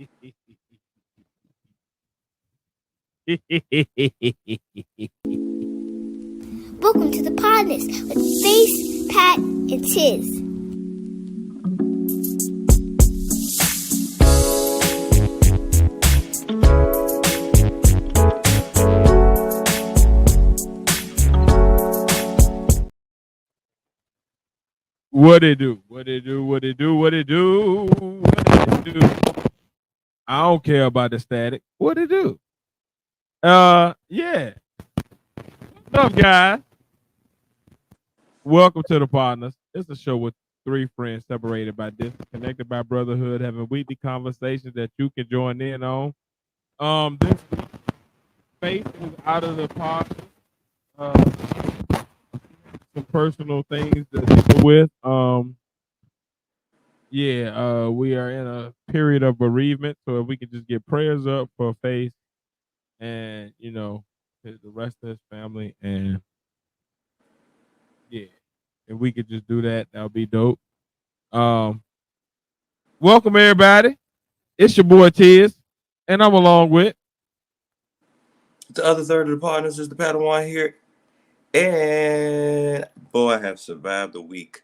Welcome to the Podnas with Face, Pat, and Tiz. What it do? What it do? What it do? What it do? What it do? I don't care about the static. What it do? Yeah. What's up, guys? Welcome to the Partners. It's a show with three friends separated by distance, connected by brotherhood, having weekly conversations that you can join in on. This week, Faith is out of the pod. Some personal things to deal with. We are in a period of bereavement, so if we could just get prayers up for Faith and the rest of his family, and yeah, if we could just do that, that would be dope. Um, Welcome everybody. It's your boy Tiz, and I'm along with the other third of the partners is the Padawan here, and boy, I have survived the week.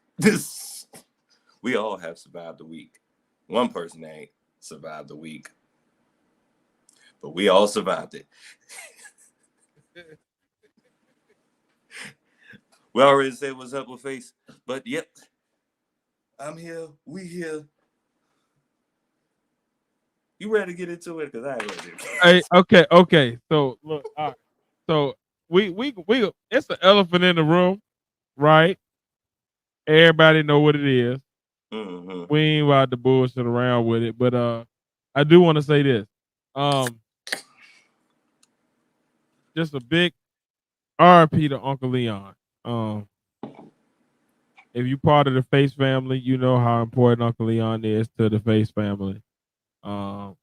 We all have survived the week. One person ain't survived the week, but we all survived it. We already said what's up with Face, but yep, I'm here. We here. You ready to get into it? Cause I ain't ready. Hey, okay. So look, all right. So we it's an elephant in the room, right? Everybody know what it is. Mm-hmm. We ain't about to bullshit around with it, but I do want to say this. Just a big RIP to Uncle Leon. If you part of the Face family, you know how important Uncle Leon is to the Face family. You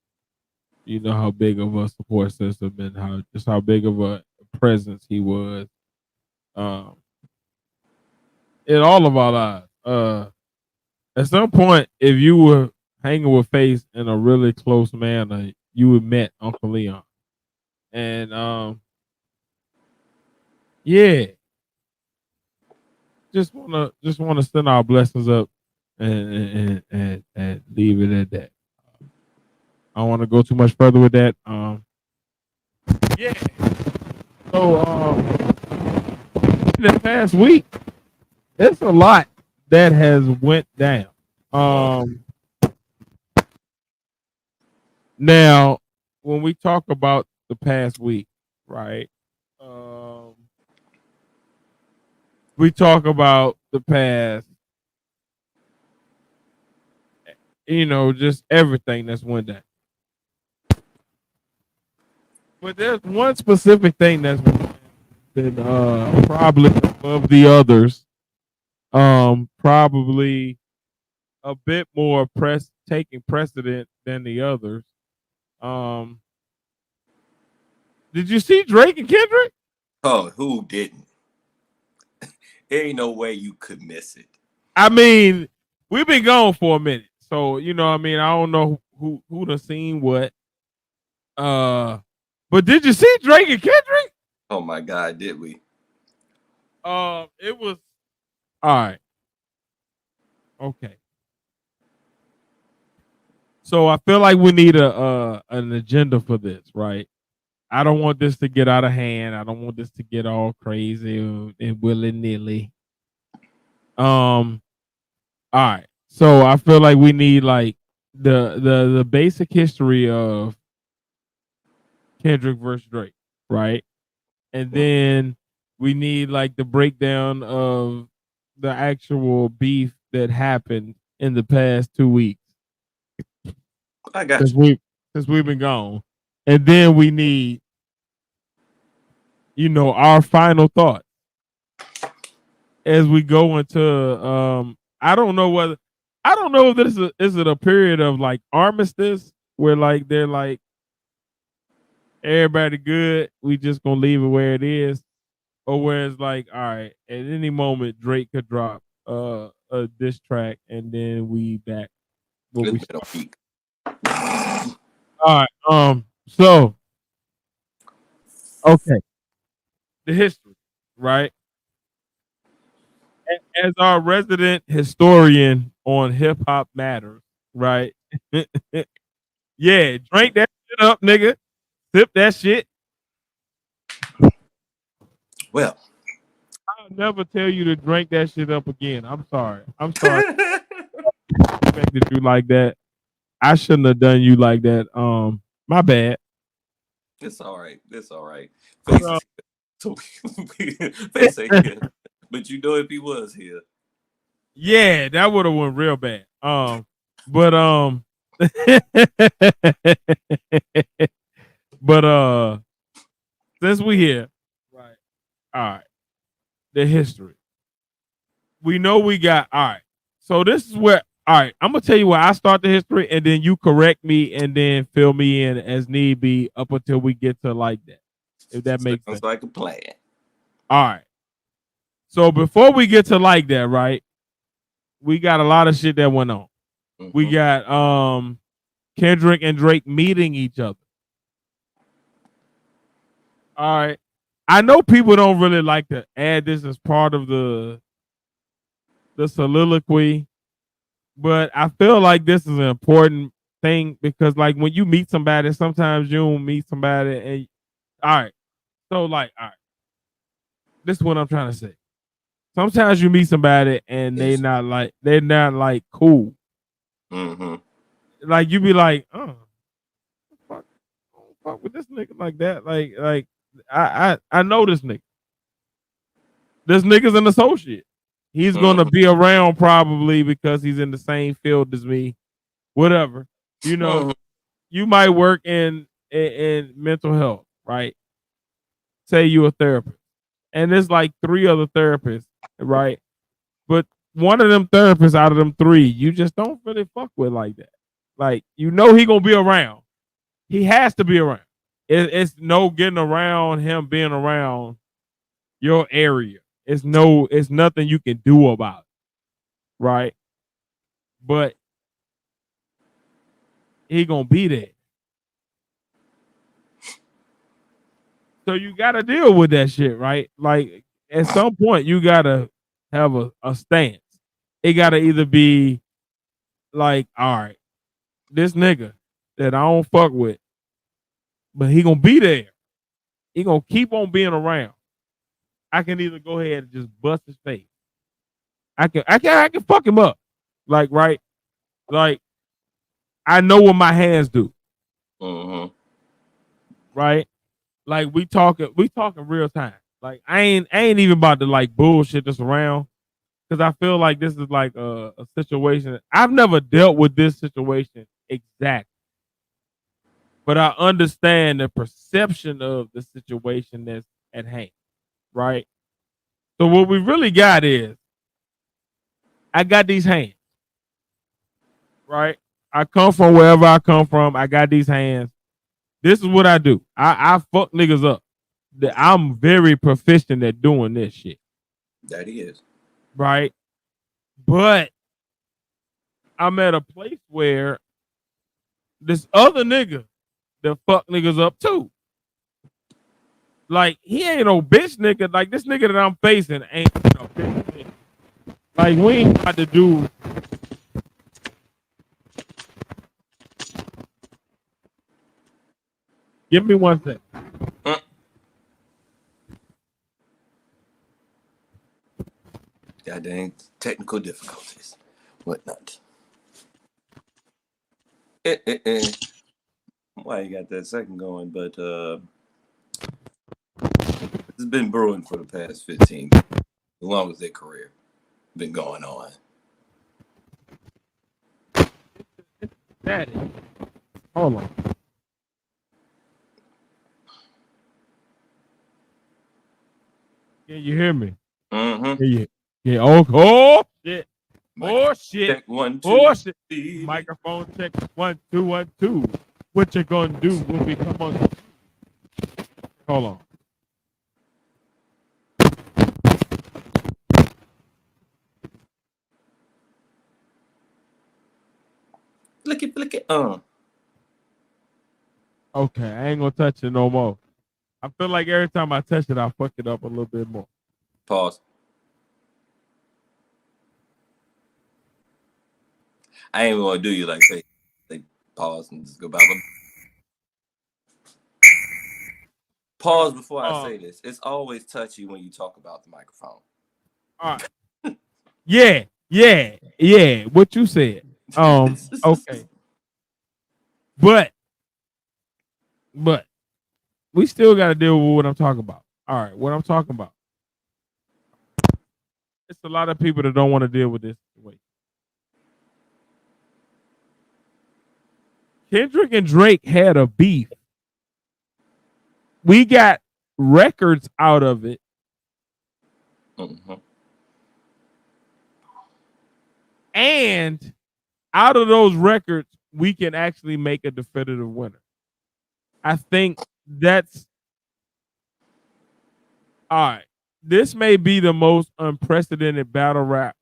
know how big of a support system and how big of a presence he was. In all of our lives. At some point, if you were hanging with Face in a really close manner, you would met Uncle Leon. And yeah. Just wanna send our blessings up and leave it at that. I don't want to go too much further with that. Yeah. So in the past week, it's a lot that has went down. Now, when we talk about the past week, right? We talk about the past, just everything that's went down. But there's one specific thing that's been probably above the others. Probably a bit more taking precedent than the others. Did you see Drake and Kendrick? Oh, who didn't? There ain't no way you could miss it. I mean, we've been gone for a minute, so I don't know who done seen what. But did you see Drake and Kendrick? Oh my God, did we? It was all right. Okay. So I feel like we need an agenda for this, right? I don't want this to get out of hand. I don't want this to get all crazy and willy nilly. All right. So I feel like we need like the basic history of Kendrick versus Drake, right? And then we need like the breakdown of the actual beef that happened in the past 2 weeks. I got you. Since we've been gone. And then we need our final thoughts as we go into I don't know if this is it a period of like armistice where like they're like everybody good, we just gonna leave it where it is, or where it's like, all right, at any moment Drake could drop a diss track and then we back what we start. All right. So okay, the history, right? As our resident historian on Hip Hop Matters, right? Yeah, drink that shit up, nigga. Sip that shit. Well, I'll never tell you to drink that shit up again. I'm sorry. I'm sorry. I expected you like that. I shouldn't have done you like that. My bad. it's all right. It's all right. But, Face is here. So face ain't here. But you know if he was here. yeah, that would have went real bad. But but since we here, right? All right, the history. We know we got all right. So this is where all right. I'm gonna tell you where I start the history, and then you correct me, and then fill me in as need be up until we get to like that. If that makes Sounds sense. like a plan. All right. So before we get to like that, right? We got a lot of shit that went on. We got Kendrick and Drake meeting each other. All right. I know people don't really like to add this as part of the soliloquy, but I feel like this is an important thing because like when you meet somebody, sometimes you don't meet somebody and all right. So like, all right. This is what I'm trying to say. Sometimes you meet somebody and they're not like cool. Mm-hmm. Like you be like, oh, fuck, fuck with this nigga like that. Like I know this nigga. This nigga's an associate. He's gonna be around probably because he's in the same field as me. Whatever. You know, you might work in mental health, right? Say you a therapist. And there's like 3 other therapists, right? But one of them therapists out of them 3, you just don't really fuck with like that. Like, you know he gonna be around. He has to be around. It's no getting around him being around your area. It's nothing you can do about it. Right? But he gonna be there. So you gotta deal with that shit, right? Like at some point you gotta have a stance. It gotta either be like, all right, this nigga that I don't fuck with, but he gonna be there. He gonna keep on being around. I can either go ahead and just bust his face. I can fuck him up. Like, right? Like, I know what my hands do. Right? Like we talking real time. Like I ain't even about to like bullshit this around. Cause I feel like this is like a situation. I've never dealt with this situation exactly. But I understand the perception of the situation that's at hand. Right? So what we really got is I got these hands. Right? I come from wherever I come from. I got these hands. This is what I do. I fuck niggas up. I'm very proficient at doing this shit. That he is. Right? But I'm at a place where this other nigga that fuck niggas up too. Like he ain't no bitch nigga. Like this nigga that I'm facing ain't no bitch nigga. Like we ain't got to do. Give me 1 second. God dang technical difficulties, whatnot. Why you got that second going? But it's been brewing for the past 15 years, as long as their career been going on. Daddy. Hold on. Can you hear me? Mm-hmm. Yeah. Oh shit. Oh shit. Check 1, 2. Oh shit. Microphone check 1 2 1 2. What you gonna do when we come on? Hold on. Flick it. Okay, I ain't gonna touch it no more. I feel like every time I touch it, I fuck it up a little bit more. Pause. I ain't gonna do you like say pause and just go by. Pause before I say this. It's always touchy when you talk about the microphone. All right. Yeah. What you said. Okay. But we still got to deal with what I'm talking about. All right, what I'm talking about. It's a lot of people that don't want to deal with this situation. Kendrick and Drake had a beef. We got records out of it. Mm-hmm. And out of those records, we can actually make a definitive winner. I think that's all right. This may be the most unprecedented battle rap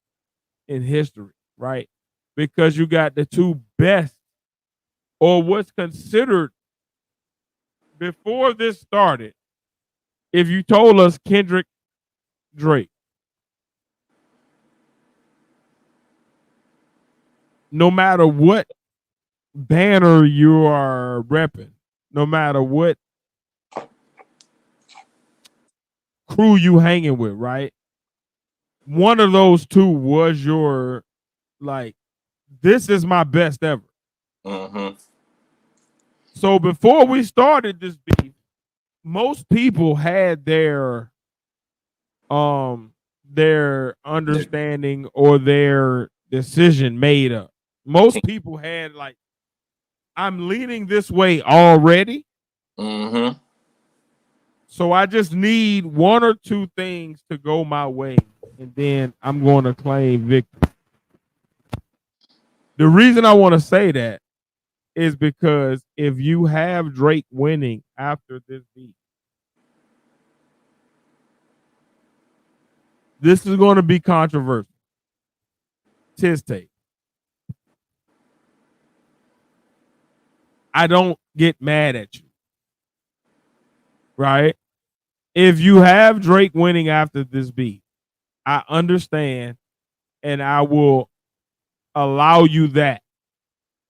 in history, right? Because you got the two best, or what's considered before this started. If you told us Kendrick, Drake, no matter what banner you are repping, no matter what crew you hanging with, right? One of those two was your like, this is my best ever. Mm-hmm. So before we started this beef, most people had their understanding or their decision made up. Most people had like, I'm leaning this way already. Mm-hmm. So I just need one or two things to go my way, and then I'm going to claim victory. The reason I want to say that is because if you have Drake winning after this beat, this is going to be controversial. Tis take. I don't get mad at you. Right? If you have Drake winning after this beat, I understand and I will allow you that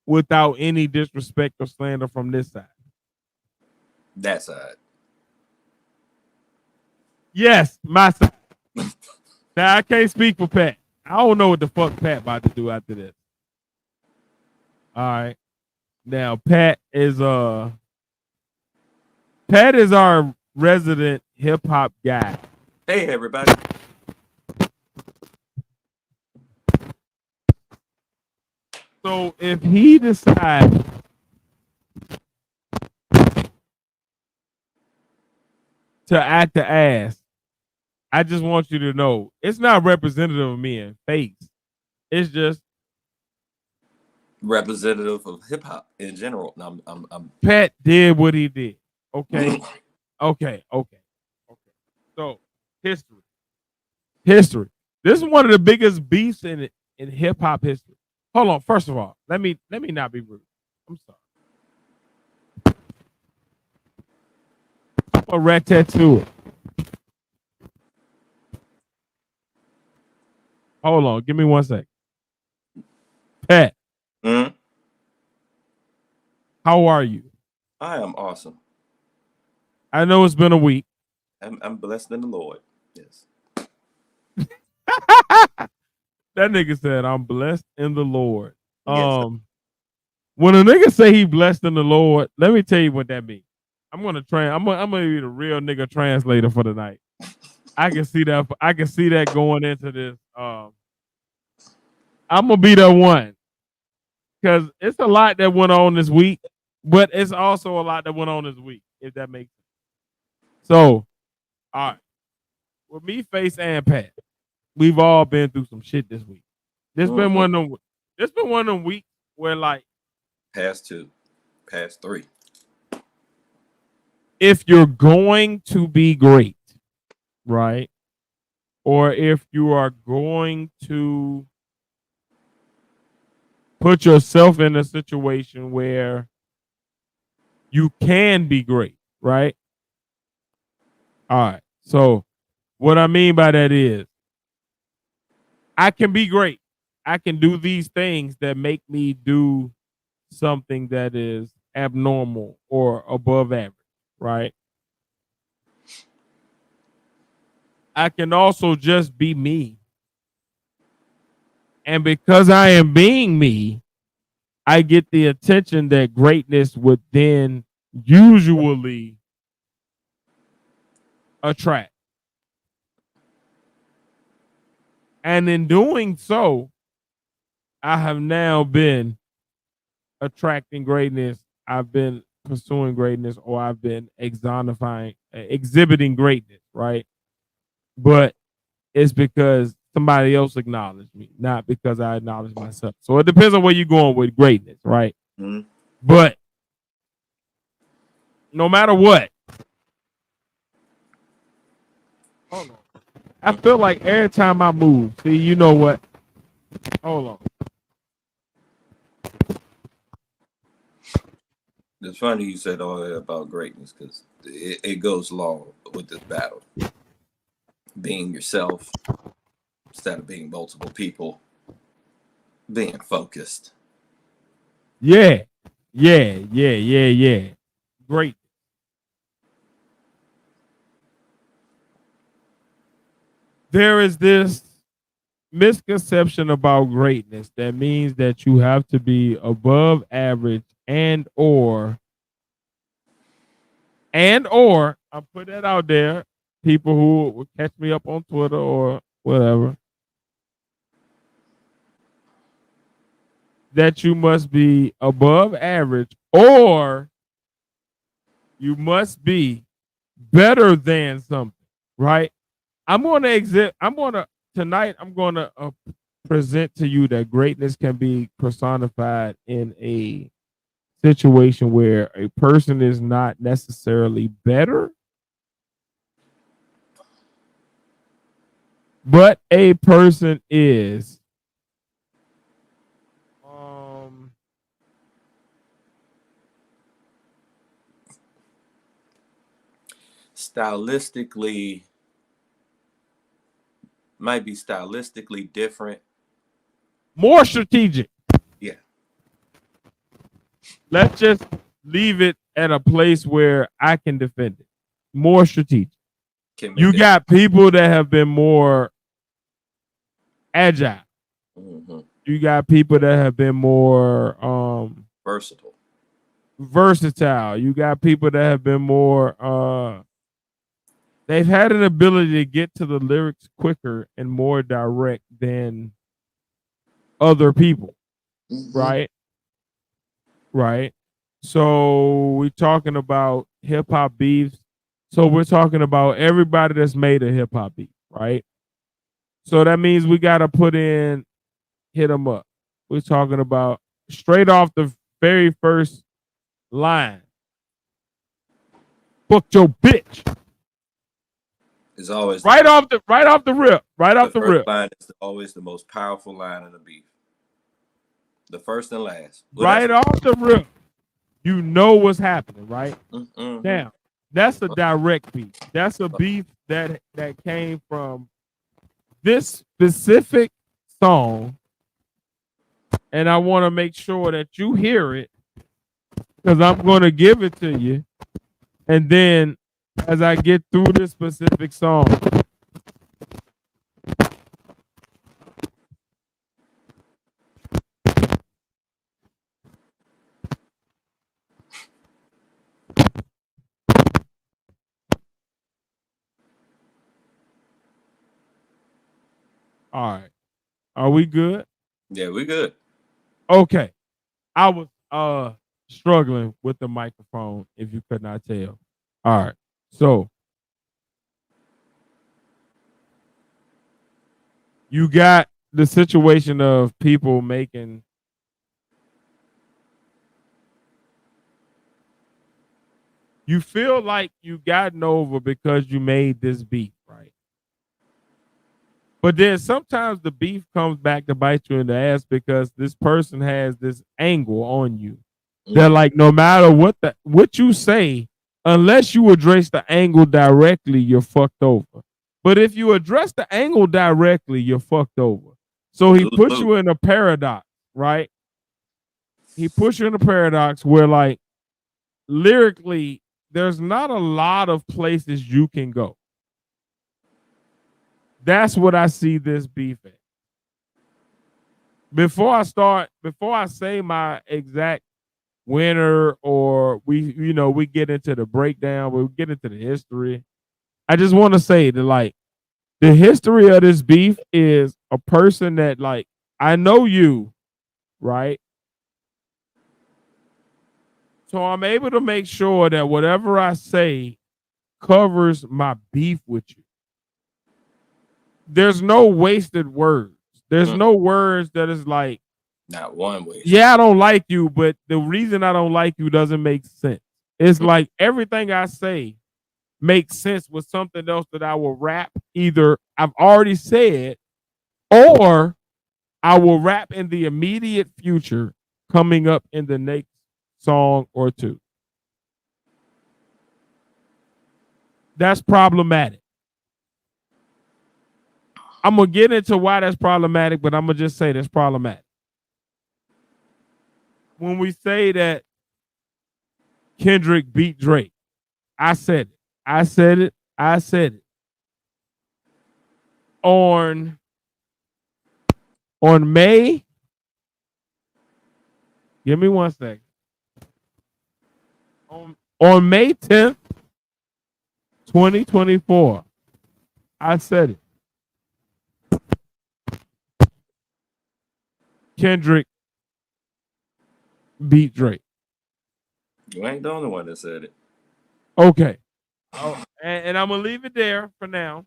without any disrespect or slander from this side. That side. Yes, my side. Now I can't speak for Pat. I don't know what the fuck Pat about to do after this. All right. Now Pat is our resident hip hop guy. Hey everybody. So if he decides to act the ass, I just want you to know it's not representative of me in face. It's just Representative of hip hop in general. I'm Pat did what he did. Okay. Okay. So history. This is one of the biggest beefs in hip hop history. Hold on. First of all, let me not be rude. I'm sorry. I'm a rat tattoo it. Hold on. Give me 1 second. Pat. Mm-hmm. How are you? I am awesome. I know it's been a week. I'm blessed in the Lord. Yes. That nigga said, I'm blessed in the Lord. Yes. When a nigga say he blessed in the Lord, let me tell you what that means. I'm gonna be the real nigga translator for the night. I can see that going into this. I'm gonna be the one. Because it's a lot that went on this week, but it's also a lot that went on this week, if that makes sense. So, all right. With me, Face, and Pat, we've all been through some shit this week. This been one of them weeks where like past 2, past 3. If you're going to be great, right? Or if you are going to put yourself in a situation where you can be great, right? All right. So what I mean by that is I can be great. I can do these things that make me do something that is abnormal or above average, right? I can also just be me. And because I am being me, I get the attention that greatness would then usually attract. And in doing so, I have now been attracting greatness. I've been pursuing greatness, or I've been exhibiting greatness, right? But it's because somebody else acknowledged me, not because I acknowledged myself. So it depends on where you're going with greatness, right? Mhm. But no matter what, hold on. I feel like every time I move, see, you know what? Hold on. It's funny you said all that about greatness because it goes along with this battle. Being yourself instead of being multiple people, being focused. Yeah. Yeah. Great. There is this misconception about greatness that means that you have to be above average and or I'll put that out there. People who will catch me up on Twitter or whatever, that you must be above average or you must be better than something, right? Tonight I'm gonna present to you that greatness can be personified in a situation where a person is not necessarily better, but a person is Stylistically, might be stylistically different. more strategic. Yeah. Let's just leave it at a place where I can defend it. More strategic. Can make You got people that have been more agile. Mm-hmm. You got people that have been more versatile. You got people that have been more they've had an ability to get to the lyrics quicker and more direct than other people. Mm-hmm. Right. So we're talking about hip hop beefs. So we're talking about everybody that's made a hip hop beat, right? So that means we got to put in hit them up. We're talking about straight off the very first line. Fuck your bitch. It's always right off the rip. Right off the rip. Line is always the most powerful line in the beef. The first and last. Well, right off the rip. You know what's happening, right? Mm-hmm. Now, that's a direct beef. That's a beef that came from this specific song. And I want to make sure that you hear it because I'm going to give it to you. And then as I get through this specific song, all right. Are we good? Yeah, we good. Okay. I was struggling with the microphone, if you could not tell. All right. So you got the situation of people making you feel like you gotten over because you made this beef, right? But then sometimes the beef comes back to bite you in the ass because this person has this angle on you that like no matter what you say, unless you address the angle directly, you're fucked over. But if you address the angle directly, you're fucked over. So he puts you in a paradox, right? He puts you in a paradox where like lyrically, there's not a lot of places you can go. That's what I see this beef at. Before I say my exact winner or we get into the breakdown, we get into the history. I just want to say that like the history of this beef is a person that like I know you, right? So I'm able to make sure that whatever I say covers my beef with you. There's no wasted words. There's no words that is like not one way. Yeah, I don't like you, but the reason I don't like you doesn't make sense. It's like everything I say makes sense with something else that I will rap. Either I've already said, or I will rap in the immediate future coming up in the next song or two. That's problematic. I'm going to get into why that's problematic, but I'm going to just say that's problematic. When we say that Kendrick beat Drake, I said it. I said it. I said it. On May, give me 1 second. On May 10th, 2024, I said it. Kendrick beat Drake. You ain't the only one that said it. Okay. Oh, and I'm gonna leave it there for now.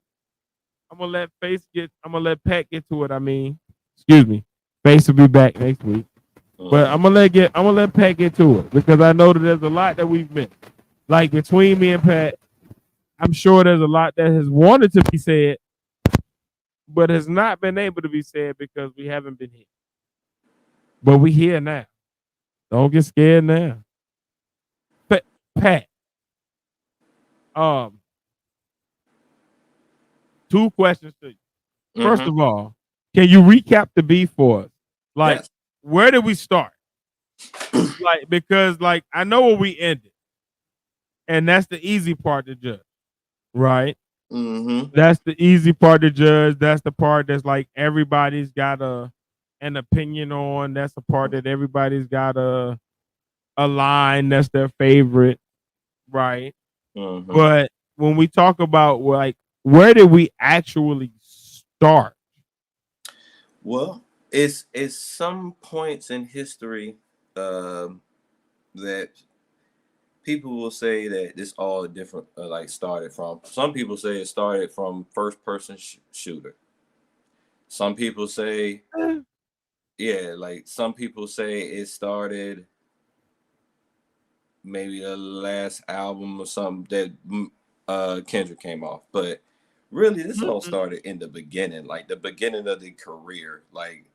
I'm gonna let Pat get to it. I mean, excuse me. Face will be back next week. But I'm gonna let Pat get to it because I know that there's a lot that we've missed. Like between me and Pat, I'm sure there's a lot that has wanted to be said, but has not been able to be said because we haven't been here. But we here now. Don't get scared now. Pat. 2 questions to you. First of all, can you recap the beef for us? Like, yes. Where did we start? Like, because like I know where we ended, and that's the easy part to judge, right? That's the easy part to judge. That's the part that's like everybody's got an opinion on. That's the part that everybody's got a line that's their favorite, right? But when we talk about like where did we actually start? Well, it's some points in history that people will say that this all different like started from. Some people say it started from first person shooter. Some people say like some people say it started maybe the last album or something that Kendrick came off, but really this all started in the beginning, like the beginning of the career. Like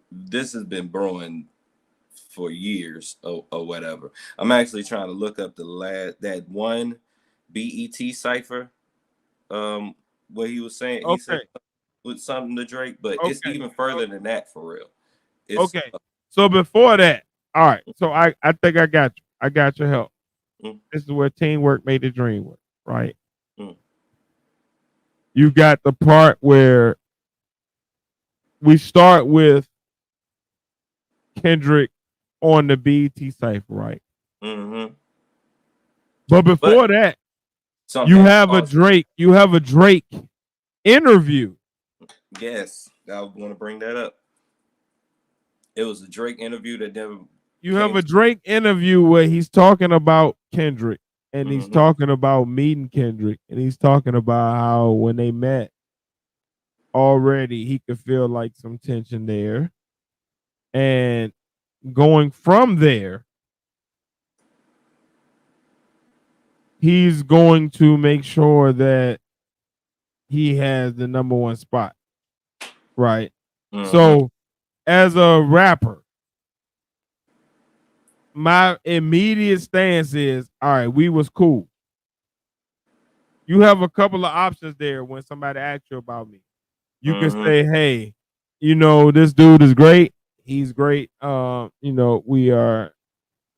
this has been brewing for years or whatever. I'm actually trying to look up that one BET cipher where he was saying he said with something to Drake, but it's even further than that for real. It's, so before that, all right. So I think I got you. I got your help. This is where teamwork made the dream work, right? You got the part where we start with Kendrick on the BET cipher, right? But before that, you have a Drake interview. Yes, I want to bring that up. It was a Drake interview that never. You have a Drake interview where he's talking about Kendrick, and he's talking about meeting Kendrick, and he's talking about how when they met already, he could feel like some tension there. And going from there, he's going to make sure that he has the number 1 spot, right? So as a rapper, my immediate stance is, all right, we was cool. You have a couple of options there when somebody asks you about me. You can say, hey, this dude is great. He's great. We are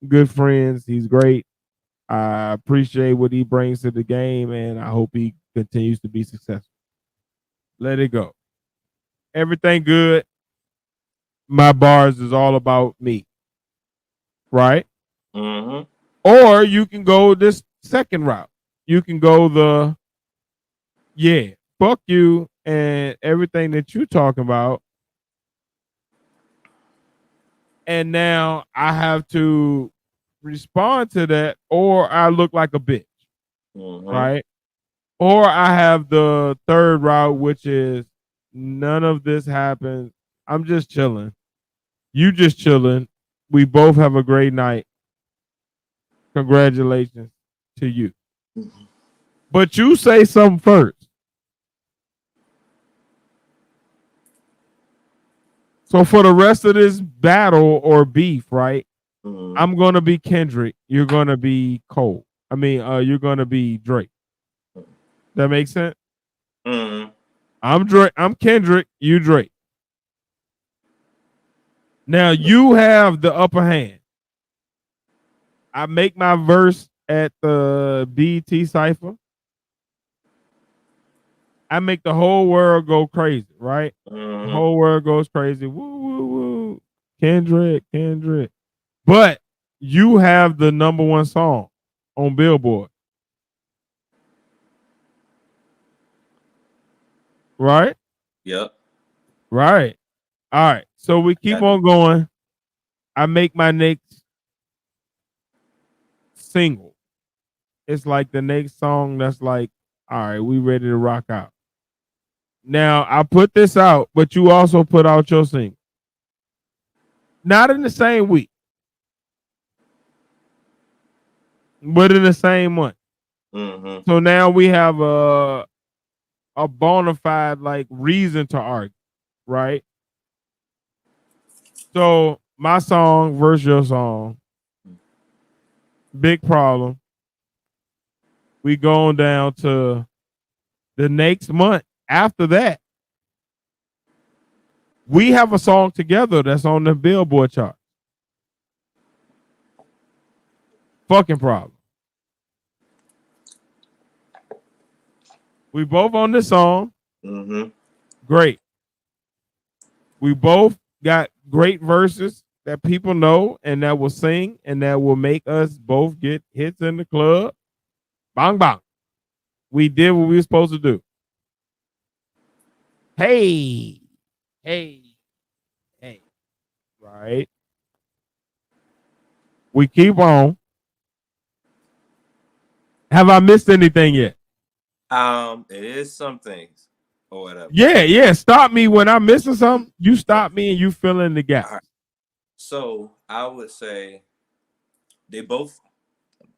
good friends. He's great. I appreciate what he brings to the game, and I hope he continues to be successful. Let it go. Everything good. My bars is all about me, right? Or you can go this second route. You can go fuck you and everything that you talking about. And now I have to respond to that, or I look like a bitch, right? Or I have the third route, which is none of this happens. I'm just chilling. You just chilling. We both have a great night. Congratulations to you. But you say something first. So for the rest of this battle or beef, right? I'm gonna be Kendrick. You're gonna be Cole. You're gonna be Drake. That makes sense. I'm Drake. I'm Kendrick. You Drake. Now you have the upper hand. I make my verse at the BT cipher. I make the whole world go crazy, right? The whole world goes crazy. Woo, woo, woo. Kendrick. But you have the number one song on Billboard. Right? Yep. Right. All right. So we keep on going. I make my next single. It's like the next song that's like, all right, we ready to rock out. Now I put this out, but you also put out your single. Not in the same week, but in the same month. So now we have a bona fide like reason to argue, right? So my song versus your song, big problem. We going down to the next month. After that, we have a song together that's on the Billboard chart. Fucking problem. We both on this song. Great. We both got great verses that people know and that will sing and that will make us both get hits in the club. Bang, bang. We did what we were supposed to do. Hey. Right. We keep on. Have I missed anything yet? It is some things or whatever. Yeah. Stop me when I'm missing something. You stop me and you fill in the gap. Right. So I would say they both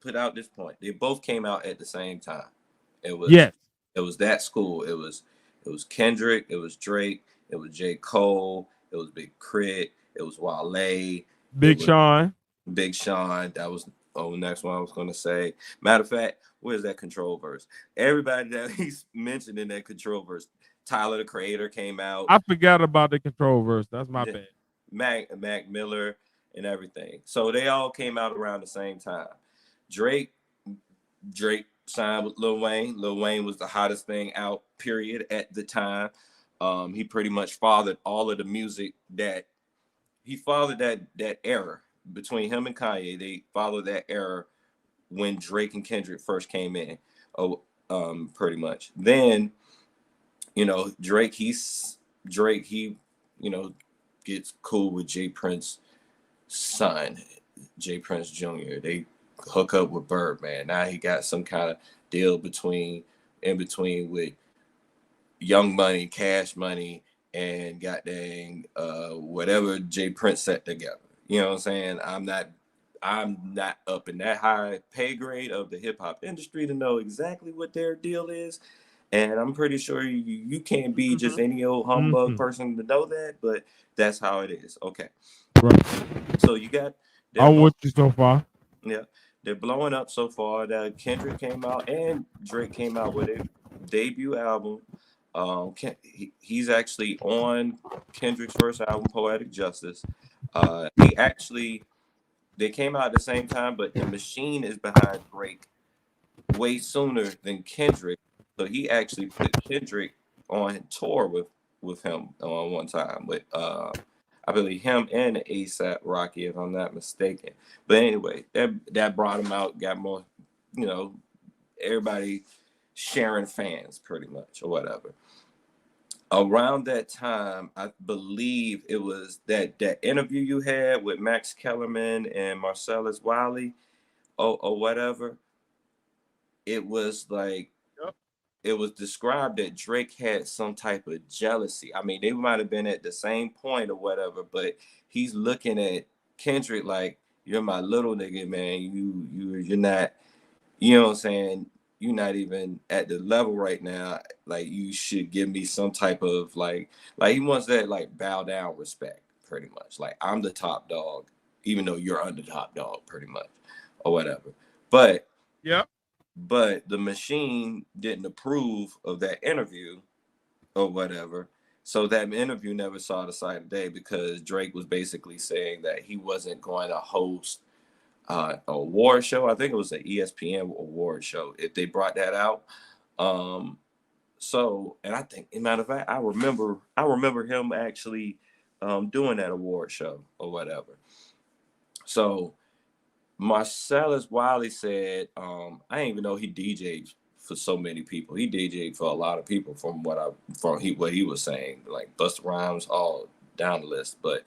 put out this point. They both came out at the same time. It was that school. It was Kendrick. It was Drake. It was J. Cole. It was Big Crit. It was Wale. Big Sean. That was the next one I was going to say. Matter of fact, where's that Control verse? Everybody that he's mentioned in that Control verse. Tyler, the Creator, came out. I forgot about the Control verse. That's my bad. Mac Miller and everything. So they all came out around the same time. Drake signed with Lil Wayne. Lil Wayne was the hottest thing out, period, at the time. He pretty much fathered all of the music that era between him and Kanye. They followed that era when Drake and Kendrick first came in. Pretty much. Then, Drake, he gets cool with Jay Prince's son, Jay Prince Jr. They hook up with Birdman. Now he got some kind of deal in between with Young Money, Cash Money, and goddamn whatever Jay Prince set together. You know what I'm saying? I'm not up in that high pay grade of the hip hop industry to know exactly what their deal is. And I'm pretty sure you can't be just any old humbug person to know that, but that's how it is. Okay. Right. So you got They're I'm blow, with you so far. yeah, they're blowing up so far that Kendrick came out and Drake came out with a debut album. He's actually on Kendrick's first album, Poetic Justice. He actually they came out at the same time, but the machine is behind Drake way sooner than Kendrick. So he actually put Kendrick on tour with him on one time with I believe him and ASAP Rocky, if I'm not mistaken. But anyway, that brought him out, got more, you know, everybody sharing fans pretty much or whatever. Around that time, I believe it was that interview you had with Max Kellerman and Marcellus Wiley or whatever. It was like Yep. it was described that Drake had some type of jealousy. I mean, they might have been at the same point or whatever, but he's looking at Kendrick like, "You're my little nigga, man. You're not. You know what I'm saying? You're not even at the level right now. Like, you should give me some type of like he wants that like bow down respect, pretty much. Like, I'm the top dog, even though you're under top dog, pretty much, or whatever. But Yep. but the machine didn't approve of that interview or whatever. So that interview never saw the sight of day because Drake was basically saying that he wasn't going to host a award show. I think it was an ESPN award show if they brought that out. Um, and I think, as a matter of fact, I remember him actually doing that award show or whatever. So Marcellus Wiley said, I didn't even know he DJ'd for so many people. He DJ'd for a lot of people from what he was saying, like Busta Rhymes, all down the list. But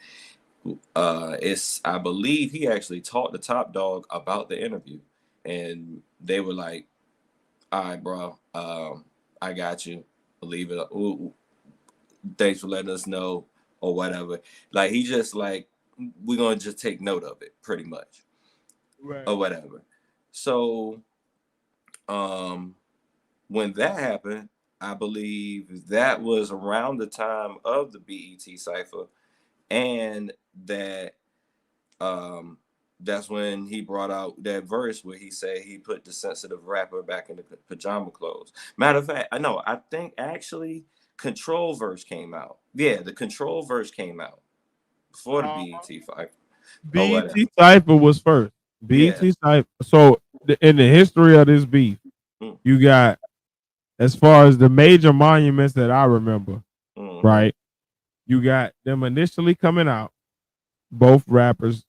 it's I believe he actually talked to Top Dog about the interview, and they were like, "All right, bro, I got you. Believe it. Ooh, thanks for letting us know or whatever." Like he just like we're gonna just take note of it, pretty much Right. or whatever. So um, when that happened, I believe that was around the time of the BET cipher, and that um, that's when he brought out that verse where he said he put the sensitive rapper back in the pajama clothes. Matter of fact, I know. I think actually Control verse came out. Yeah, the Control verse came out before the Uh, BET fight or whatever. BT Cypher was first. Yeah. BT Cypher. So in the history of this beef, Mm, you got as far as the major monuments that I remember, mm-hmm, right? You got them initially coming out, both rappers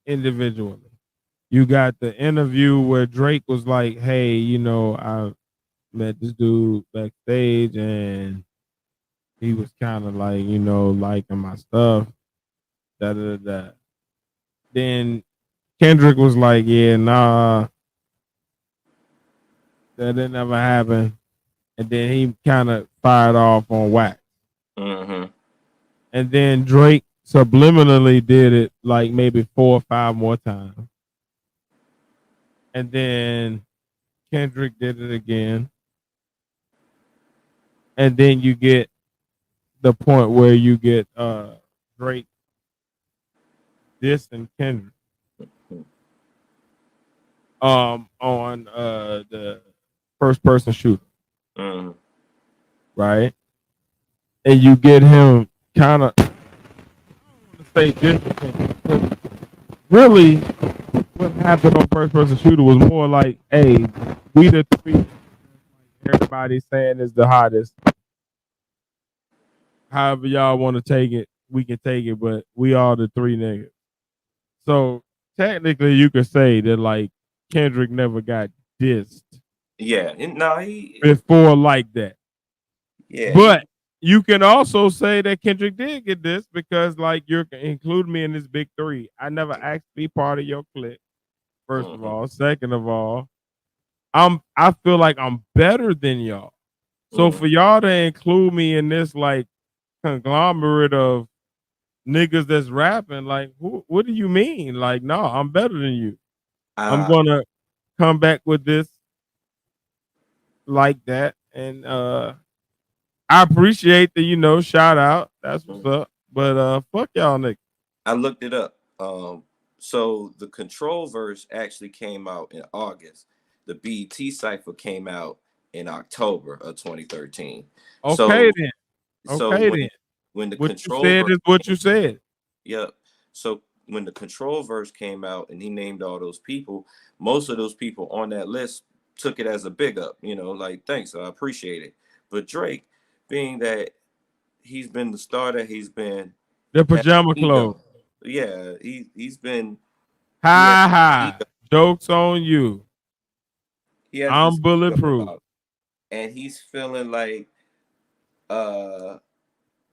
individually. You got the interview where Drake was like, "Hey, I met this dude backstage, and he was kind of like, liking my stuff." Da da da. Then Kendrick was like, "Yeah, nah, that didn't ever happen." And then he kind of fired off on wax. mm-hmm. And then Drake subliminally did it like maybe 4 or 5 more times. And then Kendrick did it again. And then you get the point where you get Drake dissing Kendrick on the first person shooter, Mm-hmm. right? And you get him kind of say dissing. Really, what happened on first person shooter was more like, hey, we the three everybody saying is the hottest. However y'all want to take it, we can take it, but we are the three niggas. So technically you could say that like Kendrick never got dissed Yeah. No, he. before like that. Yeah. But you can also say that Kendrick did get this because like you're including me in this big three. I never asked to be part of your clique, first of Mm-hmm, all. Second of all, I feel like I'm better than y'all. So mm-hmm. for y'all to include me in this like conglomerate of niggas that's rapping, like what do you mean? Like, no, I'm better than you. I'm Uh, gonna come back with this like that. And I appreciate the, shout out. That's what's mm. up. But fuck y'all niggas. I looked it up. So the Control verse actually came out in August. The BET cipher came out in October of 2013. Okay So then. so Okay then. when the What you Control said verse, is what you said. yep. So when the Control verse came out and he named all those people, most of those people on that list took it as a big up, like thanks, I appreciate it. But Drake, being that he's been the starter, he's been The has pajama clothes. ego. Yeah, he's been he has Ha ego. ha. Jokes on you. He has I'm this ego bulletproof. about him. And he's feeling like uh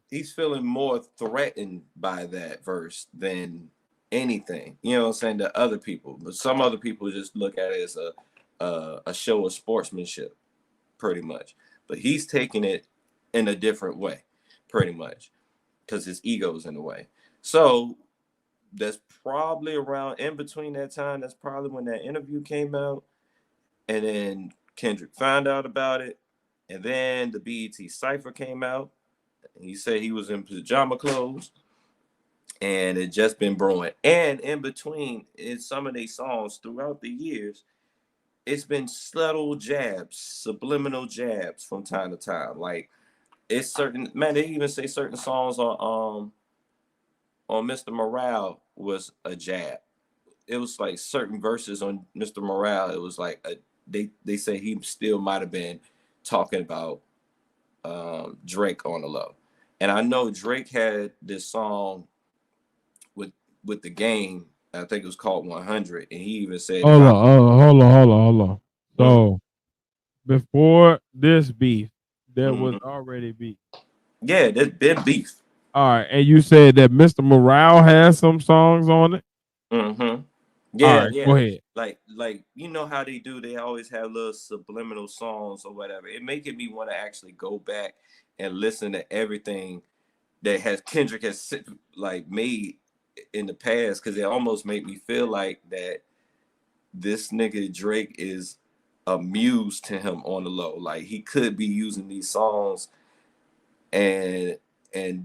he's feeling more threatened by that verse than anything. You know what I'm saying, to other people. But some other people just look at it as a show of sportsmanship, pretty much. But he's taking it in a different way, pretty much, because his ego's in the way. So that's probably around in between that time. That's probably when that interview came out. And then Kendrick found out about it. And then the BET Cypher came out. And he said he was in pajama clothes. And it just been brewing. And in between, in some of these songs throughout the years, it's been subtle jabs, subliminal jabs from time to time. Like it's certain, man, they even say certain songs on Mr. Morale was a jab. It was like certain verses on Mr. Morale. It was like they say he still might have been talking about Drake on the low. And I know Drake had this song with the Game. I think it was called 100, and he even said if Hold I, on, hold on. mm, So before this beef, there was mhm. already beef. Yeah, there's been beef. All right, and you said that Mr. Morale has some songs on it. Mm-hmm. All Yeah, right, go yeah. ahead. Like you know how they do. They always have little subliminal songs or whatever. It making me want to actually go back and listen to everything that has Kendrick has like made in the past, because it almost made me feel like that this nigga Drake is amused to him on the low. Like he could be using these songs and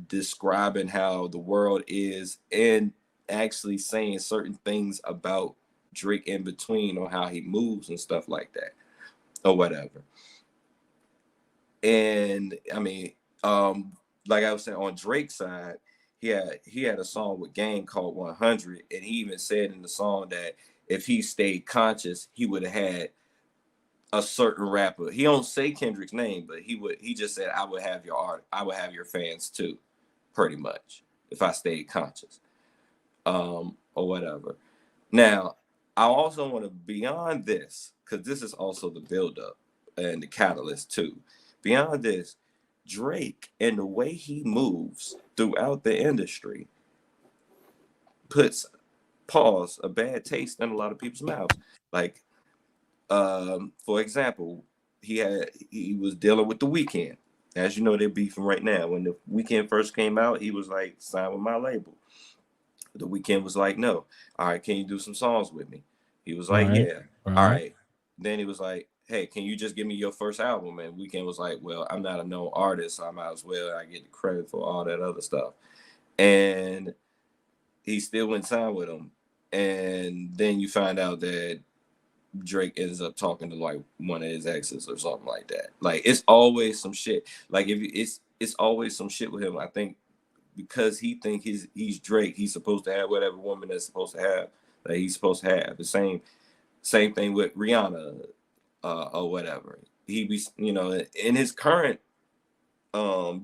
describing how the world is, and actually saying certain things about Drake in between on how he moves and stuff like that or whatever. And I mean, like I was saying, on Drake's side, he had a song with Game called 100, and he even said in the song that if he stayed conscious, he would have had a certain rapper. He don't say Kendrick's name, but he just said, I would have your art, I would have your fans too, pretty much, if I stayed conscious. Or whatever. Now, I also want to, beyond this, because this is also the buildup and the catalyst too. Beyond this, Drake and the way he moves throughout the industry puts a bad taste in a lot of people's mouths. Like, for example, he was dealing with the Weeknd. As you know, they're beefing right now. When the Weeknd first came out, he was like, sign with my label. The Weeknd was like, no. All right, can you do some songs with me? He was like, Right, yeah. All right. right. Then he was like, hey, can you just give me your first album? And Weeknd was like, well, I'm not a known artist, so I might as well I get the credit for all that other stuff. And he still went sign with him. And then you find out that Drake ends up talking to like one of his exes or something like that. Like it's always some shit. Like if it's always some shit with him. I think because he think he's Drake, he's supposed to have whatever woman that's supposed to have that he's supposed to have. The same thing with Rihanna or whatever. He be in his current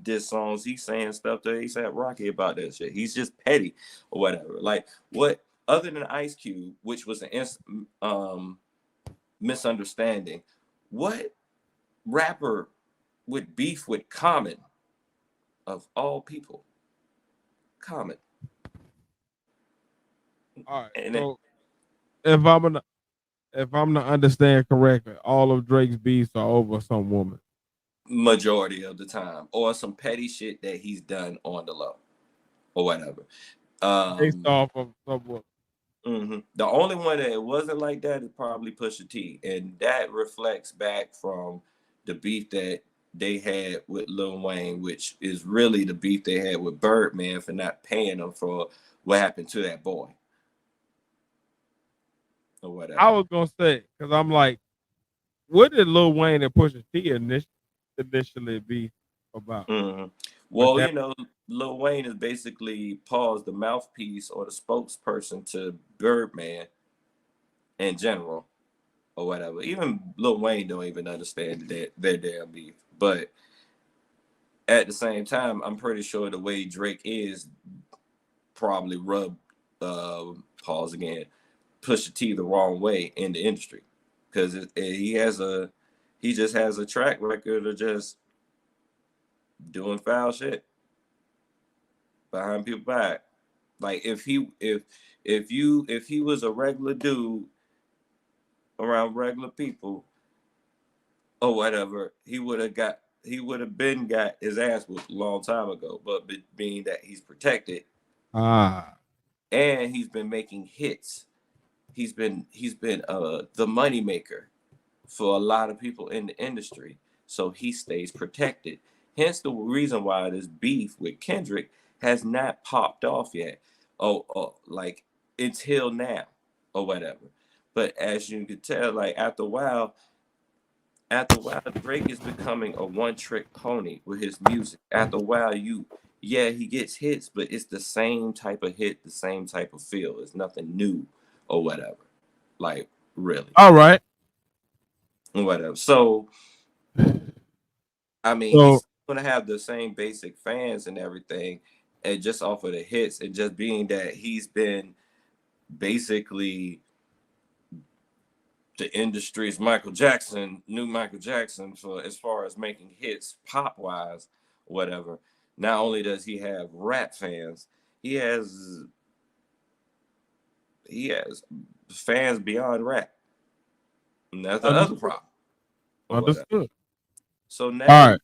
diss songs, he's saying stuff that he said Rocky about that shit. He's just petty or whatever. Like what other than Ice Cube, which was an misunderstanding, what rapper would beef with Common of all people? Common. All right. And So if I'm gonna if I'm to understand correctly, all of Drake's beefs are over some woman. majority of the time, or some petty shit that he's done on the low or whatever. Based off of some woman. The only one that it wasn't like that is probably Pusha T, and that reflects back from the beef that they had with Lil Wayne, which is really the beef they had with Birdman for not paying them for what happened to that boy. or I whatever. was gonna say because I'm like, what did Lil Wayne and Pusha T initially be about? Hmm. Was Well, that Lil Wayne is basically Paul's the mouthpiece or the spokesperson to Birdman in general, or whatever. Even Lil Wayne don't even understand their damn beef. But at the same time, I'm pretty sure the way Drake is probably rubbed pause again, Pusha T the wrong way in the industry because he just has a track record of just doing foul shit behind people's back. Like if he was a regular dude around regular people or whatever, he would have been got his ass whooped a long time ago. But being that he's protected ah? and he's been making hits, he's been the money maker for a lot of people in the industry, so he stays protected. Hence the reason why this beef with Kendrick has not popped off yet. Like until now or whatever. But as you can tell, like after a while, Drake is becoming a one-trick pony with his music. After a while, yeah, he gets hits, but it's the same type of hit, the same type of feel. It's nothing new or whatever. Like really, All right. whatever. So I mean, So he's gonna have the same basic fans and everything, and just off of the hits, and just being that he's been basically the industry's new Michael Jackson for as far as making hits pop wise, whatever. Not only does he have rap fans, he has he has fans beyond rap. And that's the other understood. problem or whatever. Understood. So All now right.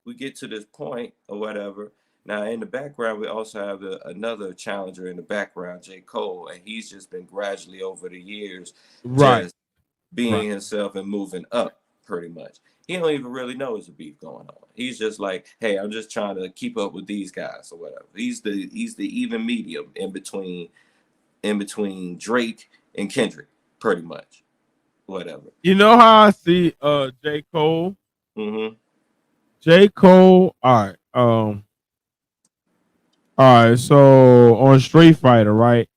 we get to this point or whatever. Now in the background, we also have another challenger in the background, J. Cole, and he's just been gradually over the years Right. just Right. being himself and moving up pretty much. He don't even really know there's a beef going on. He's just like, hey, I'm just trying to keep up with these guys or whatever. He's the even medium in between Drake and Kendrick, pretty much. Whatever. You know how I see J. Cole? Mm-hmm. J. Cole, all right. All right, so on Street Fighter, right?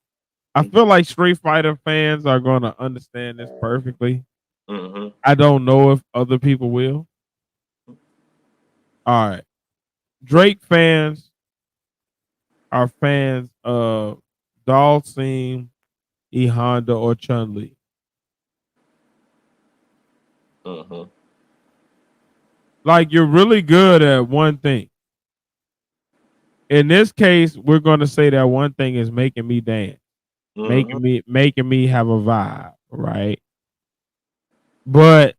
I feel like Street Fighter fans are gonna understand this perfectly. Mm-hmm. I don't know if other people will. All right. Drake fans are fans of Dalsim, E Honda, or Chun Li. Mm-hmm. Like you're really good at one thing. In this case, we're gonna say that one thing is making me dance, Mm-hmm. making me have a vibe, right? But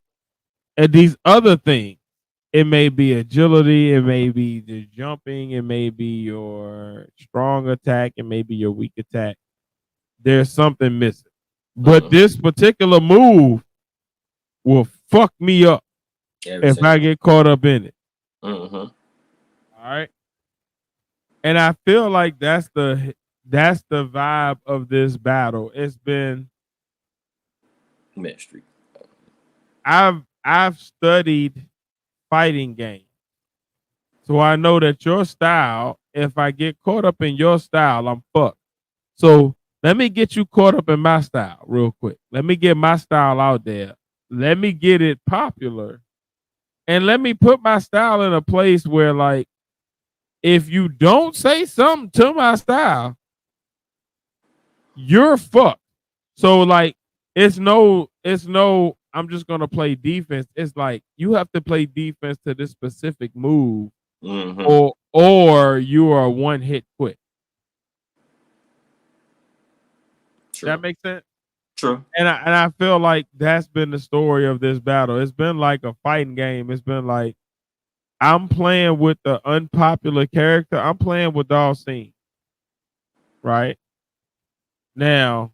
at these other things, it may be agility, it may be the jumping, it may be your strong attack, it may be your weak attack. There's something missing. But Mm-hmm. this particular move will fuck me up Every if single I time. get caught up in it. Mm-hmm. All right. And I feel like that's the vibe of this battle. It's been Ministry. I've studied fighting games. So I know that your style, if I get caught up in your style, I'm fucked. So let me get you caught up in my style real quick. Let me get my style out there. Let me get it popular. And let me put my style in a place where, like, if you don't say something to my style, you're fucked. So, like, it's no, I'm just gonna play defense. It's like you have to play defense to this specific move, Mm-hmm. or you are one hit quit. That True. makes sense? True. And I feel like that's been the story of this battle. It's been like a fighting game. It's been like I'm playing with the unpopular character. I'm playing with Dawson, right? Now,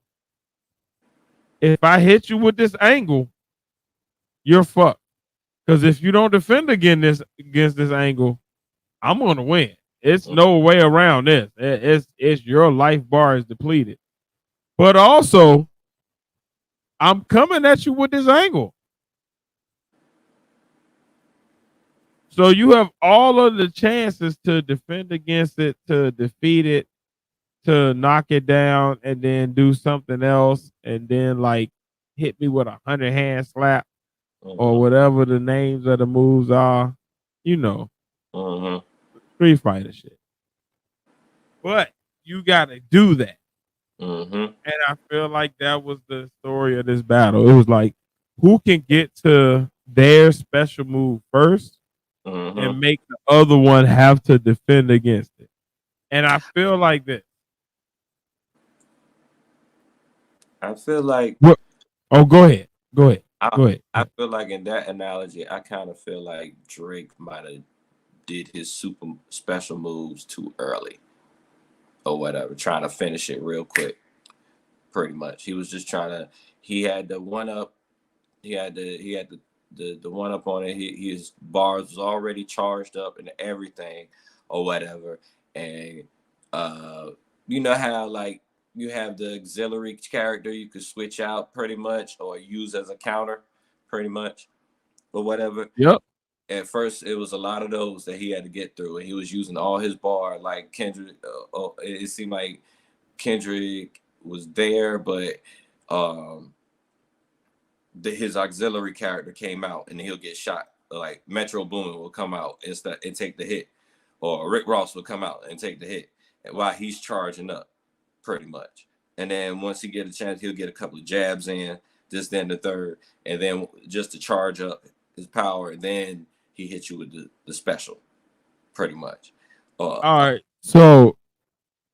if I hit you with this angle, you're fucked. Because if you don't defend against this angle, I'm gonna win. It's no way around this. It's your life bar is depleted. But also, I'm coming at you with this angle. So you have all of the chances to defend against it, to defeat it, to knock it down, and then do something else, and then like hit me with a 100 hand slap or whatever the names of the moves are, you know, Street Fighter shit. But you got to do that. And I feel like that was the story of this battle. It was like, who can get to their special move first and make the other one have to defend against it. And I feel like this. I feel like. What? Oh, go ahead. Go ahead. Go ahead. I feel like in that analogy, I kind of feel like Drake might have did his super special moves too early, or whatever, trying to finish it real quick. Pretty much, he was just trying to. He had the one up. He had the one up on it. His bars was already charged up and everything, or whatever. And you know how like you have the auxiliary character you could switch out pretty much or use as a counter, pretty much, or whatever. Yep. At first, it was a lot of those that he had to get through, and he was using all his bar. Like Kendrick, it seemed like Kendrick was there, but his auxiliary character came out, and he'll get shot. Like Metro Boomin will come out and take the hit, or Rick Ross will come out and take the hit, and while he's charging up, pretty much. And then once he get a chance, he'll get a couple of jabs in, this, then the third, and then just to charge up his power, and then he hits you with the special, pretty much. All right. So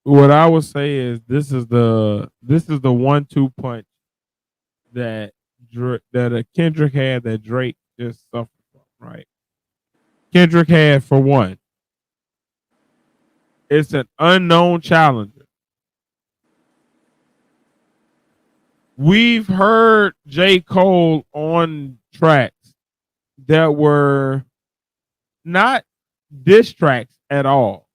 what I would say is this is the 1-2 punch that Kendrick had that Drake just suffered from, right? Kendrick had, for one, it's an unknown challenger. We've heard J. Cole on tracks that were not diss tracks at all,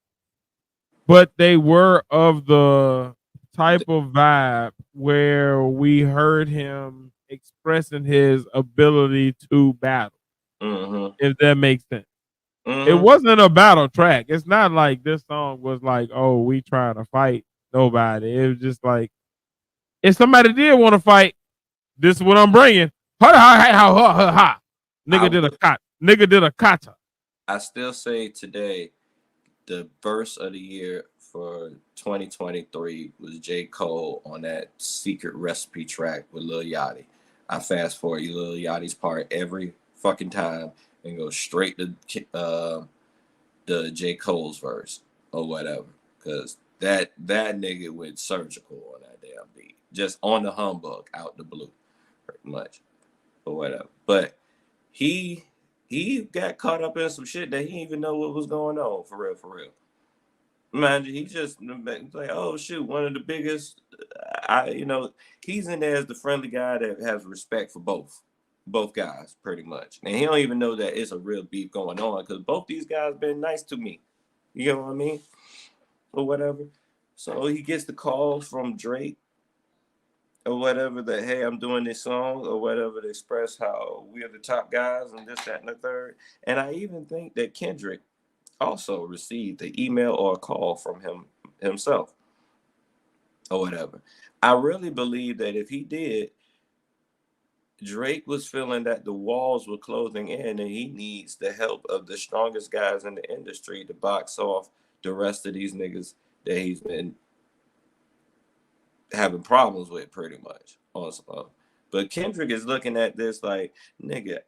but they were of the type of vibe where we heard him expressing his ability to battle, if that makes sense. It wasn't a battle track. It's not like this song was like, oh, we trying to fight nobody. It was just like, if somebody did want to fight, this is what I'm bringing. Nigga did a kata. I still say today, the verse of the year for 2023 was J. Cole on that Secret Recipe track with Lil Yachty. I fast forward Lil Yachty's part every fucking time and go straight to the J. Cole's verse or whatever, because that nigga went surgical on that damn beat, just on the humbug out the blue, pretty much, or whatever. But he got caught up in some shit that he didn't even know what was going on, for real. Man, he just like, oh shoot, one of the biggest. He's in there as the friendly guy that has respect for both guys, pretty much, and he don't even know that it's a real beef going on because both these guys been nice to me. You know what I mean, or whatever. So he gets the call from Drake or whatever that, hey, I'm doing this song or whatever to express how we are the top guys and this, that, and the third. And I even think that Kendrick also received an email or a call from himself or whatever. I really believe that if he did, Drake was feeling that the walls were closing in and he needs the help of the strongest guys in the industry to box off the rest of these niggas that he's been having problems with, pretty much. Also, but Kendrick is looking at this like, nigga,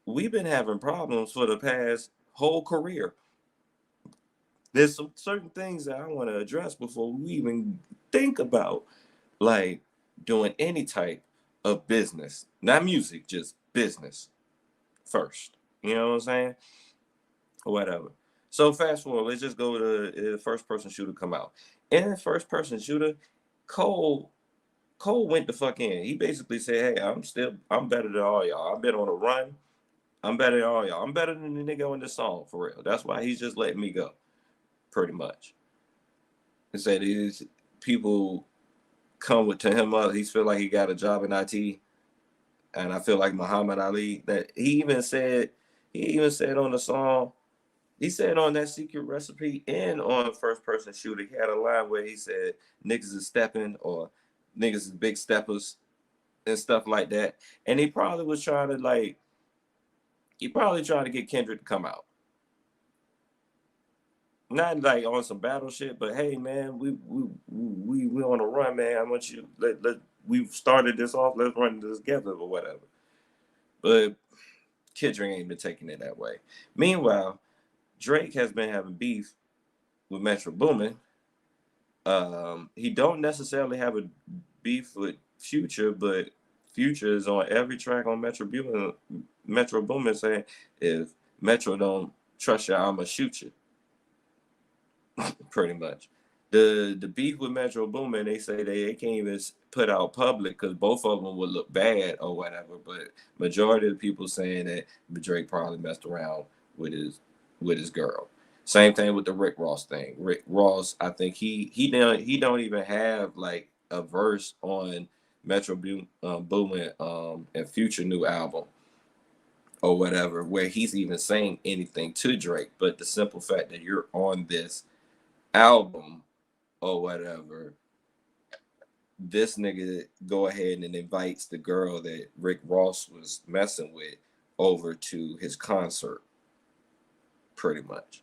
we've been having problems for the past whole career. There's some certain things that I want to address before we even think about like doing any type of business, not music, just business first. You know what I'm saying? Or whatever. So fast forward, let's just go to the first person shooter come out. In the first person shooter, Cole went the fuck in. He basically said, hey, I'm better than all y'all. I've been on a run. I'm better than all y'all. I'm better than the nigga on this song, for real. That's why he's just letting me go, pretty much. He said these people come to him up. He feel like he got a job in IT And I feel like Muhammad Ali, that he even said on the song, he said on that Secret Recipe and on First Person Shooter, he had a line where he said niggas is stepping, or niggas is big steppers and stuff like that. And he probably trying to get Kendrick to come out. Not like on some battle shit, but hey man, we on a run, man. I want you we've started this off, let's run this together or whatever. But Kendrick ain't been taking it that way. Meanwhile, Drake has been having beef with Metro Boomin. He don't necessarily have a beef with Future, but Future is on every track on Metro Boomin saying, if Metro don't trust you, I'ma shoot you. Pretty much. The beef with Metro Boomin, they say they can't even put out public because both of them would look bad or whatever. But majority of the people saying that Drake probably messed around with his girl. Same thing with the Rick Ross thing. Rick Ross, I think he don't even have like a verse on Metro Boomin and Future new album or whatever where he's even saying anything to Drake. But the simple fact that you're on this album or whatever, this nigga go ahead and invites the girl that Rick Ross was messing with over to his concert, pretty much.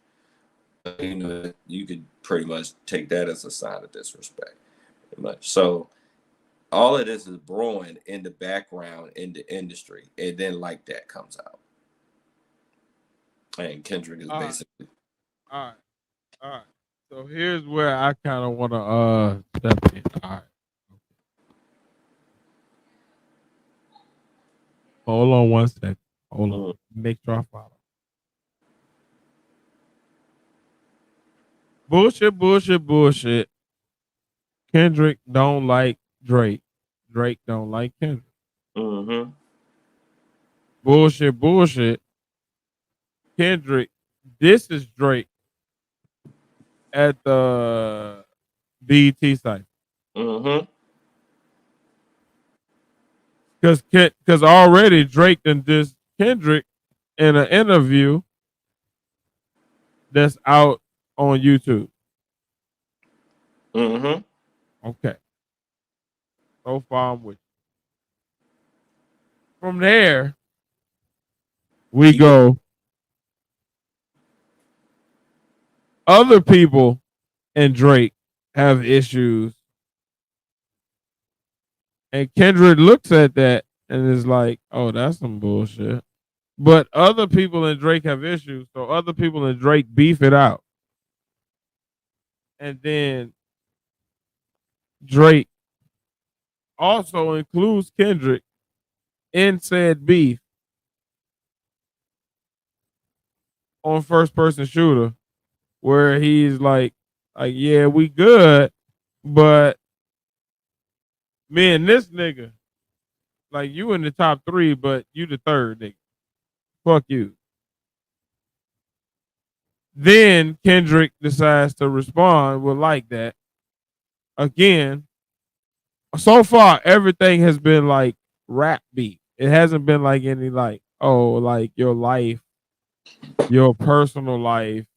You could pretty much take that as a sign of disrespect, pretty much. So all of this is brewing in the background in the industry, and then like that comes out, and Kendrick is basically All right. So here's where I kind of want to step in. All right. Hold on 1 second. Hold on. Make sure I follow. Bullshit. Kendrick don't like Drake. Drake don't like Kendrick. Mm-hmm. Bullshit. Kendrick, this is Drake at the BET site. Mm-hmm. Because already Drake and this Kendrick in an interview that's out on YouTube. Mm-hmm. Okay. So far I'm with you. From there, we go. Other people and Drake have issues. And Kendrick looks at that and is like, oh, that's some bullshit. But other people and Drake have issues. So other people and Drake beef it out. And then Drake also includes Kendrick in said beef on First Person Shooter, where he's like, yeah, we good, but me and this nigga, like you in the top 3, but you the third nigga. Fuck you. Then Kendrick decides to respond with like that. Again, so far everything has been like rap beat. It hasn't been like any like, oh, like your life, your personal life,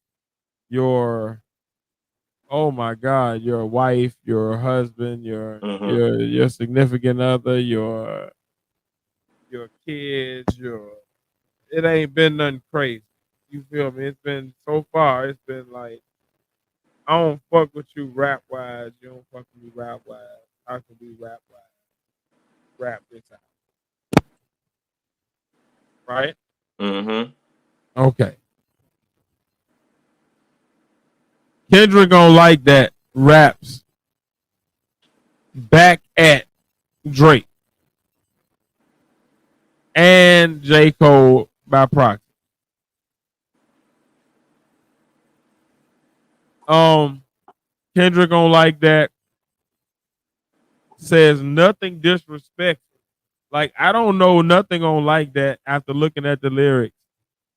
your oh my God, your wife, your husband, your significant other, your kids, it ain't been nothing crazy. You feel me? It's been so far, it's been like I don't fuck with you rap wise, you don't fuck with me rap wise. How can we rap wise? Rap this out. Right? Mm-hmm. Okay. Kendrick gonna like that raps back at Drake and J. Cole by proxy. Kendrick gonna like that. Says nothing disrespectful. Like I don't know nothing on like that after looking at the lyrics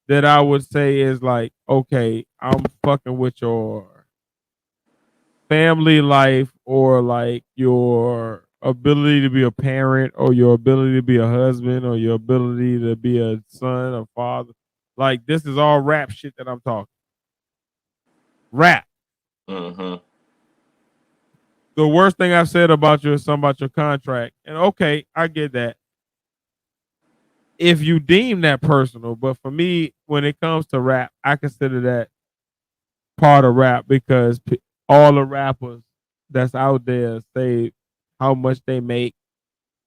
that I would say is like, okay, I'm fucking with your family life or like your ability to be a parent or your ability to be a husband or your ability to be a son or father. Like this is all rap shit that I'm talking. Rap. Mm-hmm. The worst thing I've said about you is something about your contract. And okay, I get that. If you deem that personal, but for me, when it comes to rap, I consider that part of rap because all the rappers that's out there say how much they make,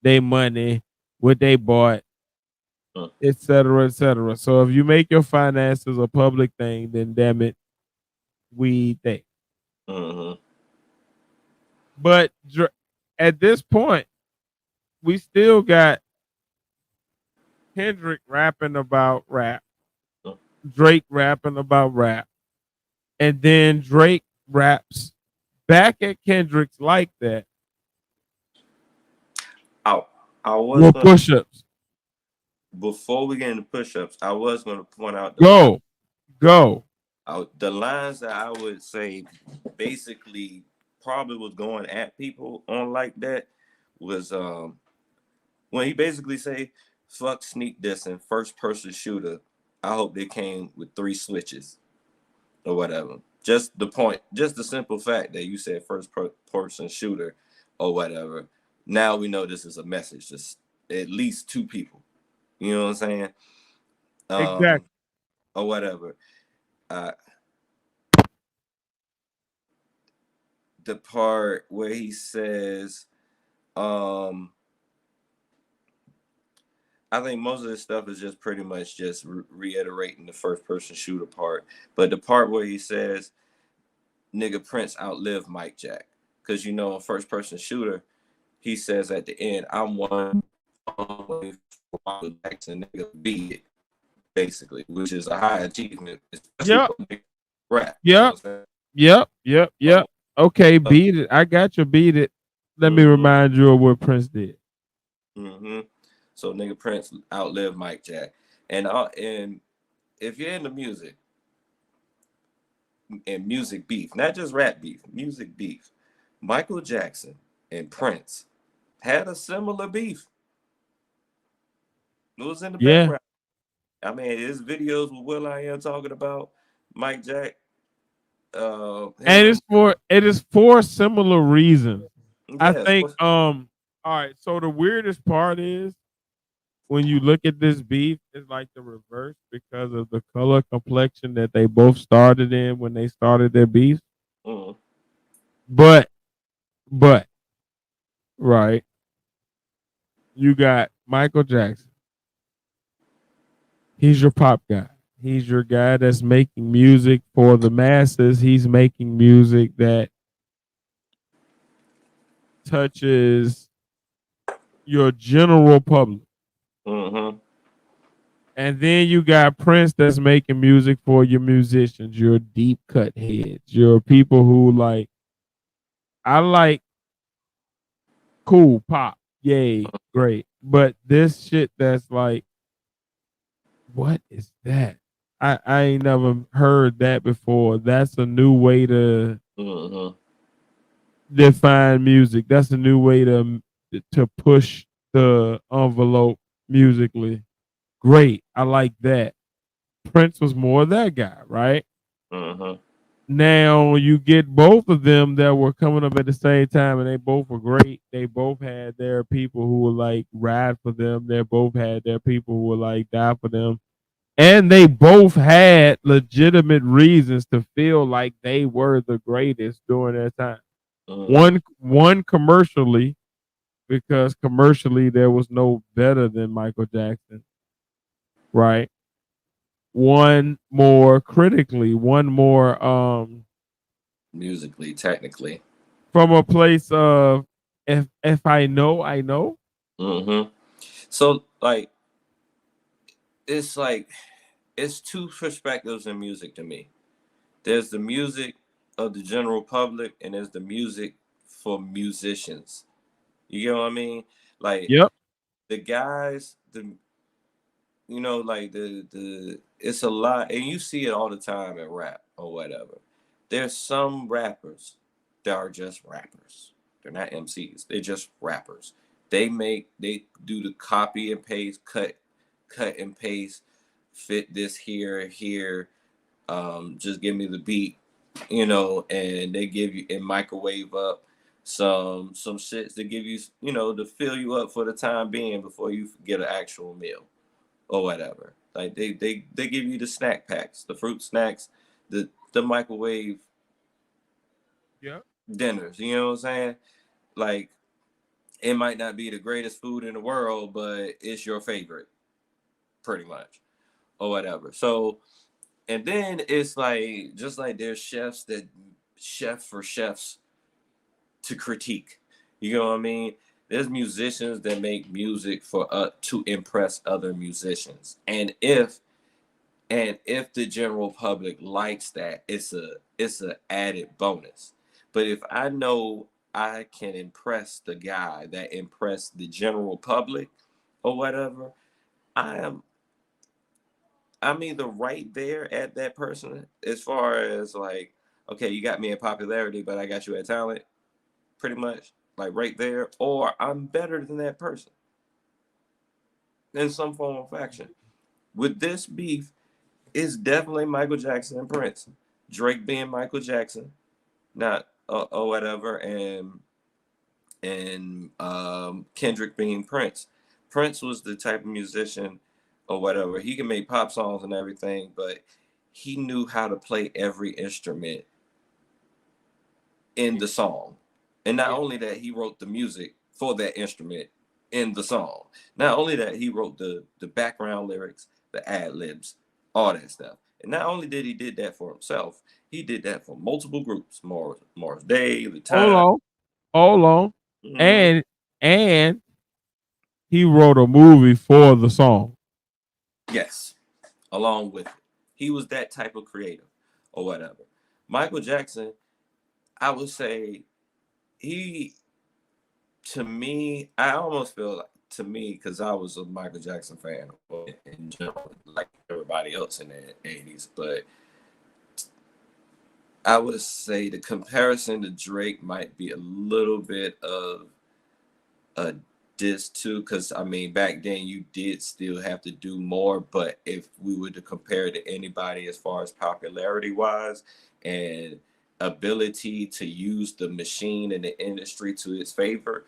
they money, what they bought, Mm. etc., etc. So if you make your finances a public thing, then damn it, we think. Mm-hmm. But at this point, we still got Kendrick rapping about rap, Mm. Drake rapping about rap, and then Drake raps back at Kendrick's like that I, I was with gonna push-ups. before we get into push-ups, I was gonna point out Go, go. the lines that I would say basically probably was going at people on like that was when he basically say fuck sneak dissing first person shooter. I hope they came with 3 switches or whatever. Just the point, just the simple fact that you said first person shooter or whatever. Now we know this is a message. Just at least 2 people. You know what I'm saying? Um, Exactly. or whatever. Uh, the part where he says, um, I think most of this stuff is just pretty much just reiterating the first person shooter part. But the part where he says, nigga Prince outlived Mike Jack. Because, in first person shooter, he says at the end, I'm one for Michael Jackson, nigga beat it, basically, which is a high achievement, especially Yep, for rap. You know yep, what I'm saying? yep, yep, So, yep. Okay, beat it. I got you. Beat it. Let me mm-hmm, remind you of what Prince did. mm-hmm. So nigga Prince outlived Mike Jack. And if you're into music and music beef, not just rap beef, music beef, Michael Jackson and Prince had a similar beef. It was in the Yeah, background. I mean, his videos with Will I Am talking about Mike Jack, him and and it is for similar reasons. I yes, think. All right. So the weirdest part is when you look at this beef, it's like the reverse because of the color complexion that they both started in when they started their beef. mm, But, but, right, you got Michael Jackson. He's your pop guy. He's your guy that's making music for the masses. He's making music that touches your general public. mm-hmm, And then you got Prince that's making music for your musicians, your deep cut heads, your people who like, I like cool pop, yay, great. But this shit that's like, what is that? I ain't never heard that before. That's a new way to mm-hmm. define music. That's a new way to push the envelope musically. Great. I like that. Prince was more that guy, right? Mm-hmm. Now you get both of them that were coming up at the same time, and they both were great. They both had their people who were like ride for them. They both had their people who were like die for them, and they both had legitimate reasons to feel like they were the greatest during their time. Mm-hmm. One commercially, because commercially there was no better than Michael Jackson, right? One more critically, one more Musically, technically. from a place of if I know, I know. Mm-hmm. So it's like it's 2 perspectives in music to me. There's the music of the general public, and there's the music for musicians. You get what I mean? Like Yep. the guys, like it's a lot, and you see it all the time in rap or whatever. There's some rappers that are just rappers. They're not MCs. They're just rappers. They do the copy and paste, cut and paste, fit this here, just give me the beat, and they give you and microwave up some shits to give you, to fill you up for the time being before you get an actual meal or whatever. Like they give you the snack packs, the fruit snacks, the microwave dinners. You know what I'm saying? Like, it might not be the greatest food in the world, but it's your favorite, pretty much, or whatever. So, and then it's like, just like there's chefs for chefs to critique. You know what I mean? There's musicians that make music for to impress other musicians, and if the general public likes that, it's a added bonus. But if I know I can impress the guy that impressed the general public or whatever, I'm either right there at that person as far as like, okay, you got me in popularity, but I got you at talent, pretty much, like right there, or I'm better than that person in some form of fashion. With this beef, it's definitely Michael Jackson and Prince. Drake being Michael Jackson, not or whatever, and Kendrick being Prince. Prince was the type of musician or whatever. He can make pop songs and everything, but he knew how to play every instrument in the song. And not only that, he wrote the music for that instrument in the song. Not only that, he wrote the background lyrics, the ad libs, all that stuff. And not only did he did that for himself, he did that for multiple groups. Morris Day, The Time. Hold on. Mm-hmm. And he wrote a movie for the song. Yes, along with it. He was that type of creative or whatever. Michael Jackson, I would say to me, I almost feel like, to me, because I was a Michael Jackson fan in general, like everybody else in the 80s, but I would say the comparison to Drake might be a little bit of a diss too, because I mean, back then you did still have to do more, but if we were to compare it to anybody as far as popularity wise and ability to use the machine and the industry to its favor,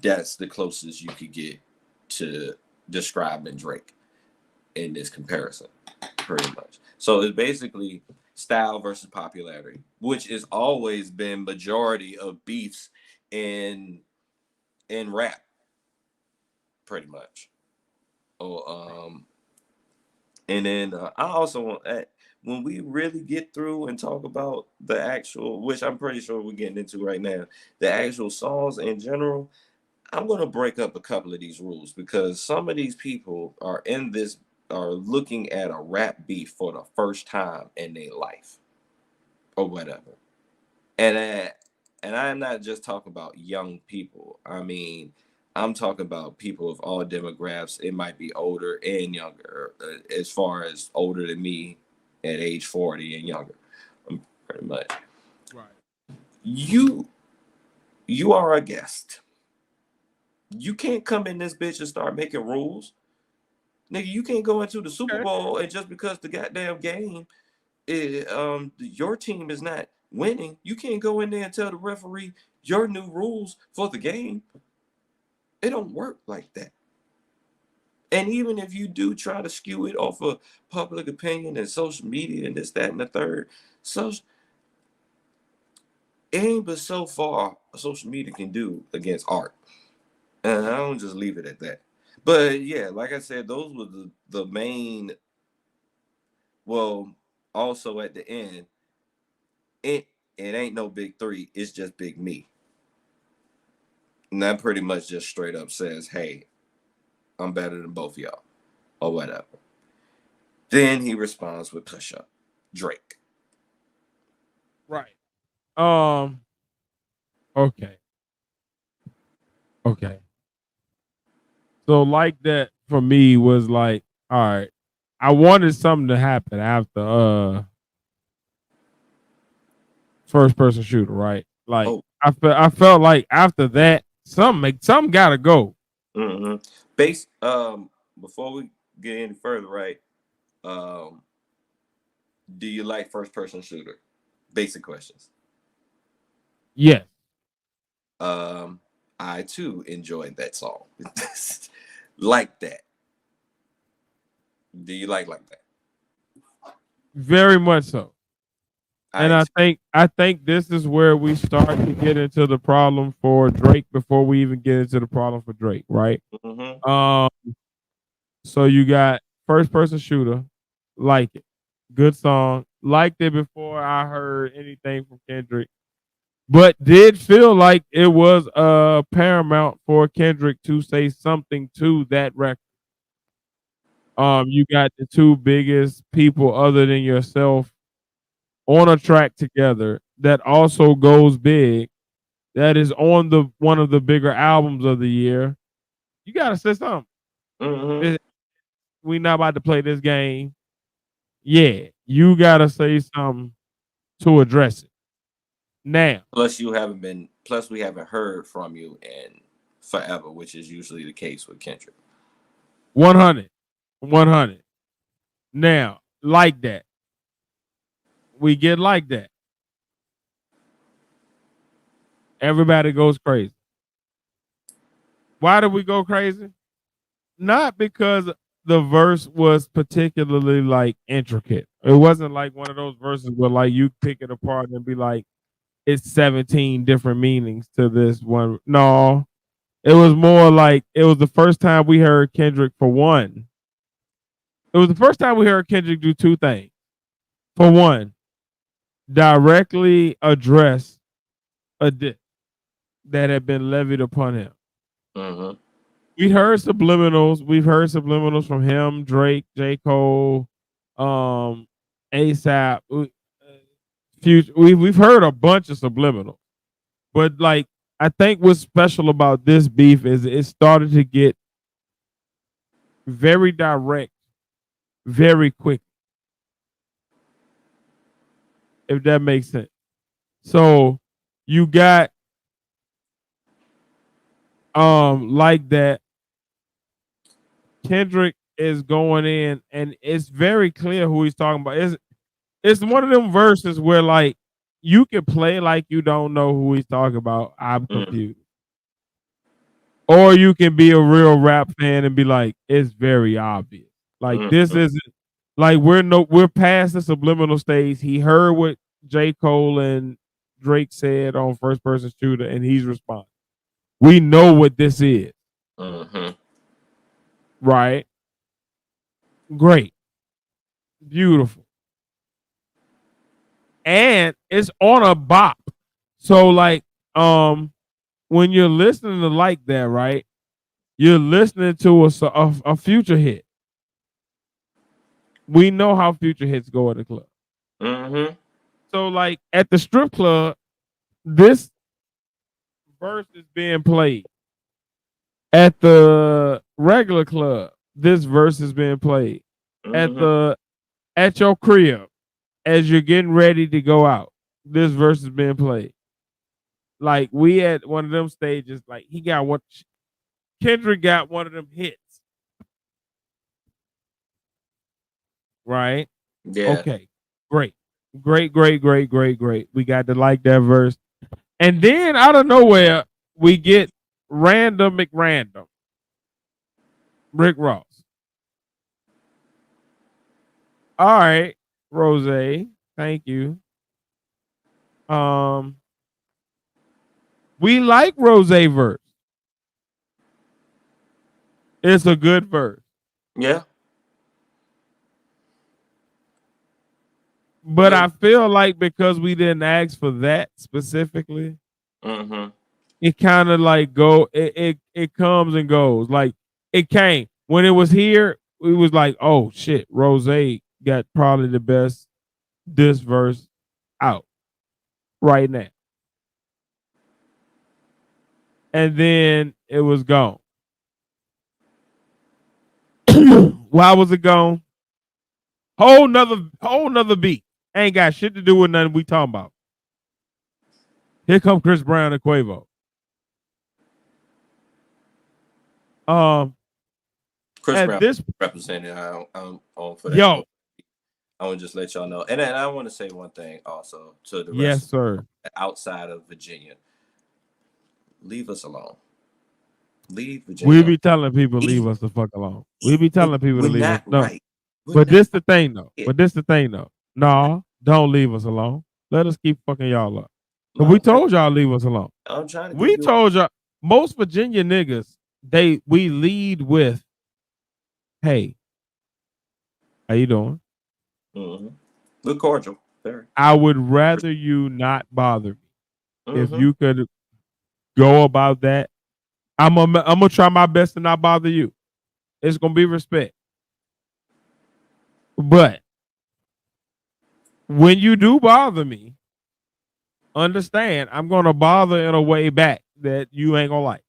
that's the closest you could get to describing Drake in this comparison, pretty much. So it's basically style versus popularity, which has always been majority of beefs in rap, pretty much. Oh, and then I also want that when we really get through and talk about the actual, which I'm pretty sure we're getting into right now, the actual songs in general, I'm going to break up a couple of these rules because some of these people are looking at a rap beef for the first time in their life or whatever. And I'm not just talking about young people. I mean, I'm talking about people of all demographics. It might be older and younger, as far as older than me at age 40 and younger, pretty much. Right. You are a guest. You can't come in this bitch and start making rules. Nigga, you can't go into the Super Bowl and just because the goddamn game, your team is not winning, you can't go in there and tell the referee your new rules for the game. It don't work like that. And even if you do try to skew it off of public opinion and social media and this, that, and the third, it ain't but so far social media can do against art. And I don't just leave it at that. But yeah, like I said, those were the main. Well, also at the end, it ain't no big three. It's just big me. And that pretty much just straight up says, hey, I'm better than both of y'all or whatever. Then he responds with push up, Drake. Right. Okay. So like that for me was like, all right, I wanted something to happen after first person shooter, right? Like, I felt like after that, some gotta go. Mm-hmm. Base. Before we get any further, right? Um, do you like first person shooter? Basic questions. Yes. Um, I too enjoyed that song. Like that. Do you like that? Very much so. And I I think this is where we start to get into the problem for Drake before we even get into the problem for Drake, right? mm-hmm. Um, so you got first person shooter, like it. Good song. Liked it before I heard anything from Kendrick. But did feel like it was paramount for Kendrick to say something to that record. You got the two biggest people other than yourself on a track together that also goes big. That is on the one of the bigger albums of the year. You gotta say something. Mm-hmm. Eh, We not about to play this game. Yeah, you gotta say something to address it. Now, Plus we haven't heard from you in forever, which is usually the case with Kendrick. 100, 100. Now, like that. We get like that. Everybody goes crazy. Why did we go crazy? Not because the verse was particularly like intricate. It wasn't like one of those verses where like you pick it apart and be like, it's 17 different meanings to this one. No, it was more like it was the first time we heard Kendrick for one. It was the first time we heard Kendrick do two things. For one, directly address a diss that had been levied upon him. Mm-hmm. We've heard subliminals from him, Drake, J. Cole, um, ASAP, Future. We've heard a bunch of subliminals, but like I think what's special about this beef is it started to get very direct, very quick. If that makes sense. So you got like that. Kendrick is going in, and it's very clear who he's talking about. It's one of them verses where like you can play like you don't know who he's talking about. I'm confused. Or you can be a real rap fan and be like, it's very obvious. Like this Mm-hmm. isn't like we're past the subliminal stage. He heard what J. Cole and Drake said on first person shooter, and he's responding. We know what this is, Mm-hmm. right? Great, beautiful. And it's on a bop. So like when you're listening to like that, right? You're listening to a future hit. We know how future hits go at the club. Mm-hmm. So like at the strip club, this verse is being played. At the regular club, this verse is being played. At Mm-hmm. the at your crib, as you're getting ready to go out, this verse is being played. Like we at one of them stages, like he got one. Kendrick got one of them hits, right? Yeah. Okay, great, great. We got to like that verse, and then out of nowhere, we get random McRandom, Rick Ross. All right, Rose, thank you. Um, we like Rose verse. It's a good verse. Yeah. But Good. I feel like because we didn't ask for that specifically, Mm-hmm. it kind of like it comes and goes. Like it came when it was here, it was like, oh shit, Rose got probably the best this verse out right now. And then it was gone. Why was it gone? Whole nother beat. Ain't got shit to do with nothing we talking about. Here come Chris Brown and Quavo. Chris At Brown this, represented. I'm on for that. yo, I want to just let y'all know. And then I want to say one thing also to the yes, rest sir. outside of Virginia. Leave us alone. Leave We Virginia. be telling people leave Eat. us the fuck alone. We be telling people to We're leave us. not No, right. We're but not this the thing though. it. But this the thing though. No, don't leave us alone. Let us keep fucking y'all up. But we Okay. told y'all leave us alone. I'm trying to give We you. told y'all most Virginia niggas, we lead with, hey, how you doing? Mm-hmm. We're cordial. Very. I would rather you not bother me. If Mm-hmm. you could go about that, I'm gonna try my best to not bother you. It's gonna be respect. But when you do bother me, understand I'm gonna bother in a way back that you ain't gonna like.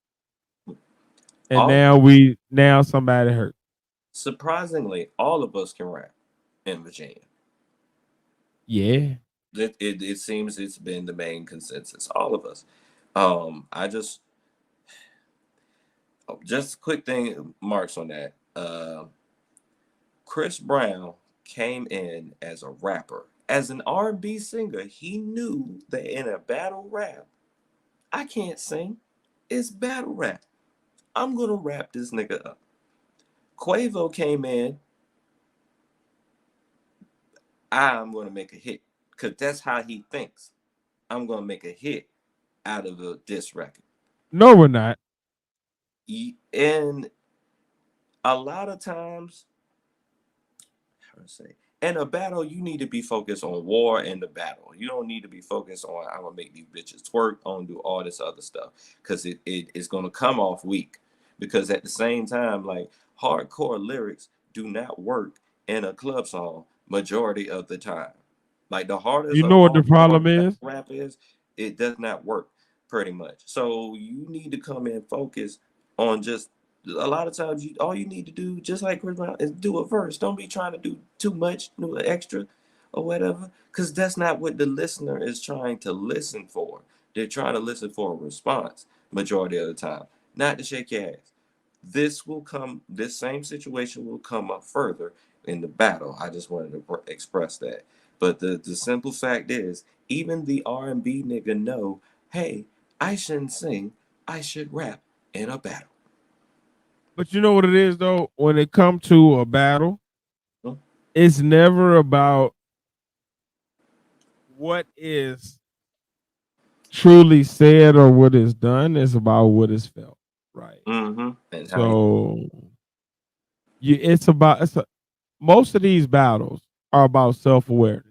And All now somebody hurt. surprisingly, all of us can rap in Virginia. Yeah. It seems it's been the main consensus. All of us. I just quick thing marks on that. Chris Brown came in as a rapper. As an R&B singer, he knew that in a battle rap, I can't sing. It's battle rap. I'm gonna rap this nigga up. Quavo came in, I'm gonna make a hit. Cause that's how he thinks. I'm gonna make a hit out of a diss record. No, we're not. And a lot of times, how to say, in a battle, you need to be focused on war and the battle. You don't need to be focused on I'm gonna make these bitches twerk, I'm gonna do all this other stuff. Cause it's gonna come off weak. Because at the same time, like hardcore lyrics do not work in a club song majority of the time. Like the hardest You of know what the hardcore problem is? rap is, it does not work pretty much. So you need to come in focus on just a lot of times all you need to do, just like Chris Brown, is do a verse. Don't be trying to do too much, do extra or whatever, because that's not what the listener is trying to listen for. They're trying to listen for a response majority of the time, not to shake your ass. This same situation will come up further in the battle. I just wanted to express that. But the simple fact is, even the R&B nigga know, hey, I shouldn't sing, I should rap in a battle. But you know what it is though? When it comes to a battle, Hmm? it's never about what is truly said or what is done. It's about what is felt. Right. Mm-hmm. And how you So most of these battles are about self-awareness.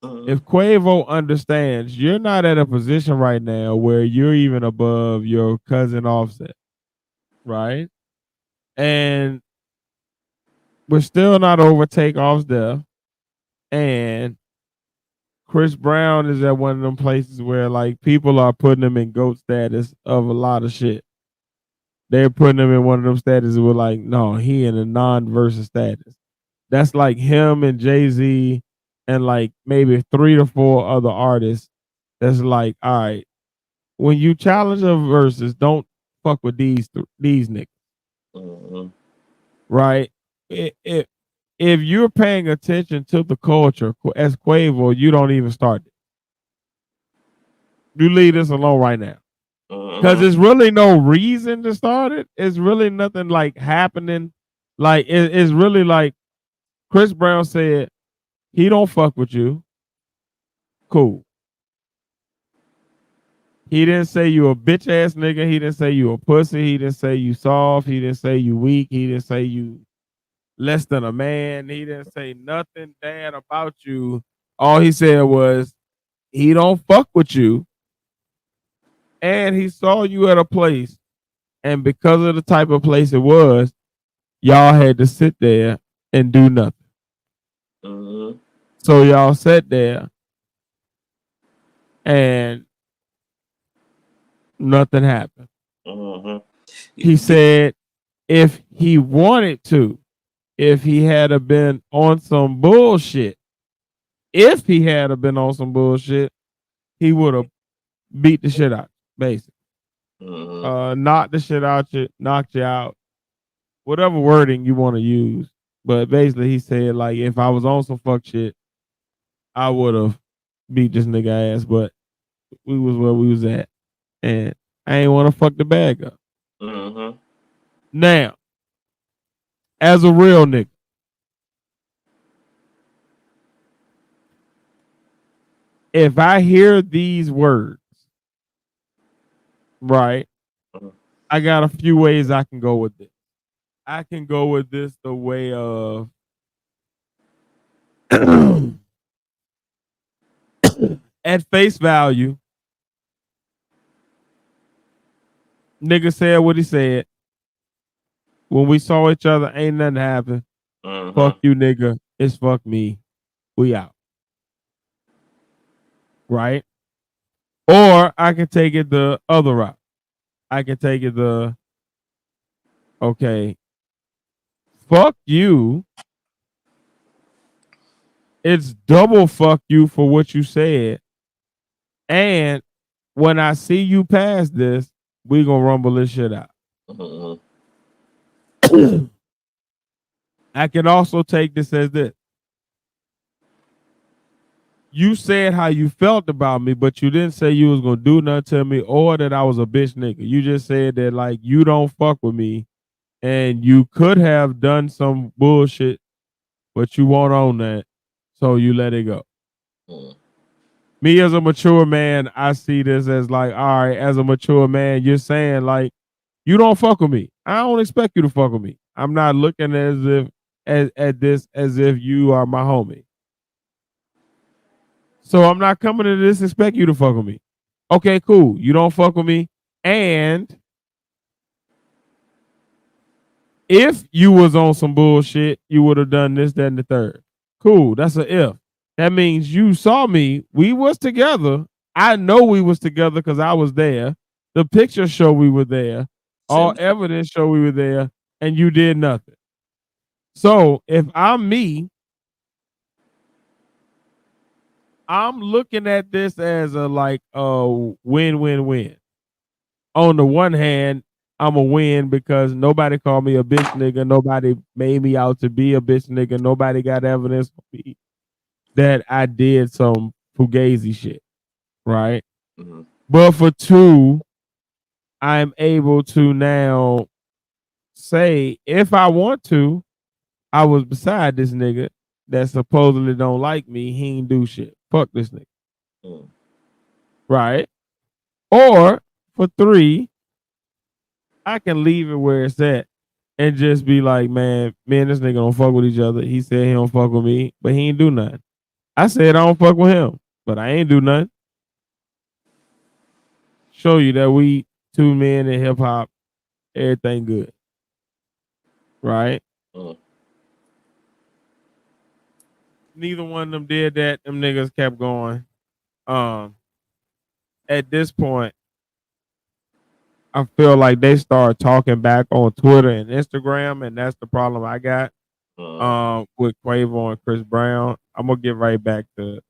mm-hmm. If Quavo understands you're not at a position right now where you're even above your cousin Offset, right? And we're still not over Takeoff's death. And Chris Brown is at one of them places where like people are putting him in GOAT status of a lot of shit. They're putting him in one of them statuses where like, no, he in a non-versus status. That's like him and Jay-Z and like maybe 3 to 4 other artists. That's like, all right, when you challenge a versus, don't fuck with these niggas, Mm-hmm. right? If you're paying attention to the culture as Quavo, you don't even start it. You leave this alone right now. Because Mm-hmm. there's really no reason to start it. It's really nothing like happening. Like it's really like Chris Brown said, he don't fuck with you. Cool. He didn't say you a bitch ass nigga. He didn't say you a pussy. He didn't say you soft. He didn't say you weak. He didn't say you less than a man. He didn't say nothing bad about you. All he said was he don't fuck with you. And he saw you at a place. And because of the type of place it was, y'all had to sit there and do nothing. Mm-hmm. So y'all sat there and nothing happened. Mm-hmm. He said if he wanted to, if he had been on some bullshit, if he had been on some bullshit, he would have beat the shit out, basically. Mm-hmm. Knock the shit out you, knocked you out, whatever wording you want to use. But basically, he said like, if I was on some fuck shit, I would have beat this nigga ass. But we was where we was at, and I ain't want to fuck the bag up. Mm-hmm. Now, as a real nigga, if I hear these words, right, Mm-hmm. I got a few ways I can go with this. I can go with this the way of at face value, nigga said what he said. When we saw each other, ain't nothing happened. Fuck Mm-hmm. you, nigga. It's fuck me. We out. Right? Or I can take it the other route. I can take it the okay, fuck you. It's double fuck you for what you said. And when I see you pass this, we gonna rumble this shit out. Mm-hmm. I can also take this as this. You said how you felt about me, but you didn't say you was gonna do nothing to me or that I was a bitch nigga. You just said that like you don't fuck with me and you could have done some bullshit, but you won't own that. So you let it go. Mm-hmm. Me as a mature man, I see this as like, all right, as a mature man, you're saying like, you don't fuck with me. I don't expect you to fuck with me. I'm not looking as if at this as if you are my homie. So I'm not coming to this expect you to fuck with me. Okay, cool. You don't fuck with me. And if you was on some bullshit, you would have done this, that, and the third. Cool. That's a if. That means you saw me. We was together. I know we was together because I was there. The pictures show we were there. All Same. evidence show we were there, and you did nothing. So if I'm me, I'm looking at this as a like a win-win-win. On the one hand, I'm a win because nobody called me a bitch nigga. Nobody made me out to be a bitch nigga. Nobody got evidence for me that I did some fugazi shit, right? Mm-hmm. But for two, I'm able to now say if I want to, I was beside this nigga that supposedly don't like me. He ain't do shit. Fuck this nigga, Mm-hmm. right? Or for three, I can leave it where it's at and just be like, man, this nigga don't fuck with each other. He said he don't fuck with me, but he ain't do nothing. I said I don't fuck with him, but I ain't do nothing. Show you that we two men in hip hop, everything good, right? Mm-hmm. Neither one of them did that. Them niggas kept going. Um, at this point, I feel like they start talking back on Twitter and Instagram, and that's the problem I got. With Quavo and Chris Brown. I'm gonna get right back to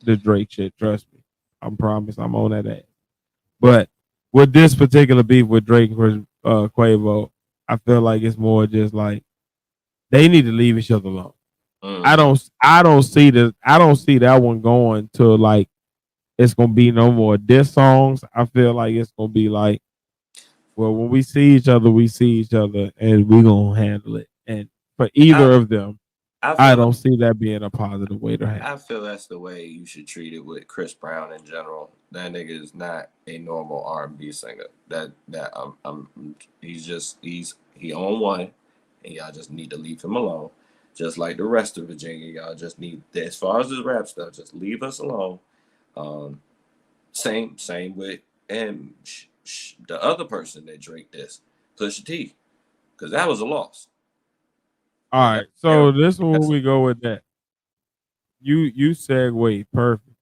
the Drake shit. Trust me. I promise. I'm on that ass. But with this particular beef with Drake and Chris, Quavo, I feel like it's more just like they need to leave each other alone. Mm-hmm. I don't see this. I don't see that one going to like it's gonna be no more diss songs. I feel like it's gonna be like, well, when we see each other, we see each other, and we gonna handle it. And for either I of them, I I feel like don't see that being a positive way to handle. I feel that's the way you should treat it with Chris Brown in general. That nigga is not a normal R&B singer. He on one, and y'all just need to leave him alone. Just like the rest of Virginia, y'all just need, as far as the rap stuff, just leave us alone. Um, same with the other person that Drake this, Pusha T, because that was a loss. All That right, so this is where that's we go with that. You segue perfect,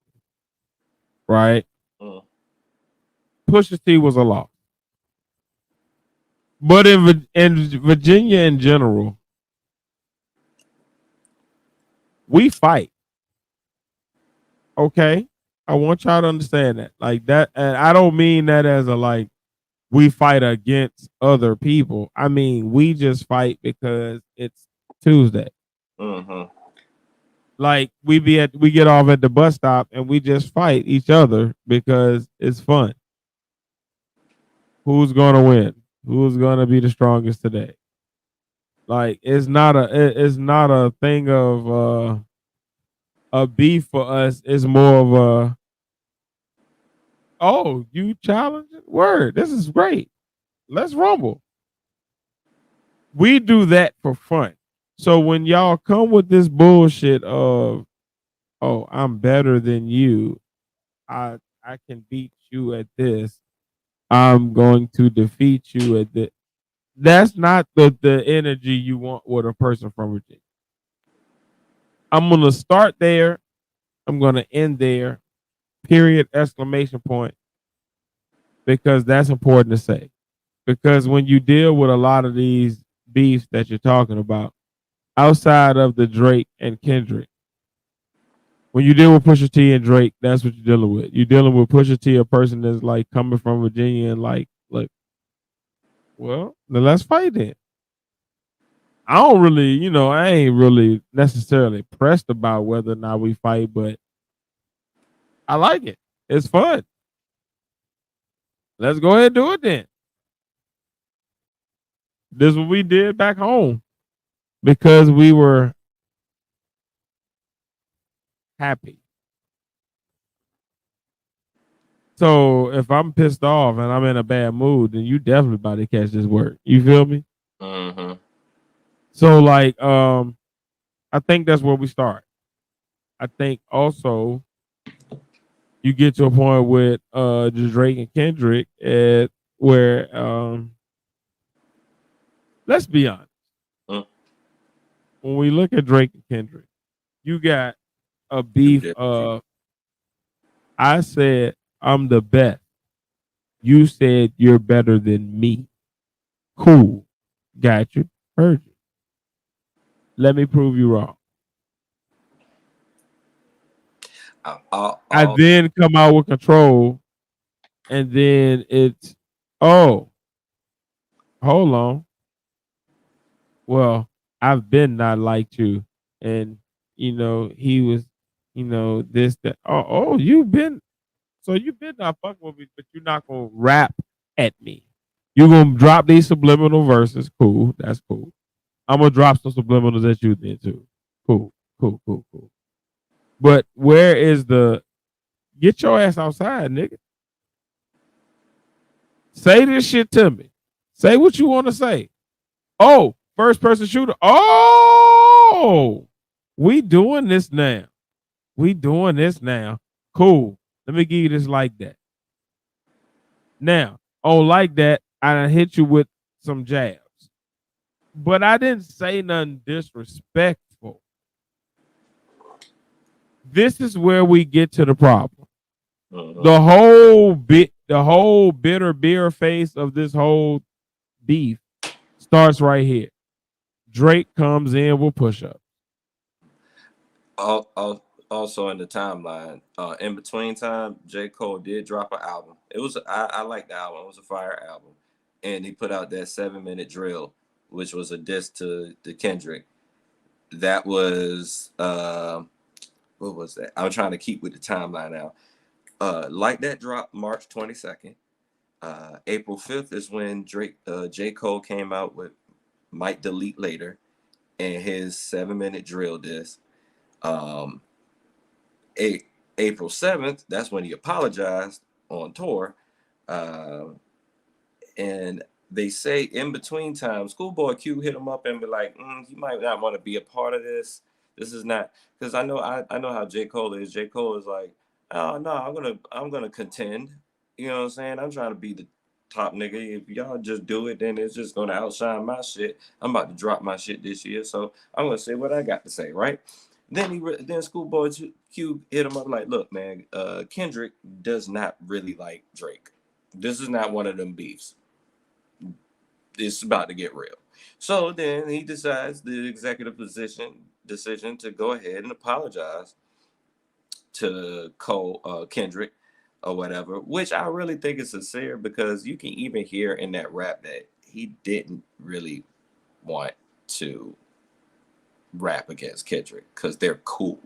right? mm, Pusha T was a loss, but in Virginia in general, we fight. Okay, I want y'all to understand that. Like that, and I don't mean that as a like we fight against other people. I mean we just fight because it's Tuesday. Mm-hmm. Like we get off at the bus stop and we just fight each other because it's fun. Who's gonna win? Who's gonna be the strongest today? Like it's not a thing of a beef for us. It's more of a oh, you challenge it? Word. This is great. Let's rumble. We do that for fun. So when y'all come with this bullshit of oh, I'm better than you, I can beat you at this. I'm going to defeat you at this. That's not the energy you want with a person from Virginia. I'm gonna start there. I'm gonna end there. Period! Exclamation point. Because that's important to say. Because when you deal with a lot of these beefs that you're talking about, outside of the Drake and Kendrick, when you deal with Pusha T and Drake, that's what you're dealing with. You're dealing with Pusha T, a person that's like coming from Virginia and like, look, well, then let's fight it. I don't really, I ain't really necessarily pressed about whether or not we fight, but I like it. It's fun. Let's go ahead and do it then. This is what we did back home because we were happy. So if I'm pissed off and I'm in a bad mood, then you definitely about to catch this work. You feel me? Mm-hmm. So like, I think that's where we start. I think also you get to a point with Drake and Kendrick at where let's be honest. Mm. When we look at Drake and Kendrick, you got a Two beef different people. of I said I'm the best. You said you're better than me. Cool. Got you. Heard you. Let me prove you wrong. I All then come out with control, and then it's oh, hold on. Well, I've been not liked you, and he was, this that. Oh, you've been so you've been not fucking with me, but you're not gonna rap at me. You're gonna drop these subliminal verses. Cool, that's cool. I'm gonna drop some subliminals at you then too. Cool, cool, cool, cool. But where is the get your ass outside, nigga? Say this shit to me. Say what you want to say. Oh, first person shooter. Oh, we doing this now. We doing this now. Cool. Let me give you this like that. Now, oh, like that, I done hit you with some jabs. But I didn't say nothing disrespectful. This is where we get to the problem. Mm-hmm. The whole bitter beer face of this whole beef starts right here. Drake comes in with push-ups. Also in the timeline, in between time, J. Cole did drop an album. I like the album. It was a fire album, and he put out that 7-minute drill, which was a diss to Kendrick. That was what was that? I'm trying to keep with the timeline now. Like that dropped March 22nd. April 5th is when J. Cole came out with Might Delete Later and his 7-minute drill diss. Um, April 7th, that's when he apologized on tour. Uh, and they say in between time, Schoolboy Q hit him up and be like, you might not want to be a part of this. This is not because I know how J. Cole is. J. Cole is like, oh no, I'm gonna contend. You know what I'm saying? I'm trying to be the top nigga. If y'all just do it, then it's just gonna outshine my shit. I'm about to drop my shit this year, so I'm gonna say what I got to say, right? Then Schoolboy Q hit him up like, look, man, Kendrick does not really like Drake. This is not one of them beefs. It's about to get real. So then he decides the executive decision to go ahead and apologize to Kendrick or whatever, which I really think is sincere because you can even hear in that rap that he didn't really want to rap against Kendrick because they're cool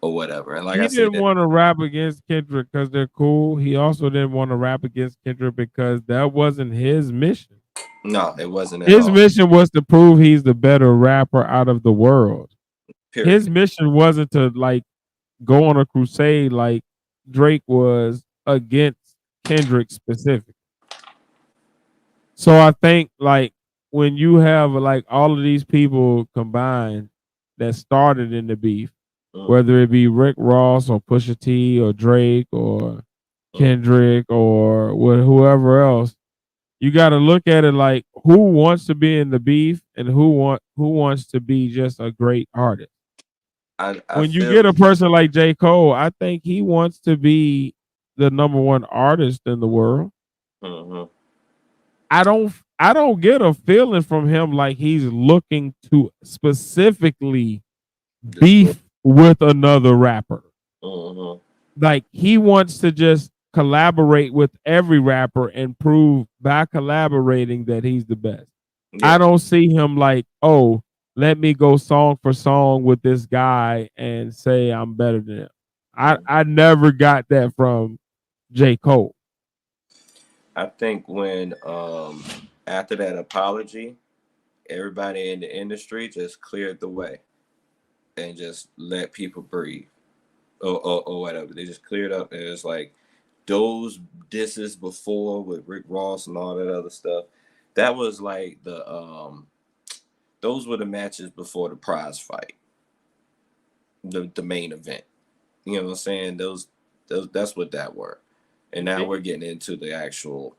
or whatever. And like He I said, didn't want to rap against Kendrick because they're cool. He also didn't want to rap against Kendrick because that wasn't his mission. no, it wasn't at His all. mission was to prove he's the better rapper out of the world. His Period. mission wasn't to like go on a crusade like Drake was against Kendrick specifically. So I think like when you have like all of these people combined that started in the beef, Mm, whether it be Rick Ross or Pusha T or Drake or mm. Kendrick or whoever else, you got to look at it like who wants to be in the beef and who wants to be just a great artist. I When you get feel. a person like J. Cole, I think he wants to be the number one artist in the world. Hmm. I don't get a feeling from him like he's looking to specifically Destroy. beef with another rapper. Hmm. Like he wants to just collaborate with every rapper and prove by collaborating that he's the best. I Yeah. don't see him like, oh, let me go song for song with this guy and say I'm better than him. Mm. I never got that from J. Cole. I think when after that apology, everybody in the industry just cleared the way and just let people breathe or whatever. They just cleared up and it's like those disses before with Rick Ross and all that other stuff. That was like those were the matches before the prize fight, the main event. You know what I'm saying? Those that's what that were. And now we're Indeed. getting into the actual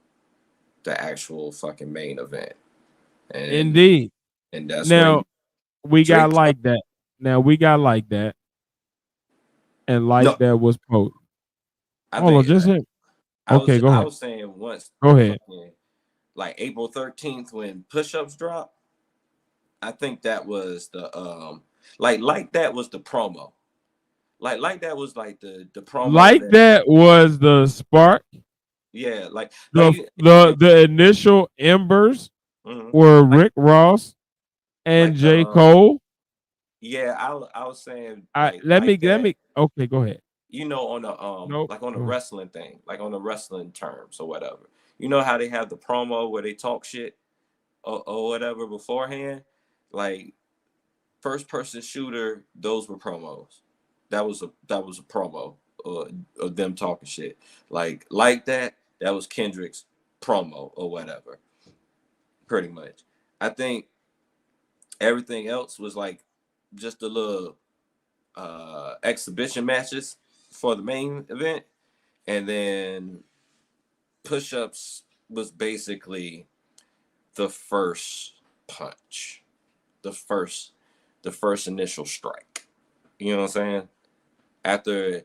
fucking main event. And Indeed. and that's when Now we got Drake like that. Now we got like that, and like no, that was potent. I Hold on, think just him. Okay, go I ahead. was saying once Go ahead. fucking like April 13th when push-ups dropped, I think that was the like that was the promo. Like that was like the promo Like that that was the spark. yeah, like The you the initial embers mhm. were like Rick Ross and like the J. Cole. yeah, I was saying I let me like let that, me okay, go ahead. on the Nope. like on the Go ahead. wrestling thing, like on the wrestling terms or whatever. You know how they have the promo where they talk shit or whatever beforehand? Like first person shooter, those were promos. That was a promo of them talking shit. Like that, that was Kendrick's promo or whatever. Pretty much. I think everything else was like just a little exhibition matches for the main event. And then push-ups was basically the first punch. The first the first initial strike. You know what I'm saying? After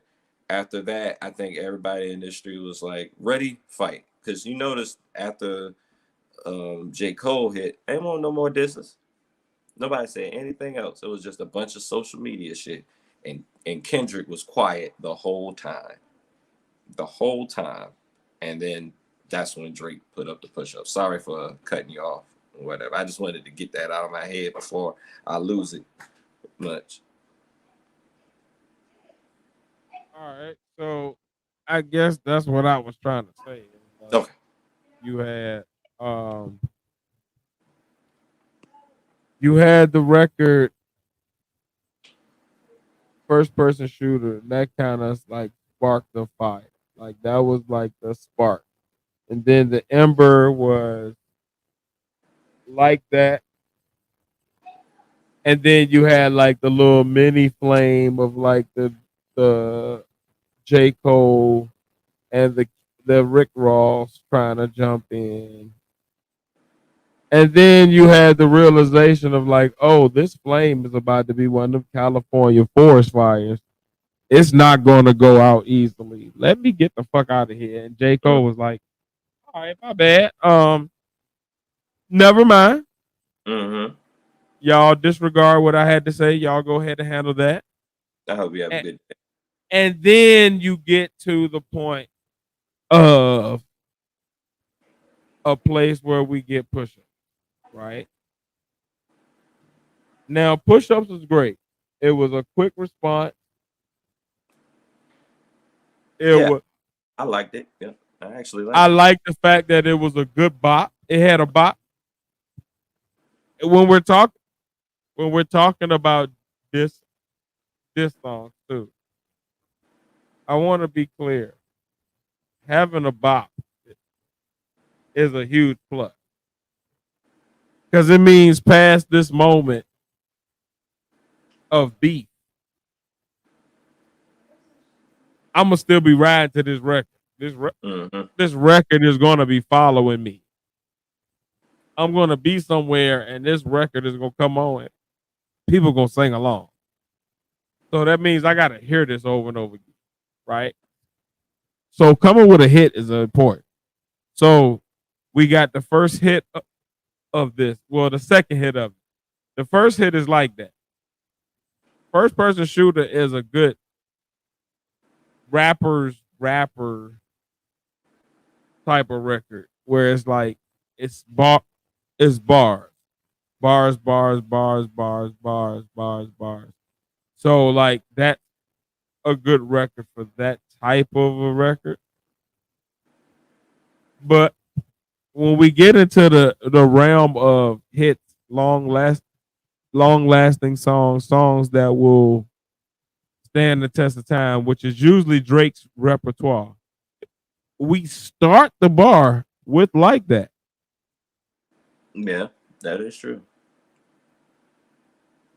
after that, I think everybody in the industry was like, ready, fight. Because you notice after J. Cole hit, ain't want no more disses. Nobody said anything else. It was just a bunch of social media shit. And Kendrick was quiet the whole time. The whole time. And then that's when Drake put up the push up. Sorry for cutting you off or whatever. I just wanted to get that out of my head before I lose it much. All right. So I guess that's what I was trying to say. Like Okay. you had um you had the record first person shooter, and that kind of like sparked the fire. Like that was like the spark. And then the ember was like that. And then you had like the little mini flame of like the J. Cole and the Rick Ross trying to jump in. And then you had the realization of like, oh, this flame is about to be one of California forest fires. It's not going to go out easily. Let me get the fuck out of here. And J. Cole was like, all right, my bad. Never mind. Mm-hmm. Y'all disregard what I had to say. Y'all go ahead and handle that. I hope you have a And, good day. And then you get to the point of a place where we get push-ups, right? Now, push-ups was great. It was a quick response. It Yeah, was. I liked it. Yeah, I actually I liked it. like the fact that it was a good bop. It had a bop. When we're talking about this this song too, I want to be clear. Having a bop is a huge plus because it means past this moment of beef, I'm gonna still be riding to this record. Hmm. This record is gonna be following me. I'm gonna be somewhere, and this record is gonna come on. And people gonna sing along. So that means I gotta hear this over and over again, right? So coming with a hit is important. So we got the first hit of this. Well, the second hit of it. The first hit is like that. First person shooter is a good rapper type of record where it's like it's bars. Bars, bars, bars, bars, bars, bars, bars. So like that's a good record for that type of a record. But when we get into the realm of hits, long lasting songs that will stand the test of time, which is usually Drake's repertoire. We start the bar with like that. Yeah, that is true.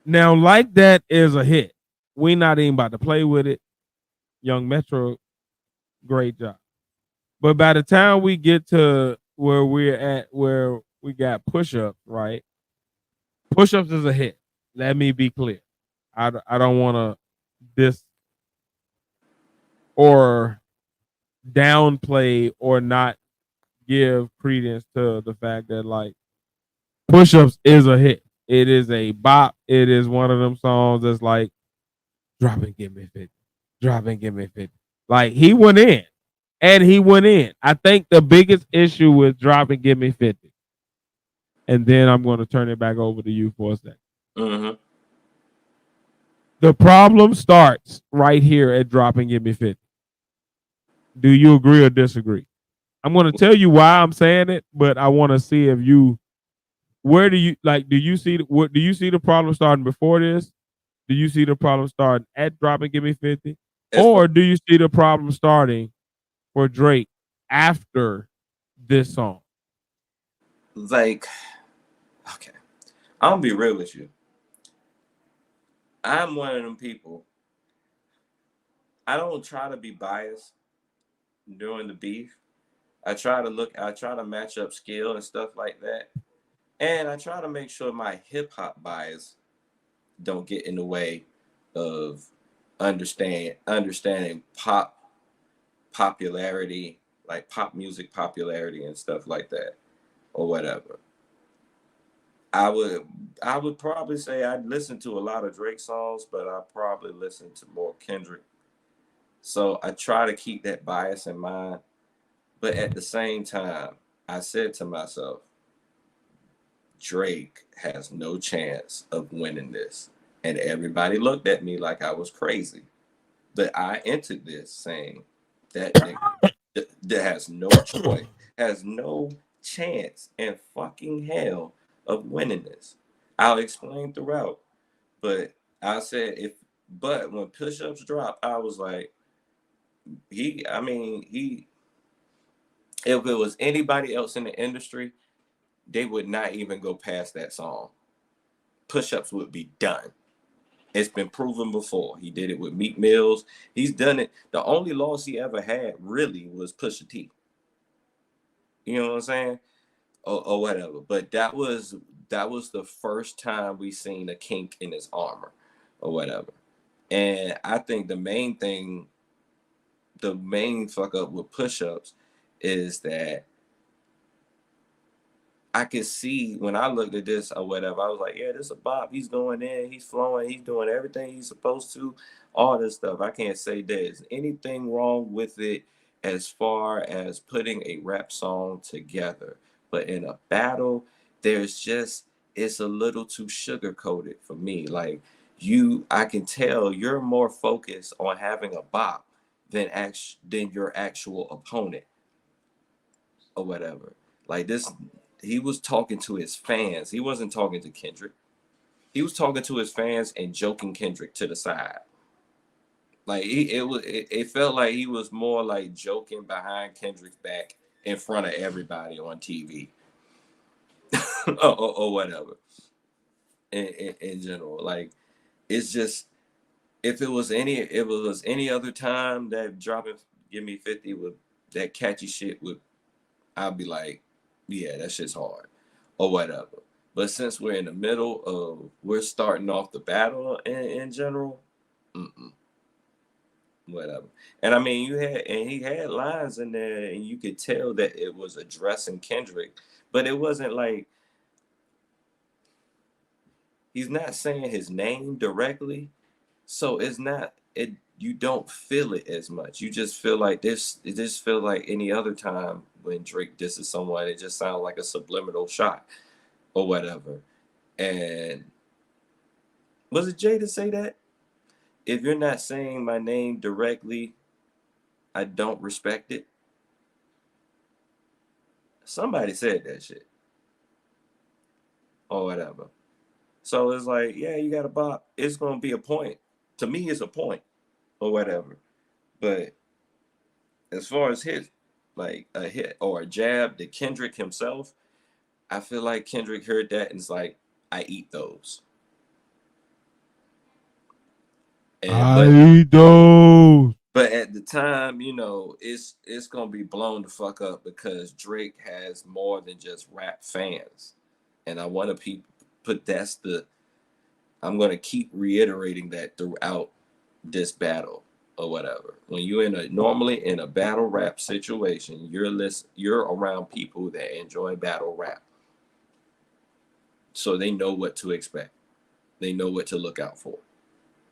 Now, like that is a hit. We not even about to play with it. Young Metro, great job. But by the time we get to where we're at, where we got push-ups, right? Push-ups is a hit. Let me be clear. I don't want to dis or downplay or not give credence to the fact that like push-ups is a hit. It is a bop. It is one of them songs that's like drop and give me 50. Drop and give me 50. Like he went in. And he went in. I think the biggest issue with drop and give me 50. And then I'm going to turn it back over to you for a second. Hmm. The problem starts right here at drop and give me 50. Do you agree or disagree? I'm going to tell you why I'm saying it, but I want to see if you where do you like do you see what do you see the problem starting before this? Do you see the problem starting at drop and give me 50? As far Or do you see the problem starting for Drake after this song? like, okay, I'm gonna be real with you. I'm one of them people. I don't try to be biased during the beef. I try to match up skill and stuff like that. And I try to make sure my hip hop bias don't get in the way of understanding popularity, like pop music popularity and stuff like that, or whatever. I would I would probably say I'd listen to a lot of Drake songs, but I probably listen to more Kendrick. So I try to keep that bias in mind. But at the same time, I said to myself, Drake has no chance of winning this. And everybody looked at me like I was crazy. But I entered this saying that nigga that has no choice, has no chance in fucking hell of winning this. I'll explain throughout. But I said but when push-ups dropped, I was like, he if it was anybody else in the industry, they would not even go past that song. Push-ups would be done. It's been proven before. He did it with Meek Mills. He's done it. The only loss he ever had really was Pusha T. You know what I'm saying? Or whatever. But that was the first time we seen a kink in his armor or whatever. And I think the main fuck up with push-ups is that I could see when I looked at this or whatever, I was like, yeah, this is a bop. He's going in, he's flowing, he's doing everything he's supposed to, all this stuff. I can't say there's anything wrong with it as far as putting a rap song together. But in a battle, there's just, it's a little too sugar coated for me. Like, I can tell you're more focused on having a bop than your actual opponent or whatever. Like this, he was talking to his fans. He wasn't talking to Kendrick. He was talking to his fans and joking Kendrick to the side. Like it felt like he was more like joking behind Kendrick's back in front of everybody on TV or whatever. In general, like it's just if it was any other time that dropping Give Me 50 with that catchy shit would, I'd be like, yeah, that shit's hard or whatever. But since we're in the middle of, we're starting off the battle in general, whatever. And I mean, he had lines in there, and you could tell that it was addressing Kendrick, but it wasn't like he's not saying his name directly, so it's not it. You don't feel it as much. You just feel like this. It just feel like any other time when Drake disses someone, it just sounds like a subliminal shot or whatever. And was it Jay to say that? If you're not saying my name directly, I don't respect it. Somebody said that shit or whatever. So it's like, yeah, you got a bop. It's gonna be a point. To me, it's a point or whatever. But as far as hit, like a hit or a jab to Kendrick himself, I feel like Kendrick heard that and it's like, I eat those. And I eat those. but at the time, it's gonna be blown the fuck up because Drake has more than just rap fans, and I want to put I'm gonna keep reiterating that throughout this battle or whatever. When you're normally in a battle rap situation, you're around people that enjoy battle rap, so they know what to expect. They know what to look out for.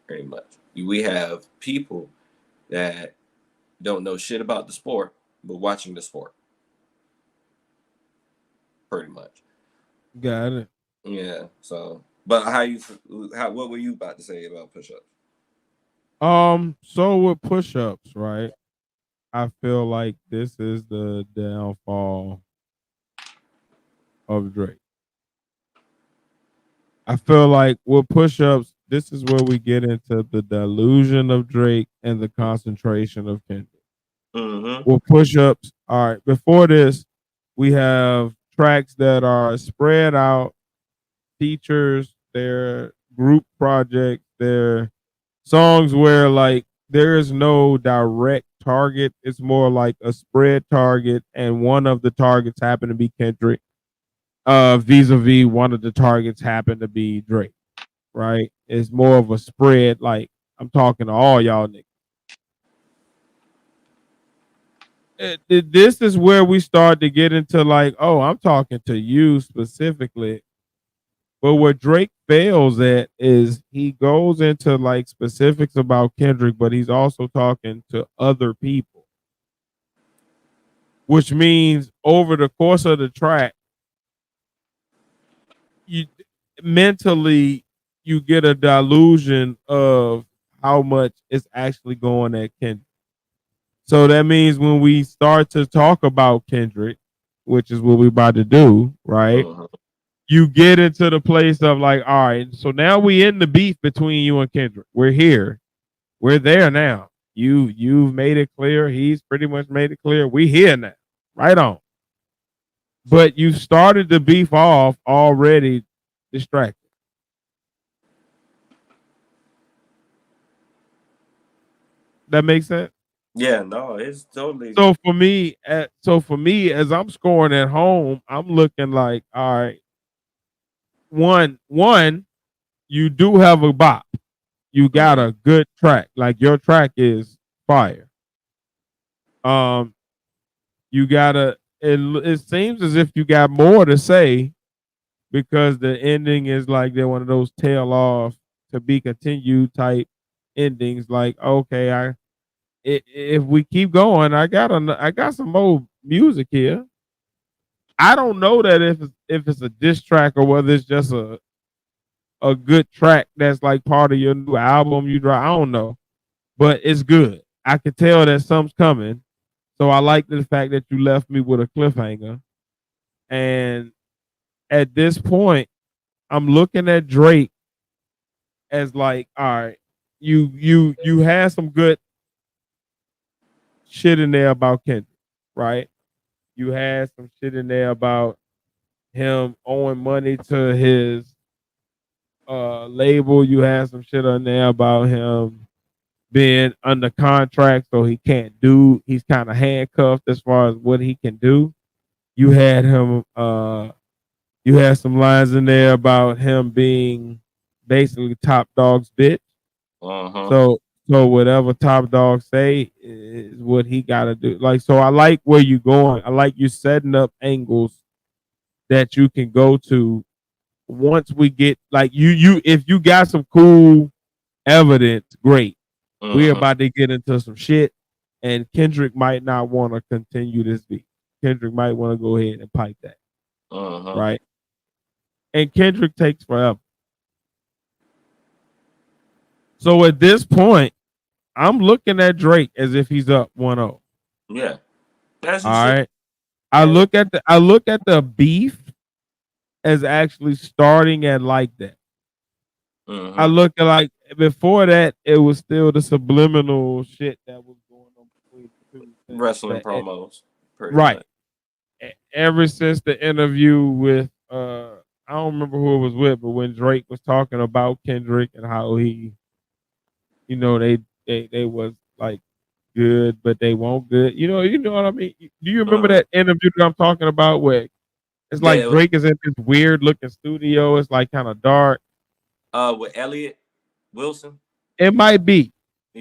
Very much. We have people that don't know shit about the sport, but watching the sport. Pretty much. Got it. Yeah. So, but what were you about to say about push-ups? So with push-ups, right? I feel like this is the downfall of Drake. I feel like with push-ups, this is where we get into the delusion of Drake and the concentration of Kendrick. Mm-hmm. With push-ups, all right. Before this, we have tracks that are spread out, features, their group projects, their songs where like there is no direct target. It's more like a spread target, and one of the targets happen to be Kendrick. Vis-a-vis one of the targets happen to be Drake. Right? It's more of a spread. Like I'm talking to all y'all niggas. This is where we start to get into like, oh, I'm talking to you specifically. But what Drake fails at is he goes into like specifics about Kendrick, but he's also talking to other people, which means over the course of the track, you mentally you get a delusion of how much is actually going at Kendrick. So that means when we start to talk about Kendrick, which is what we're about to do, right? Uh-huh. You get into the place of like, all right, so now we in the beef between you and Kendrick. We're here. We're there now. You've made it clear. He's pretty much made it clear. We here now. Right on. But you started the beef off already distracted. That makes sense? Yeah, no, it's totally. So for me, as I'm scoring at home, I'm looking like, all right, one, you do have a bop. You got a good track. Like your track is fire. You got it seems as if you got more to say because the ending is like they're one of those tail off to be continued type endings. Like, okay, if we keep going, I got some old music here. I don't know that if it's a diss track or whether it's just a good track that's like part of your new album you drop. I don't know, but it's good. I can tell that something's coming. So I like the fact that you left me with a cliffhanger. And at this point, I'm looking at Drake as like, all right, you had some good shit in there about Kendrick, right? You had some shit in there about him owing money to his label. You had some shit on there about him being under contract, so he's kind of handcuffed as far as what he can do. You had him you had some lines in there about him being basically Top Dog's bitch. Uh-huh. So whatever Top Dog say is what he gotta do. Like, so I like where you going. I like you setting up angles that you can go to once we get like you if you got some cool evidence, great. We're Uh-huh. about to get into some shit, and Kendrick might not want to continue this beat. Kendrick might want to go ahead and pipe that, Uh-huh. right? And Kendrick takes forever. So at this point, I'm looking at Drake as if he's up 1-0. Yeah. As you All should. right. I look at the beef as actually starting at like that. I Uh-huh. look at like before that, it was still the subliminal shit that was going on between the two. Wrestling promos, pretty Right. much. Ever since the interview with I don't remember who it was with, but when Drake was talking about Kendrick and how he, you know, they was like good, but they won't good. You know what I mean? Do you remember Uh-huh. that interview that I'm talking about where it's like Yeah, Drake is in this weird looking studio, it's like kind of dark. with Elliot Wilson. It might be,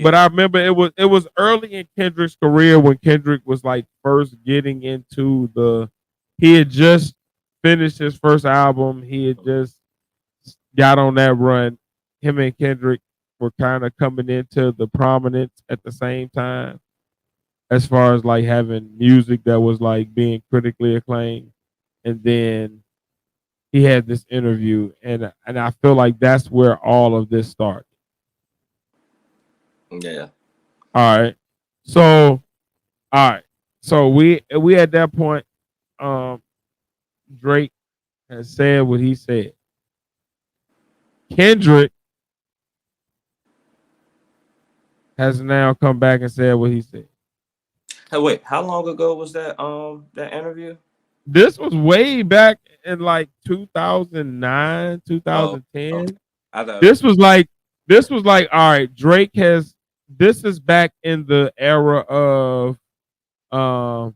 but Yeah. I remember it was early in Kendrick's career when Kendrick was like first getting into he had just finished his first album. He had just got on that run. Him and Kendrick were kind of coming into the prominence at the same time, as far as like having music that was like being critically acclaimed. And then he had this interview, and I feel like that's where all of this started. Yeah. All right. So all right. So we at that point, um, Drake has said what he said. Kendrick has now come back and said what he said. Hey, wait, how long ago was that interview? This was way back in like 2009, Oh, okay. 2010. I thought This was like all right, Drake has this is back in the era of um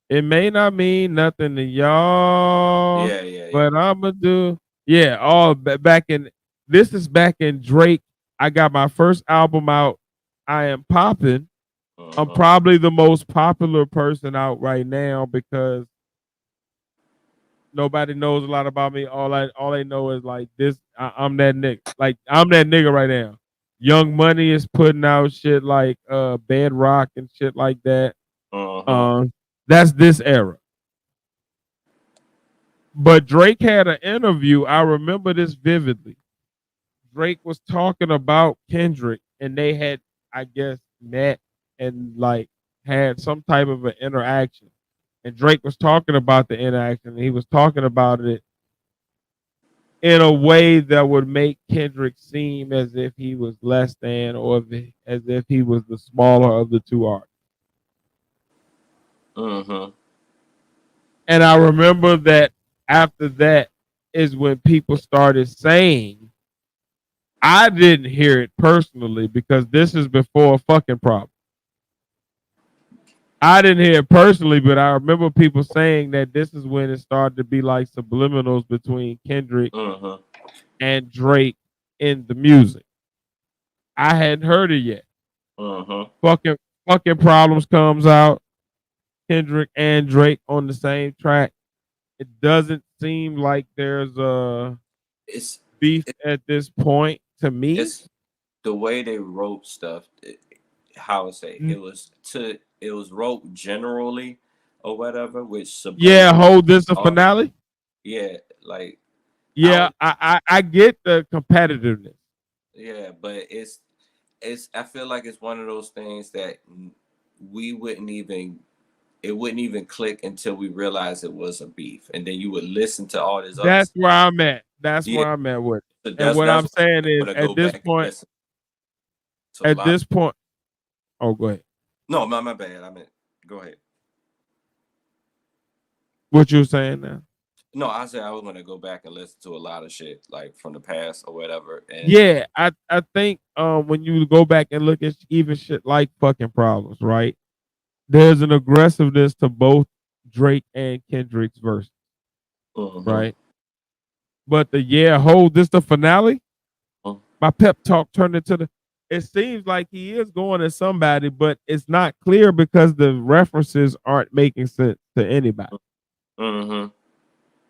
it may not mean nothing to y'all, yeah, yeah, yeah. but I'ma do yeah, all back in this is back in Drake. I got my first album out. I am popping. I'm Uh-huh. probably the most popular person out right now because nobody knows a lot about me. All they know is like this. I'm that nigga. Like I'm that nigga right now. Young Money is putting out shit like Bedrock and shit like that. Uh-huh. Um, that's this era. But Drake had an interview. I remember this vividly. Drake was talking about Kendrick, and they had, I guess, met and like had some type of an interaction. And Drake was talking about the interaction. And he was talking about it in a way that would make Kendrick seem as if he was less than, or as if he was the smaller of the two artists. Uh-huh. And I remember that after that is when people started saying, I didn't hear it personally because this is before fucking problem. I didn't hear it personally, but I remember people saying that this is when it started to be like subliminals between Kendrick Uh-huh. and Drake in the music. I hadn't heard it yet. Uh-huh. Fucking fucking problems comes out. Kendrick and Drake on the same track, it doesn't seem like there's a It's beef at this point to me. it's the way they wrote stuff. How I say N- it was wrote generally or whatever, which Yeah, subliminally, hold this a uh, finale. yeah, like I Yeah, was, I get the competitiveness. yeah, but it's I feel like it's one of those things that we wouldn't even it wouldn't even click until we realized it was a beef, and then you would listen to all this other That's stuff. where I'm at. That's Yeah, where I'm at with it. so And what that's I'm why saying I'm is gonna go back and listen to a at lot. this point, oh, go ahead. No, my bad. I mean, go ahead. What you saying now? No, I said I was gonna go back and listen to a lot of shit like from the past or whatever, and Yeah, I think when you go back and look at even shit like fucking problems, right? There's an aggressiveness to both Drake and Kendrick's verse, mhm, right? But the hold this the finale. mhm, My pep talk turned into the. It seems like he is going at somebody, but it's not clear because the references aren't making sense to anybody mhm,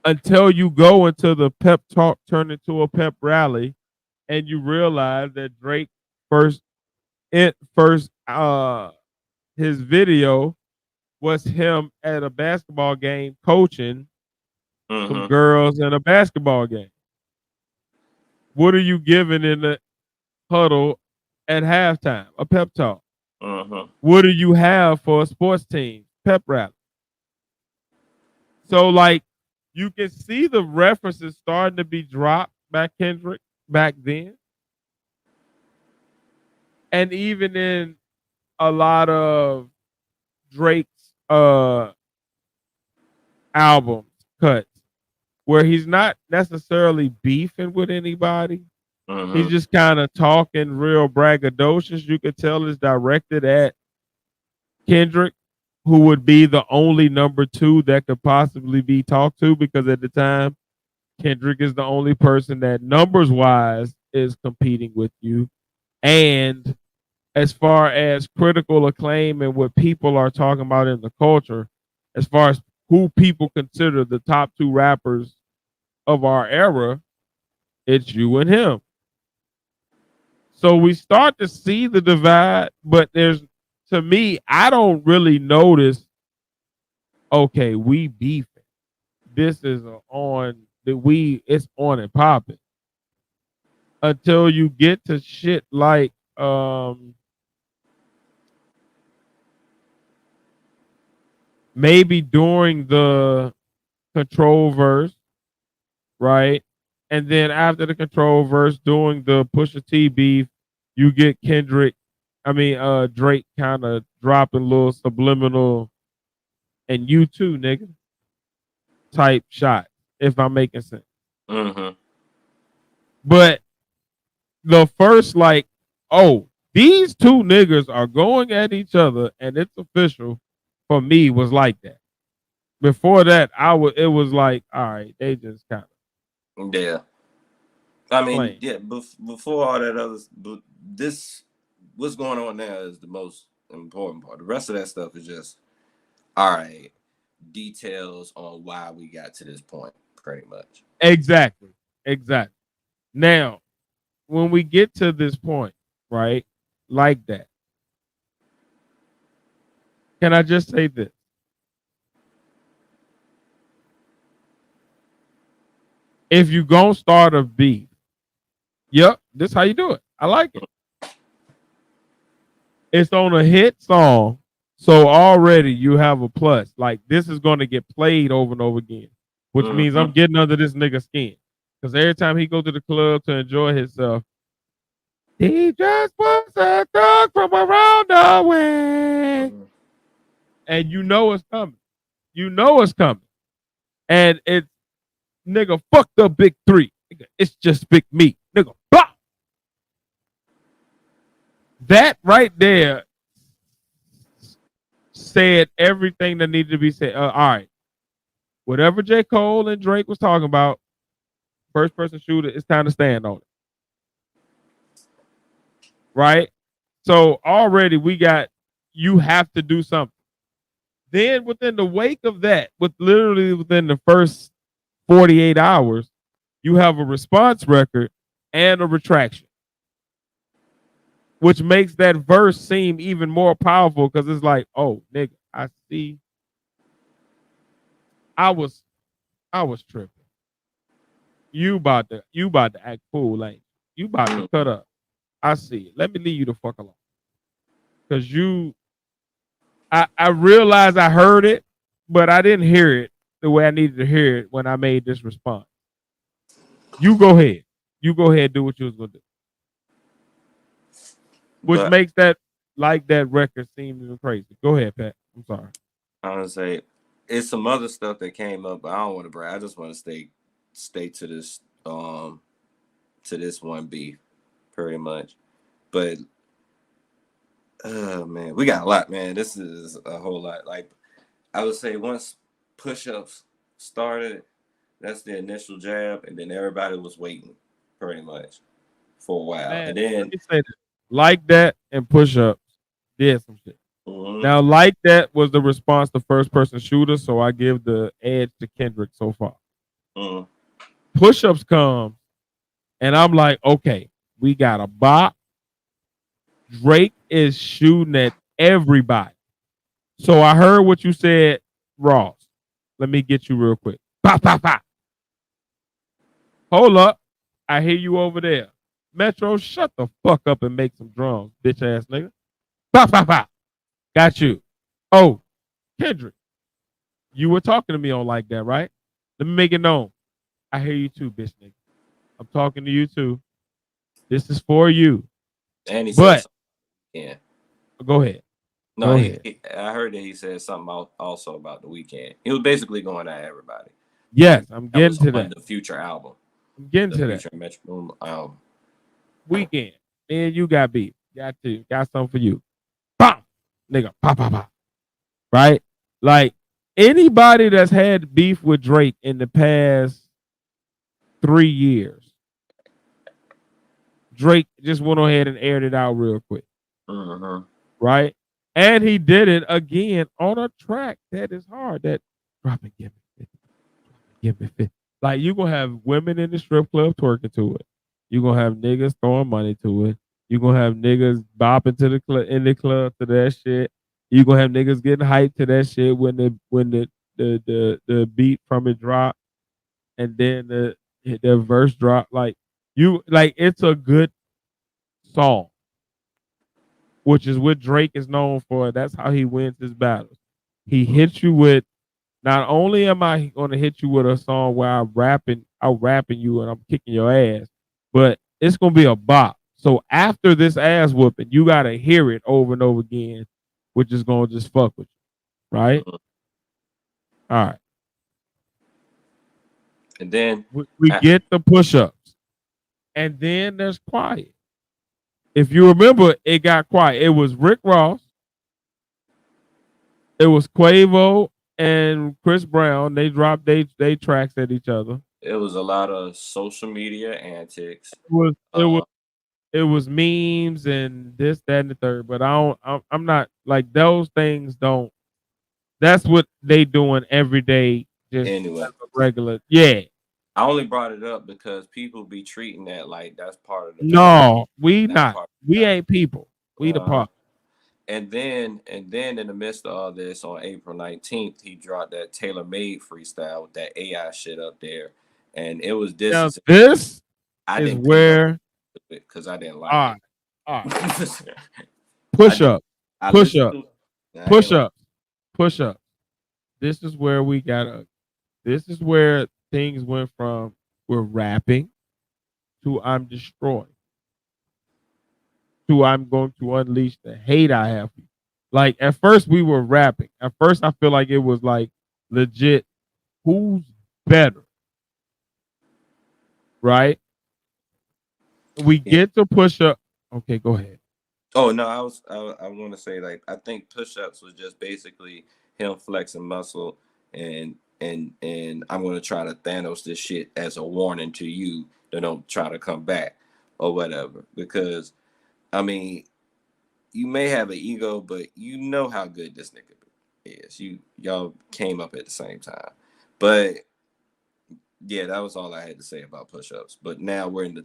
until you go into the pep talk turn into a pep rally, and you realize that Drake first first his video was him at a basketball game coaching some mhm, girls in a basketball game. What are you giving in the huddle at halftime? A pep talk. mhm, What do you have for a sports team? Pep rally. So like you can see the references starting to be dropped by Kendrick back then. And even in a lot of Drake's albums cuts where he's not necessarily beefing with anybody. He's mhm, just kind of talking real braggadocious. You could tell it's directed at Kendrick, who would be the only number two that could possibly be talked to because at the time, Kendrick is the only person that numbers wise is competing with you. And as far as critical acclaim and what people are talking about in the culture, as far as who people consider the top two rappers of our era, it's you and him. So we start to see the divide, but there's to me, I don't really notice, okay, we beefing. This is on the we it's on and popping. Until you get to shit like maybe during the control verse, right? And then after the control verse, doing the Pusha T beef, you get Kendrick, Drake kind of dropping little subliminal and you too, nigga, type shot, if I'm making sense. mhm. But the first, like, oh, these two niggas are going at each other and it's official for me was like that. Before that, it was like, all right, they just kind of Yeah. I mean, playing. yeah. Before all that other, but this what's going on now is the most important part. The rest of that stuff is just all right. Details on why we got to this point, pretty much. Exactly. Exactly. Now, when we get to this point, right, like that, can I just say this? If you gonna start a beef, yep, this how you do it. I like it. It's on a hit song, so already you have a plus. Like this is gonna get played over and over again, which means I'm Mm-hmm. getting under this nigga skin. Because every time he go to the club to enjoy himself, he just wants a thug from around the way. Mm-hmm. And you know it's coming. You know it's coming. And it's nigga, fuck the big three. Nigga, it's just big me. Nigga, blah. That right there said everything that needed to be said. All right. Whatever J. Cole and Drake was talking about, first person shooter, it's time to stand on it. Right? So already we got you have to do something. Then within the wake of that, within the first 48 hours, you have a response record and a retraction, which makes that verse seem even more powerful because it's like, oh, nigga, I see. I was tripping. You about to act fool, like you about to cut up. I see it. Let me leave you the fuck alone. Cause I realized I heard it, but I didn't hear it the way I needed to hear it when I made this response. You go ahead. You go ahead and do what you was gonna do. Which But makes that record seem even crazy. Go ahead, Pat. I'm sorry. I want to say it's some other stuff that came up, but I don't want to brag. I just want to stay to this one beef pretty much. But man, we got a lot, man. This is a whole lot. Like I would say once push-ups started, that's the initial jab, and then everybody was waiting pretty much for a while. Man, And then let me say this. Like that and push ups did some shit. Now, like that was the response to first person shooter, so I give the edge to Kendrick so far. Push ups come, and I'm like, okay, we got a bot. Drake is shooting at everybody. So I heard what you said, Ross. Let me get you real quick. Pop, pop, pop. Hold up. I hear you over there. Metro, shut the fuck up and make some drums, bitch ass nigga. Pop, pop, pop. Got you. Oh, Kendrick, you were talking to me on like that, right? Let me make it known. I hear you too, bitch nigga. I'm talking to you too. This is for you. And he But said yeah. Go ahead. No, I heard that he said something also about the weekend. He was basically going at everybody. Yes, I'm getting to that. The Future album. I'm getting to that. that. Metro album. Weekend. Man, you got beef. Got something for you. Bam! Nigga, pop, pop, pop. Right? Like, anybody that's had beef with Drake in the past 3 years, Drake just went ahead and aired it out real quick. Right? And he did it again on a track that is hard. That drop it, give me 50. Give me 50. Like, you gonna have women in the strip club twerking to it. You gonna have niggas throwing money to it. You gonna have niggas bopping to the club in the club to that shit. You gonna have niggas getting hyped to that shit when the beat from it drop, and then the verse drop. Like it's a good song, which is what Drake is known for. That's how he wins his battles. He hits you with. Not only am I going to hit you with a song where I'm rapping you and I'm kicking your ass, but it's going to be a bop. So after this ass whooping, you got to hear it over and over again, which is going to just fuck with you. Right? All right. And then we get the push-ups. And then there's quiet. If you remember, it got quiet. It was Rick Ross. It was Quavo and Chris Brown. They dropped they tracks at each other. It was a lot of social media antics. It was memes and this, that, and the third. But I'm not like those things. Don't. That's what they doing every day. Just anyway, regular. Yeah. I only brought it up because people be treating that like that's part of the. No, we not. We ain't people. We the part. And then in the midst of all this, on April 19th, he dropped that Tailor Made freestyle with that AI shit up there, and it was this. Now, this I is where because I didn't like it. All right. Push up. This is where we gotta. This is where things went from we're rapping to I'm destroying. I'm going to unleash the hate I have for you. Like at first we were rapping. At first I feel like it was like legit. Who's better? Right? We get to push up. Okay, go ahead. Oh no, I want to say like I think push-ups was just basically him flexing muscle and I'm gonna try to Thanos this shit as a warning to you that don't try to come back or whatever. Because I mean, you may have an ego, but you know how good this nigga be. Yes, y'all came up at the same time. But yeah, that was all I had to say about push-ups. But now we're in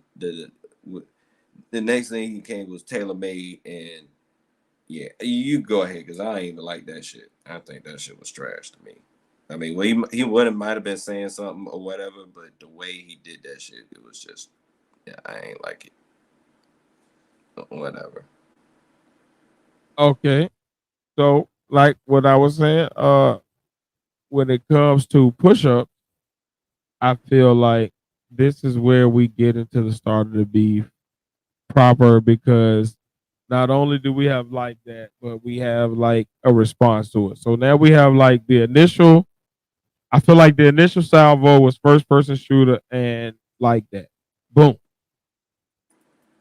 the next thing he came was tailor made, and yeah, you go ahead because I ain't even like that shit. I think that shit was trash to me. I mean, well, he would have might have been saying something or whatever, but the way he did that shit, it was just yeah, I ain't like it. Whatever. Okay. So, like what I was saying, when it comes to push up, I feel like this is where we get into the start of the beef proper because not only do we have like that, but we have like a response to it. So now we have like the initial. I feel like the initial salvo was first person shooter and like that. Boom.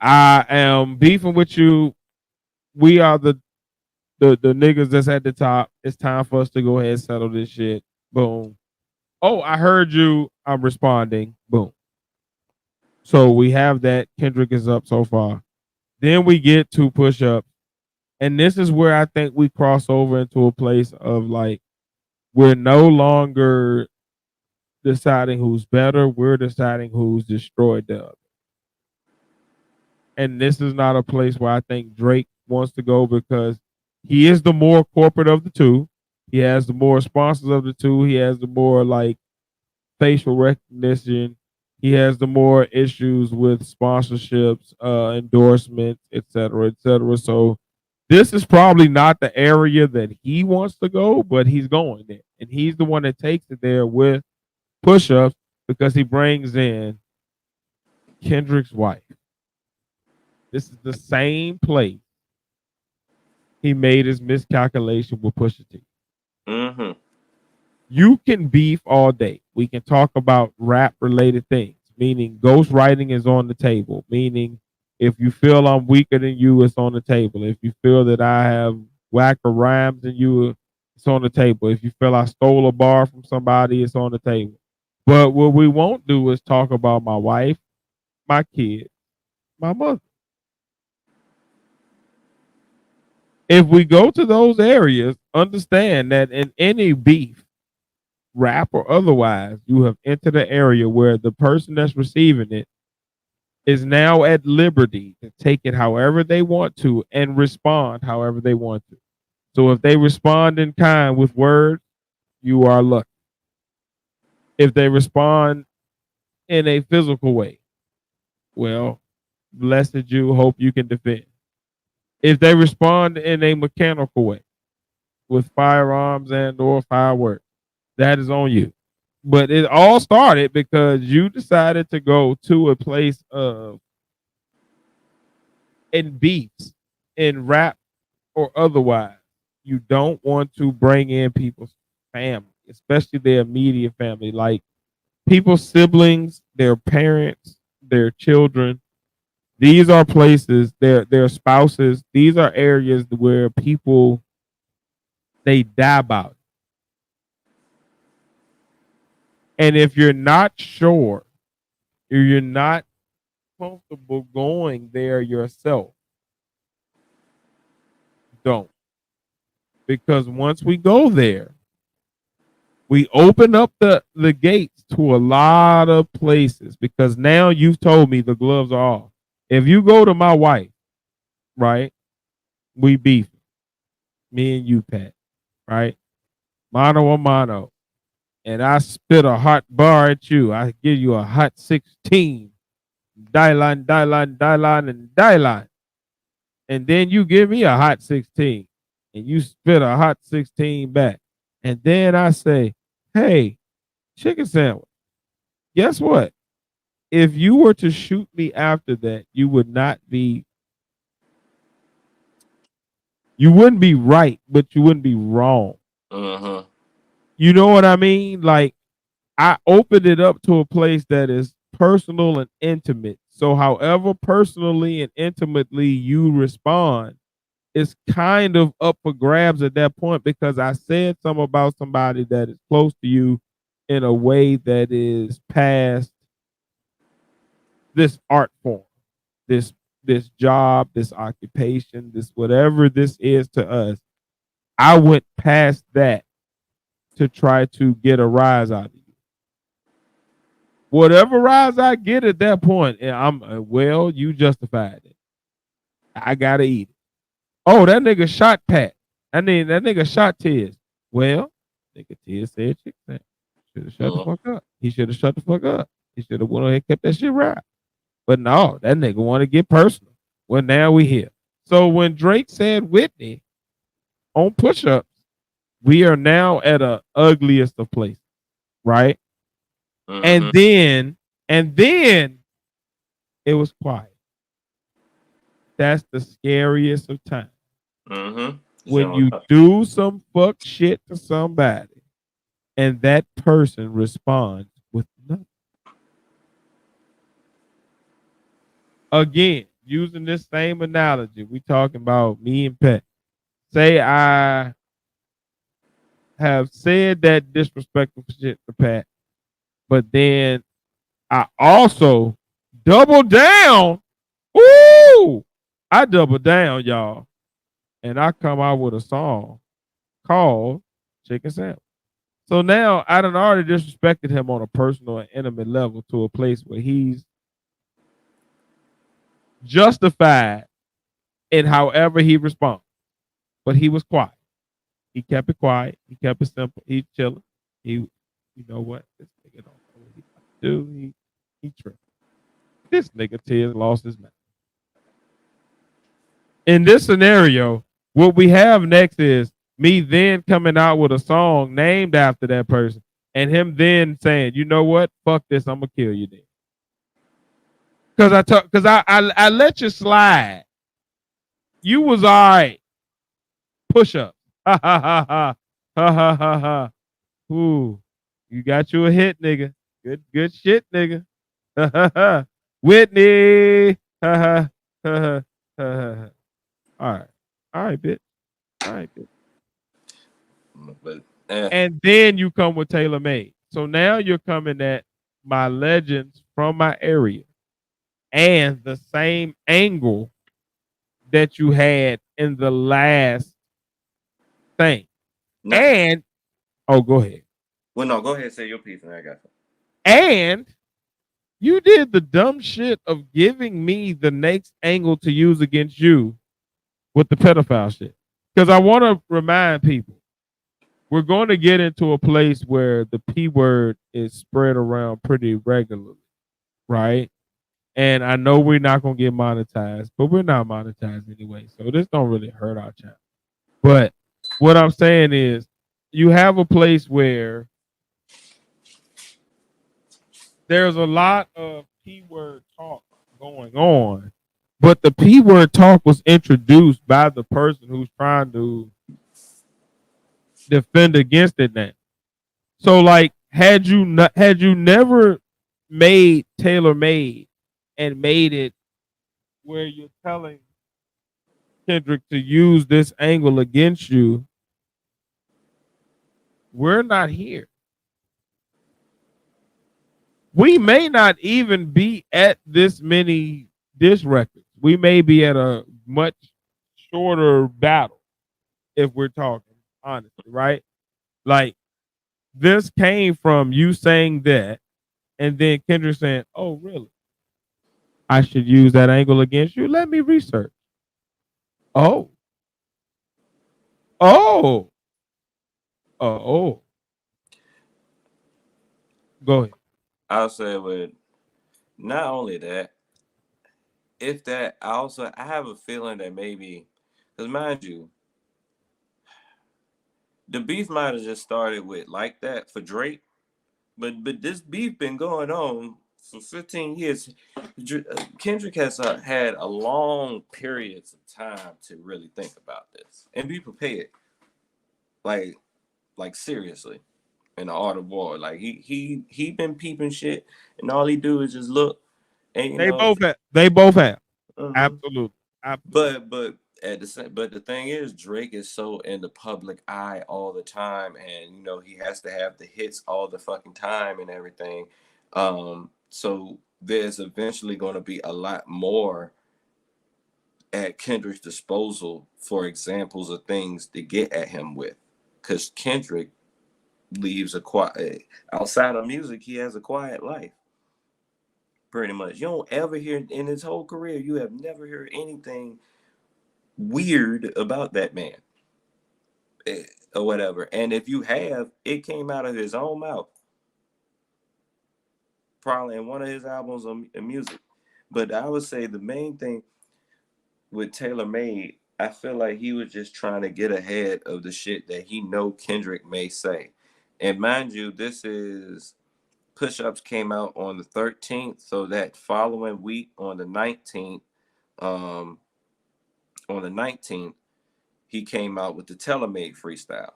I am beefing with you. We are the niggas that's at the top. It's time for us to go ahead and settle this shit. Boom. Oh, I heard you. I'm responding. Boom. So we have that. Kendrick is up so far. Then we get to push up. And this is where I think we cross over into a place of like, we're no longer deciding who's better. We're deciding who's destroyed the other. And this is not a place where I think Drake wants to go because he is the more corporate of the two. He has the more sponsors of the two. He has the more like facial recognition. He has the more issues with sponsorships, endorsements, et cetera, et cetera. So this is probably not the area that he wants to go, but he's going there. And he's the one that takes it there with push-ups because he brings in Kendrick's wife. This is the same place he made his miscalculation with Pusha T. Mm-hmm. You can beef all day. We can talk about rap related things, meaning ghostwriting is on the table, meaning if you feel I'm weaker than you, it's on the table. If you feel that I have whacker rhymes than you, it's on the table. If you feel I stole a bar from somebody, it's on the table. But what we won't do is talk about my wife, my kids, my mother. If we go to those areas, understand that in any beef, rap or otherwise, you have entered an area where the person that's receiving it is now at liberty to take it however they want to and respond however they want to. So if they respond in kind with words, you are lucky. If they respond in a physical way, well, blessed you, hope you can defend. If they respond in a mechanical way with firearms and or fireworks, that is on you. But it all started because you decided to go to a place of in beats, in rap or otherwise. You don't want to bring in people's family, especially their immediate family, like people's siblings, their parents, their children. These are places, their spouses. These are areas where people they die about it. And if you're not sure, or you're not comfortable going there yourself, don't. Because once we go there, we open up the gates to a lot of places because now you've told me the gloves are off. If you go to my wife, right, we beef, me and you, Pat, right? Mano a mano. And I spit a hot bar at you. I give you a hot 16. Dylan, Dylan, Dylan, and Dylan. And then you give me a hot 16 and you spit a hot 16 back. And then I say, hey, chicken sandwich, guess what? If you were to shoot me after that, you wouldn't be right, but you wouldn't be wrong. Uh-huh. You know what I mean? Like I opened it up to a place that is personal and intimate. So however personally and intimately you respond, it's kind of up for grabs at that point because I said something about somebody that is close to you in a way that is past this art form, this this job, this occupation, this whatever this is to us. I went past that to try to get a rise out of you. Whatever rise I get at that point, I'm well, you justified it. I gotta eat it. Oh, that nigga shot Pat. That nigga shot Tiz. Well, nigga Tiz said chick that. Should have shut the fuck up. He should have shut the fuck up. He should have went ahead and kept that shit right. But no, that nigga want to get personal. Well, now we here. So when Drake said Whitney on push-ups, we are now at a ugliest of places, right? And then it was quiet. That's the scariest of times. When you do some fuck shit to somebody and that person responds with nothing. Again, using this same analogy, we talking about me and Pat. Say I have said that disrespectful shit to Pat, but then I also double down. Ooh, I double down, y'all, and I come out with a song called Chicken Sandwich. So now I done already disrespected him on a personal and intimate level to a place where he's justified in however he responds. But he was quiet. He kept it quiet. He kept it simple. He chilling. You know what? This nigga don't know what he about to do. He tripped. This nigga Tiz lost his mind. In this scenario, what we have next is me then coming out with a song named after that person, and him then saying, "You know what? Fuck this. I'm gonna kill you then." Because I let you slide. You was all right. Push up. Ha ha ha ha ha ha ha ha. Ooh, you got you a hit, nigga. Good shit, nigga. Ha ha ha. Whitney. Ha ha ha ha ha. All right, bitch. All right, bitch. But, And then you come with Taylor Made. So now you're coming at my legends from my area and the same angle that you had in the last thing. no. And go ahead. Well, no, go ahead and say your piece, and I got you. And you did the dumb shit of giving me the next angle to use against you with the pedophile shit. Because I want to remind people, we're going to get into a place where the P word is spread around pretty regularly, right? And I know we're not going to get monetized, but we're not monetized anyway. So this don't really hurt our channel. But what I'm saying is you have a place where there's a lot of P word talk going on, but the P word talk was introduced by the person who's trying to defend against it now. So like had you never made Taylor Made and made it where you're telling Kendrick to use this angle against you, we're not here. We may not even be at this many diss records. We may be at a much shorter battle if we're talking honestly, right? Like this came from you saying that, and then Kendrick saying, "Oh, really? I should use that angle against you. Let me research." Oh, oh, oh. Go ahead. I'll say with not only that, if that, I have a feeling that maybe, because mind you, the beef might have just started with like that for Drake, but this beef been going on for 15 years. Kendrick has had a long periods of time to really think about this and be prepared, like seriously, in the art of war. Like he been peeping shit, and all he do is just look, and They both have. They both have. uh-huh. Absolutely. Absolutely. But at the same, but the thing is, Drake is so in the public eye all the time, and he has to have the hits all the fucking time and everything. So there's eventually going to be a lot more at Kendrick's disposal for examples of things to get at him with, because Kendrick leaves a quiet, outside of music, he has a quiet life. Pretty much. You don't ever hear in his whole career, you have never heard anything weird about that man, or whatever. And if you have, it came out of his own mouth, probably in one of his albums of music. But I would say the main thing with Taylor Made, I feel like he was just trying to get ahead of the shit that he know Kendrick may say. And mind you, this is Push-Ups came out on the 13th, so that following week on the 19th, he came out with the Taylor Made freestyle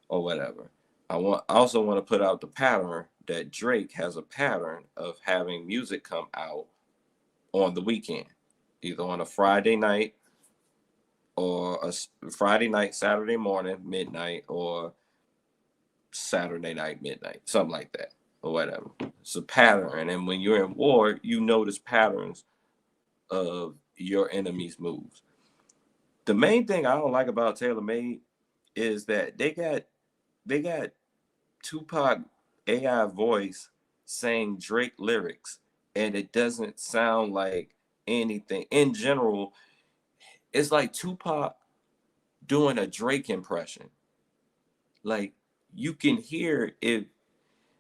or whatever. I also want to put out the pattern that Drake has a pattern of having music come out on the weekend, either on a Friday night or a Friday night, Saturday morning, midnight, or Saturday night, midnight, something like that, or whatever. It's a pattern. And when you're in war, you notice patterns of your enemy's moves. The main thing I don't like about Taylor Made is that they got Tupac AI voice saying Drake lyrics, and it doesn't sound like anything. In general, it's like Tupac doing a Drake impression. Like, you can hear it,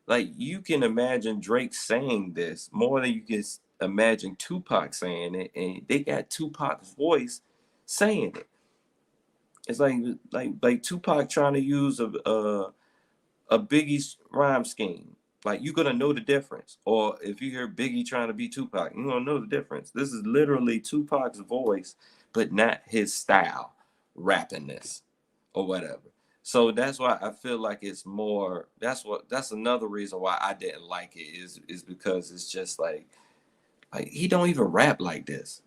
like you can imagine Drake saying this more than you can imagine Tupac saying it, and they got Tupac's voice saying it. It's like Tupac trying to use a Biggie's rhyme scheme. Like, you're gonna know the difference. Or if you hear Biggie trying to be Tupac, you're gonna know the difference. This is literally Tupac's voice, but not his style, rapping this or whatever. So that's why I feel like it's more. That's another reason why I didn't like it is because it's just like he don't even rap like this.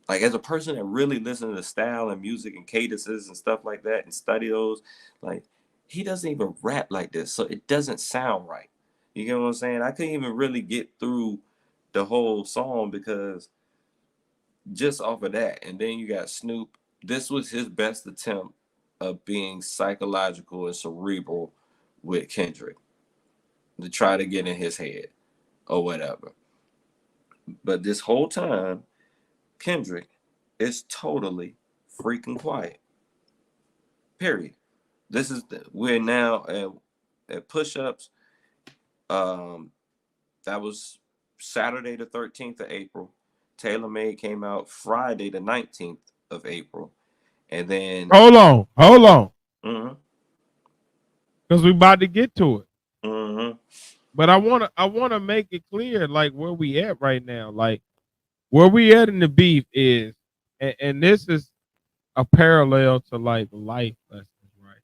Like, as a person that really listens to style and music and cadences and stuff like that and study those, like, he doesn't even rap like this, so it doesn't sound right. You get what I'm saying? I couldn't even really get through the whole song because just off of that. And then you got Snoop. This was his best attempt of being psychological and cerebral with Kendrick to try to get in his head or whatever. But this whole time, Kendrick is totally freaking quiet. Period. We're now at Push-Ups. That was Saturday the 13th of April. Taylor Made came out Friday the 19th of April. And then hold on. Mm-hmm. Because we about to get to it. Mm-hmm. But I wanna make it clear, like, where we at right now. Like, where we at in the beef is, and this is a parallel to like life lessons, right?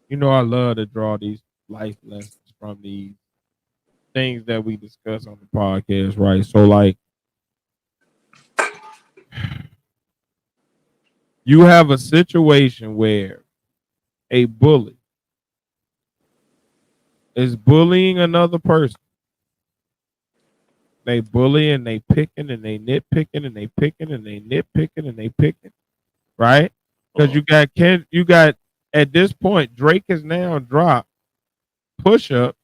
You know, I love to draw these life lessons from these things that we discuss on the podcast, right? So, like, you have a situation where a bully is bullying another person. They bully and they picking and they nitpicking and they picking and they nitpicking and they picking, right? Because you got at this point, Drake has now dropped Push-Ups.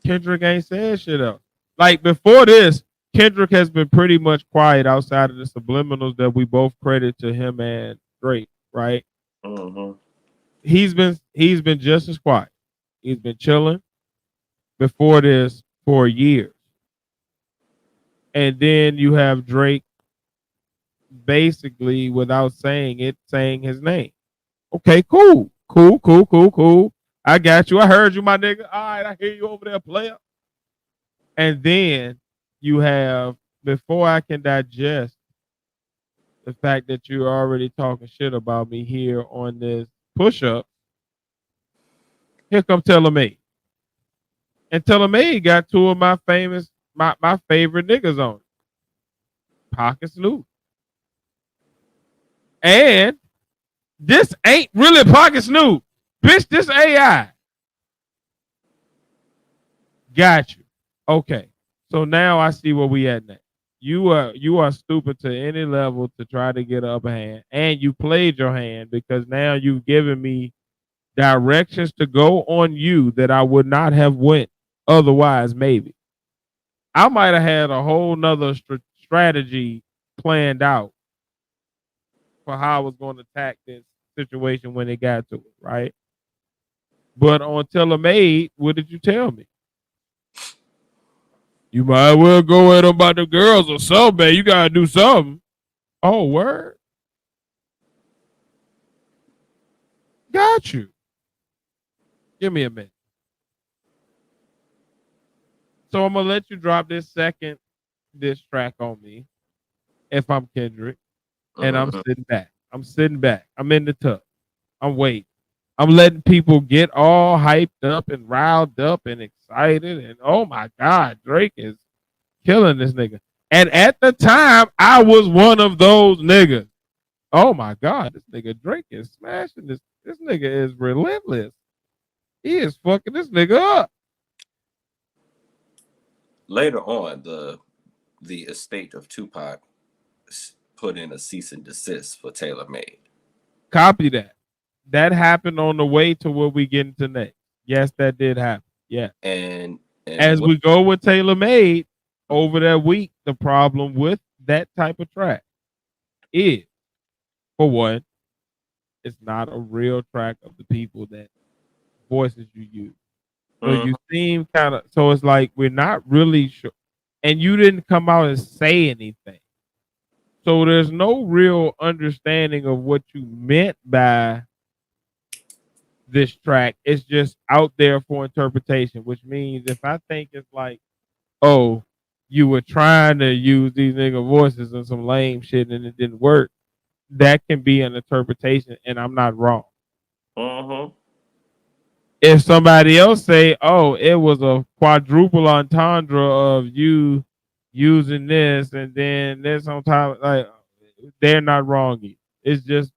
Kendrick ain't said shit else. Like, before this, Kendrick has been pretty much quiet outside of the subliminals that we both credit to him and Drake, right? Mm-hmm. He's been just as quiet. He's been chilling before this for years. And then you have Drake basically, without saying it, saying his name. Okay, cool. I got you. I heard you, my nigga. All right, I hear you over there, player. And then you have, before I can digest the fact that you're already talking shit about me here on this Push-Up, here come Taylor Made. And Taylor Made got two of my favorite niggas on it. Pac and Snoop. And this ain't really Pac and Snoop. Bitch, this AI. Got you. Okay. So now I see where we at next. you are stupid to any level to try to get an upper hand, and you played your hand because now you've given me directions to go on you that I would not have went otherwise. Maybe I might have had a whole nother strategy planned out for how I was going to attack this situation when it got to it, right? But on Tailor Made, what did you tell me? You might well go at them about the girls or something, man. You gotta do something. Oh, word. Got you. Give me a minute. So I'm gonna let you drop this second diss track on me if I'm Kendrick. And I'm sitting back. I'm sitting back. I'm in the tub. I'm waiting. I'm letting people get all hyped up and riled up and excited. And oh my God, Drake is killing this nigga. And at the time, I was one of those niggas. Oh my God, this nigga Drake is smashing this. This nigga is relentless. He is fucking this nigga up. Later on, the estate of Tupac put in a cease and desist for Tailor Made. Copy that. That happened on the way to what we get into next. Yes, that did happen. Yeah. And as we go with Tailor Made over that week, the problem with that type of track is, for one, it's not a real track of the people that voices you use. So you seem kind of, so it's like we're not really sure. And you didn't come out and say anything. So there's no real understanding of what you meant by this track. It's just out there for interpretation, which means if I think it's like, oh, you were trying to use these nigga voices and some lame shit and it didn't work, that can be an interpretation, and I'm not wrong. If somebody else say, oh, it was a quadruple entendre of you using this and then this on top, like, they're not wrong either. It's just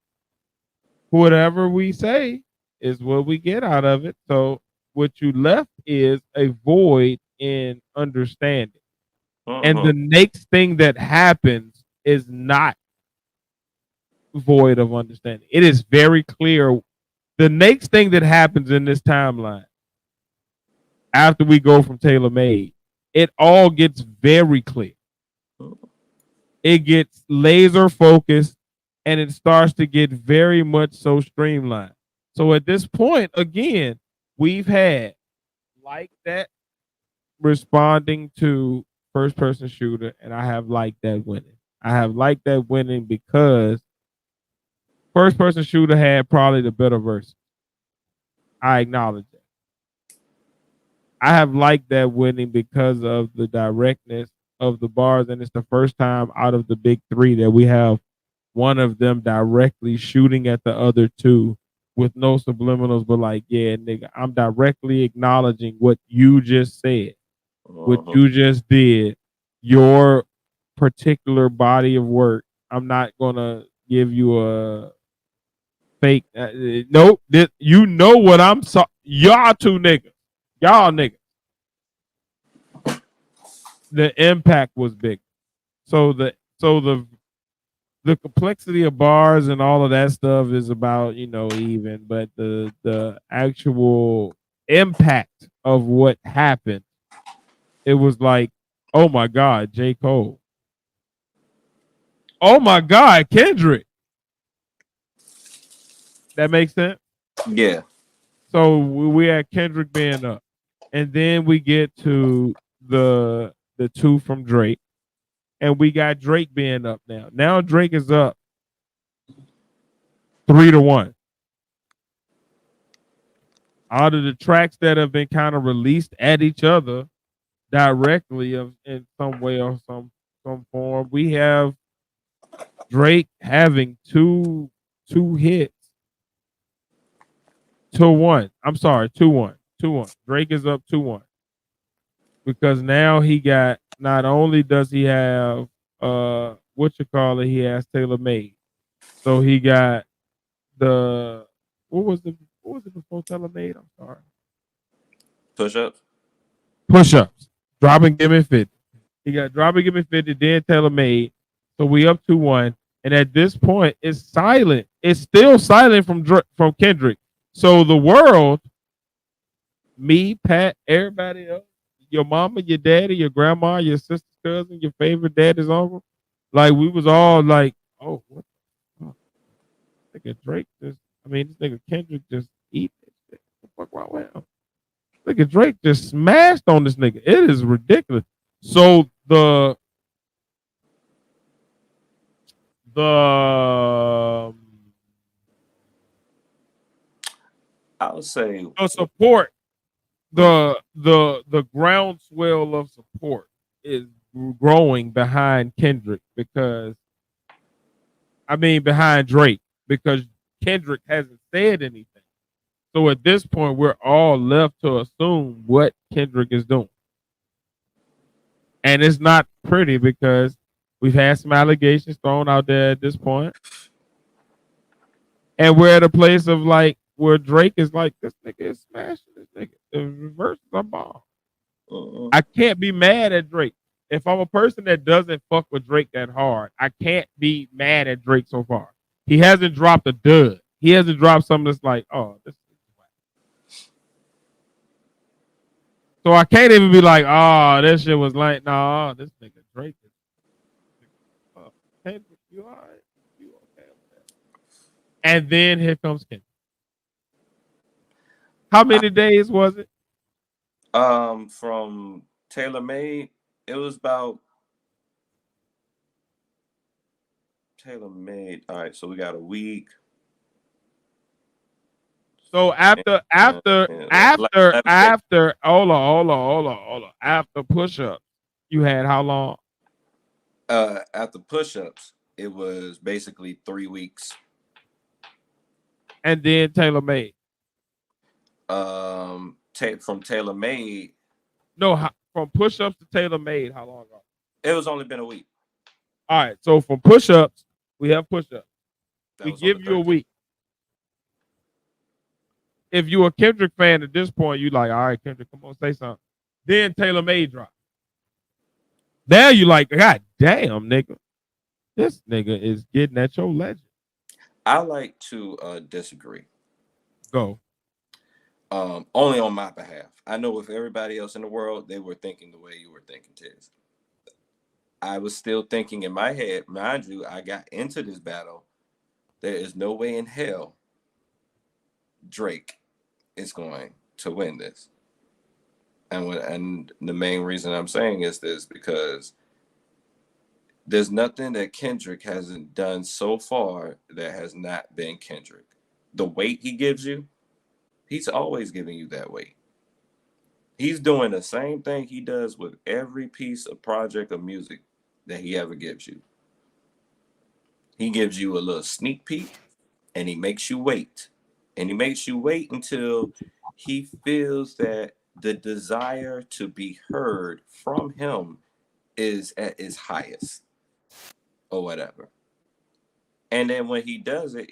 whatever we say is what we get out of it. So what you left is a void in understanding. And the next thing that happens is not void of understanding. It is very clear. The next thing that happens in this timeline after we go from Tailor Made, it all gets very clear. It gets laser focused and it starts to get very much so streamlined. So at this point, again, we've had like that responding to first person shooter, and I have liked that winning. I have liked that winning because first person shooter had probably the better verse. I acknowledge that. I have liked that winning because of the directness of the bars, and it's the first time out of the big three that we have one of them directly shooting at the other two with no subliminals, but like, yeah, nigga, I'm directly acknowledging what you just said, what you just did, your particular body of work. I'm not gonna give you a fake. Nope, you know what I'm so. Y'all two niggas, y'all niggas. The impact was big. So the complexity of bars and all of that stuff is about, even, but the actual impact of what happened, it was like, oh my God, J. Cole. Oh my God, Kendrick. That makes sense? Yeah. So we had Kendrick being up. And then we get to the two from Drake. And we got Drake being up now. Now Drake is up 3-1. Out of the tracks that have been kind of released at each other directly in some way or some form, we have Drake having two hits. 2-1. I'm sorry, 2-1. 2-1. Drake is up 2-1. Because now he got, not only does he have he has Tailor Made. So he got what was it before Tailor Made? I'm sorry. Push ups. Push ups. Drop and give me 50. He got Drop It, Give Me 50, then Taylor Made. So we up 2-1. And at this point, it's silent. It's still silent from Kendrick. So the world, me, Pat, everybody else, your mama, your daddy, your grandma, your sister's cousin, your favorite daddy's uncle, like we was all like, oh, what the fuck? Nigga Drake just, I mean, this nigga Kendrick just eat this shit. What the fuck wrong with him? Nigga Drake just smashed on this nigga. It is ridiculous. So the I would say the support, the groundswell of support is growing behind Kendrick because behind Drake because Kendrick hasn't said anything. So at this point, we're all left to assume what Kendrick is doing. And it's not pretty because we've had some allegations thrown out there at this point. And we're at a place of like where Drake is like, this nigga is smashing this nigga. The reverses are bomb. I can't be mad at Drake. If I'm a person that doesn't fuck with Drake that hard, I can't be mad at Drake so far. He hasn't dropped a dud. He hasn't dropped something that's like, oh, this is whack. So I can't even be like, oh, this shit was like, nah, this nigga Drake is. Kendrick, you all right? You okay with that? And then here comes Kendrick. How many days was it? From Taylor Made, it was about Taylor Made. All right, so we got a week. So after hold on. After push-ups, you had how long? After push-ups, it was basically 3 weeks. And then Taylor Made. From Taylor Made. No, from push-ups to Taylor Made, how long ago? It was only been a week. All right, so from push-ups, we have push-ups. We give you a week. If you're a Kendrick fan at this point, you like, all right, Kendrick, come on, say something. Then Taylor Made drop. Now you like, God damn, nigga. This nigga is getting at your legend. I like to disagree. Go. Only on my behalf. I know with everybody else in the world, they were thinking the way you were thinking, Tiz. I was still thinking in my head, mind you, I got into this battle. There is no way in hell Drake is going to win this. And the main reason I'm saying is this because there's nothing that Kendrick hasn't done so far that has not been Kendrick. The weight he gives you, he's always giving you that weight. He's doing the same thing he does with every piece of project of music that he ever gives you. He gives you a little sneak peek and he makes you wait. And he makes you wait until he feels that the desire to be heard from him is at its highest or whatever. And then when he does it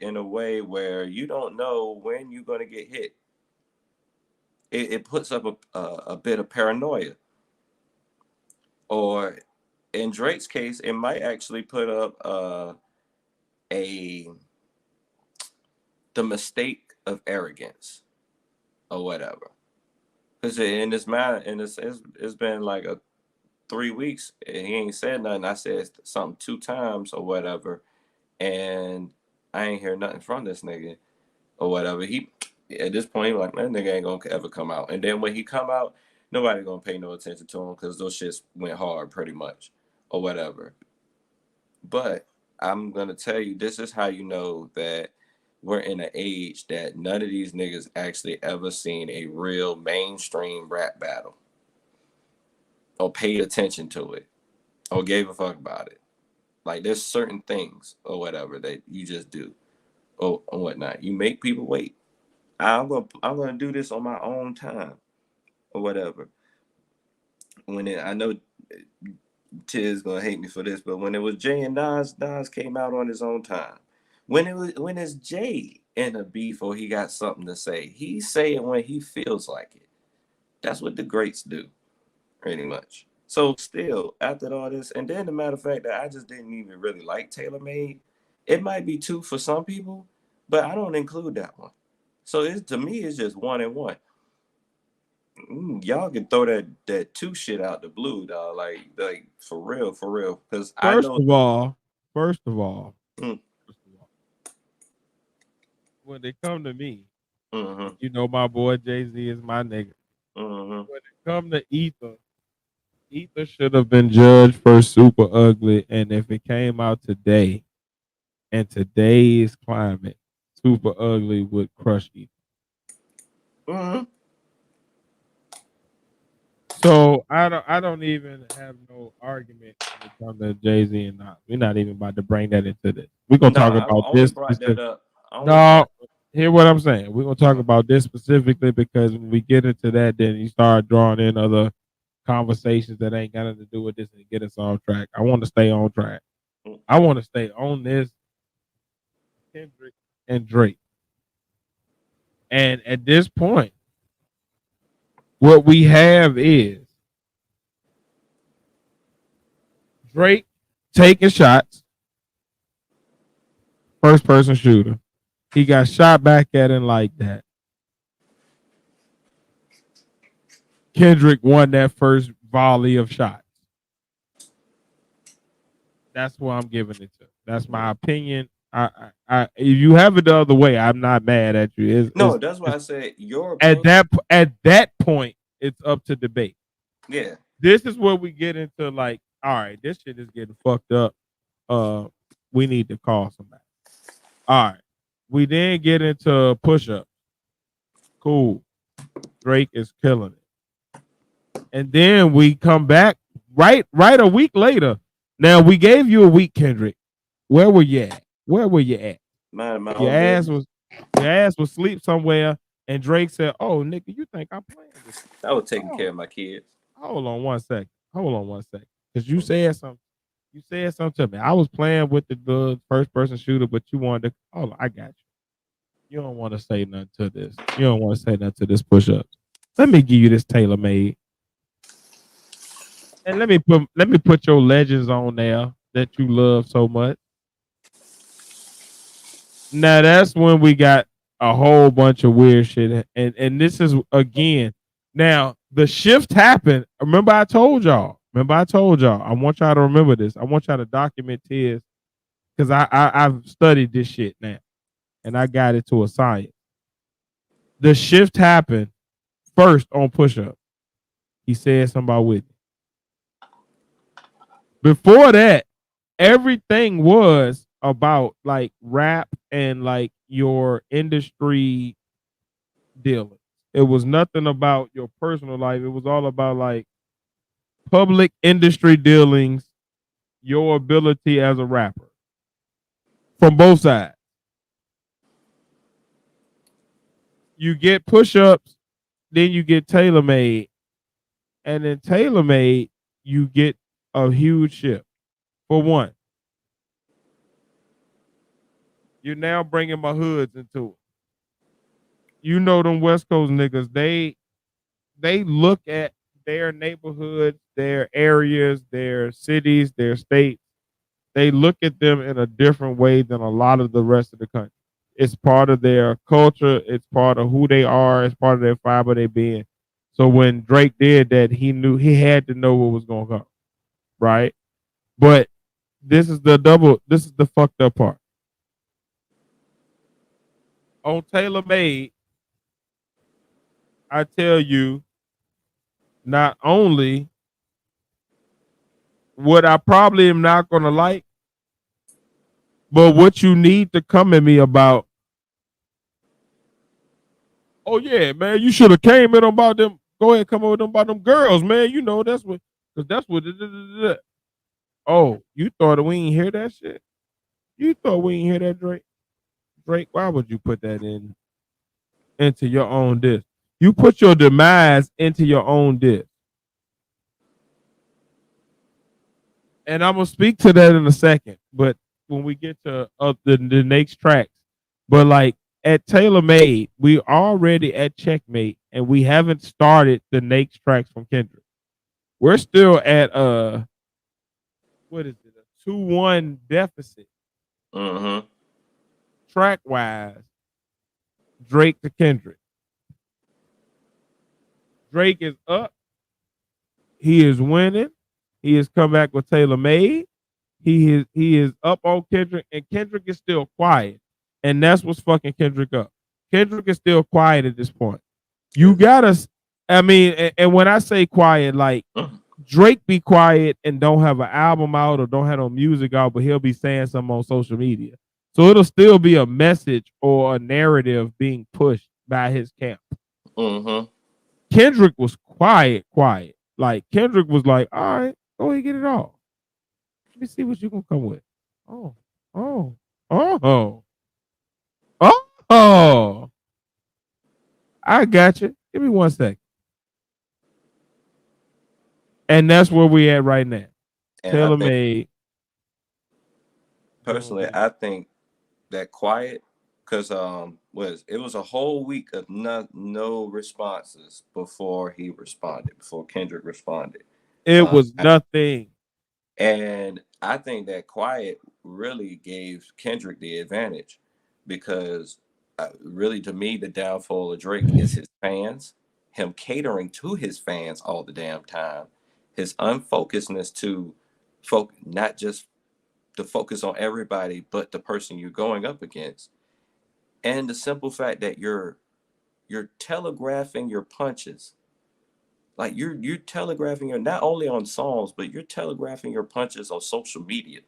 in a way where you don't know when you're going to get hit. It puts up a bit of paranoia. Or in Drake's case, it might actually put up the mistake of arrogance or whatever. Because in this matter, it's been like 3 weeks and he ain't said nothing. I said something 2 times or whatever, and I ain't hear nothing from this nigga or whatever. He at this point, he like, man, nigga ain't gonna ever come out. And then when he come out, nobody gonna pay no attention to him because those shits went hard pretty much or whatever. But I'm gonna tell you, this is how you know that we're in an age that none of these niggas actually ever seen a real mainstream rap battle or paid attention to it or gave a fuck about it. Like there's certain things or whatever that you just do or whatnot. You make people wait. I'm gonna do this on my own time or whatever. I know Tiz gonna hate me for this, but when it was Jay and Nas came out on his own time. When it's Jay in a beef or he got something to say, he say it when he feels like it. That's what the greats do, pretty much. So still, after all this, and then the matter of fact that I just didn't even really like Taylor Made. It might be two for some people, but I don't include that one. So it's to me, it's just one and one. Y'all can throw that two shit out the blue, dog. Like for real. Because I First know. of all, first of all, Mm, first of all, when they come to me, mm-hmm, you know my boy Jay-Z is my nigga. mm-hmm. When it come to Ether, Ether should have been judged for Super Ugly, and if it came out today, in today's climate, Super Ugly would crush Ether. Mm-hmm. So I don't even have no argument when it comes to Jay-Z and not. We're not even about to bring that into this. We're gonna talk Nah, I about only this brought that specific. up. I only No, brought. hear what I'm saying. We're gonna talk Uh, about this specifically because when we get into that, then you start drawing in other conversations that ain't got nothing to do with this and get us off track. I want to stay on track. mm, I want to stay on this Kendrick and Drake. And at this point, what we have is Drake taking shots, first person shooter. He got shot back at him like that. Kendrick won that first volley of shots. That's what I'm giving it to. That's my opinion. If you have it the other way, I'm not mad at you. no, that's why It's I said your at opinion. that point, it's up to debate. Yeah. This is where we get into like, all right, this shit is getting fucked up. We need to call somebody. All right, we then get into push up. Cool, Drake is killing it, and then we come back right a week later. Now we gave you a week, Kendrick. Where were you at? Where were you at? Mind my Your own ass business. was your ass was asleep somewhere, and Drake said, "Oh, nigga, you think I'm playing with you?" I was taking care Oh, of my kids. hold on one second. Hold on one second, because you said something. You said something to me. I was playing with the first person shooter, but you wanted to. Hold on, I got you. You don't want to say nothing to this. You don't want to say nothing to this push up. Let me give you this tailor made, and let me put your legends on there that you love so much. Now that's when we got a whole bunch of weird shit, and this is again. Now the shift happened. Remember I told y'all. I want y'all to remember this. I want y'all to document this because I've studied this shit now, and I got it to a science. The shift happened first on push up. He said something about Whitney. Before that, everything was about like rap and like your industry dealings. It was nothing about your personal life. It was all about like public industry dealings, your ability as a rapper from both sides. You get push ups, then you get tailor made, and then tailor made, you get a huge shift. For one, you're now bringing my hoods into it. You know them West Coast niggas, they look at their neighborhoods, their areas, their cities, their states. They look at them in a different way than a lot of the rest of the country. It's part of their culture. It's part of who they are. It's part of their fiber they being. So when Drake did that, he knew he had to know what was going to come, right? But this is the double. This is the fucked up part. On Taylor Made, I tell you, not only what I probably am not going to like, but what you need to come at me about. Oh yeah, man, you should have came in about them. Go ahead, come over with them about them girls, man. You know that's what, because that's what. Oh, you thought we ain't hear that shit? You thought we ain't hear that, Drake? Drake, why would you put that into your own disc? You put your demise into your own disc. And I'm gonna speak to that in a second. But when we get to the next tracks, but like at Taylor Made, we already at Checkmate, and we haven't started the next tracks from Kendrick. we're still at what is it, a 2-1 deficit Mm-hmm. track wise. Drake to Kendrick. Drake is up. He is winning. He has come back with Taylor Made. He is up on Kendrick, and Kendrick is still quiet, and that's what's fucking Kendrick up. Kendrick is still quiet at this point. You gotta, I mean, and when I say quiet, like Drake be quiet and don't have an album out or don't have no music out, but he'll be saying something on social media. So it'll still be a message or a narrative being pushed by his camp. Mm-hmm. Kendrick was quiet. Like Kendrick was like, all right, go ahead, get it all. Let me see what you gonna come with. Oh, oh, oh, oh. I got you. Give me 1 second. And that's where we at right now. Taylor made. Personally, I think that quiet, because it was a whole week of no responses before Kendrick responded. It was nothing. And I think that quiet really gave Kendrick the advantage, because really, to me, the downfall of Drake is his fans, him catering to his fans all the damn time, his unfocusedness to not just to focus on everybody, but the person you're going up against. And the simple fact that you're telegraphing your punches. Like you're telegraphing your, not only on songs, but you're telegraphing your punches on social media,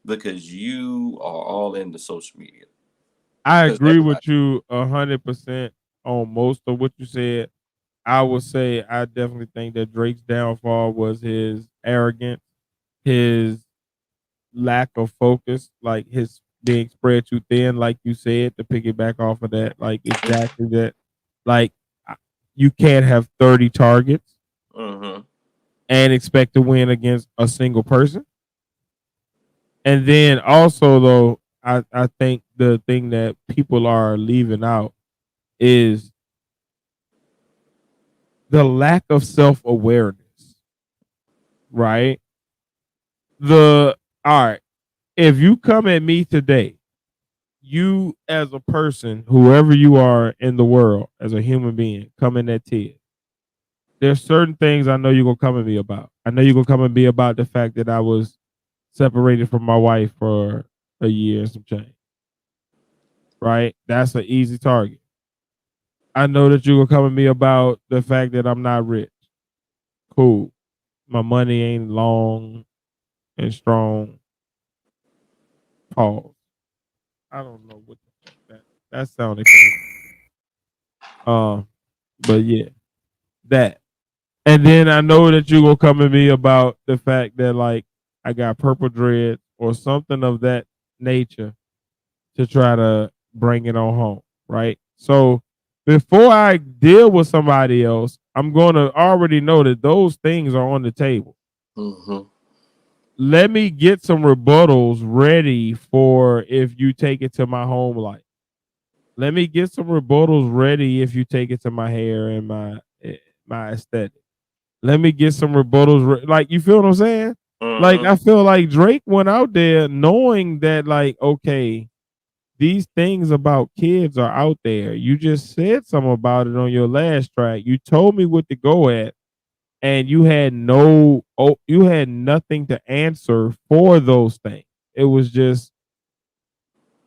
because you are all into social media. I agree with you 100% on most of what you said. I would say I definitely think that Drake's downfall was his arrogance, his lack of focus, like his being spread too thin, like you said, to piggyback off of that, like exactly that. Like you can't have 30 targets and expect to win against a single person. And then also though, I think the thing that people are leaving out is the lack of self-awareness. Right? All right. If you come at me today, you as a person, whoever you are in the world, as a human being, coming at Ted, there's certain things I know you're gonna come at me about. I know you're gonna come at me about the fact that I was separated from my wife for a year and some change. Right? That's an easy target. I know that you're gonna come at me about the fact that I'm not rich. Cool. My money ain't long and strong. Pause. I don't know what the fuck that sounded crazy. But yeah, that. And then I know that you will come at me about the fact that like I got purple dread or something of that nature to try to bring it on home, right? So before I deal with somebody else, I'm going to already know that those things are on the table. Let me get some rebuttals ready for if you take it to my home life. Let me get some rebuttals ready if you take it to my hair and my aesthetic. Let me get some rebuttals. Like, you feel what I'm saying? Like, I feel like Drake went out there knowing that, like, okay, these things about kids are out there. You just said something about it on your last track. You told me what to go at, and you had nothing to answer for those things. It was just,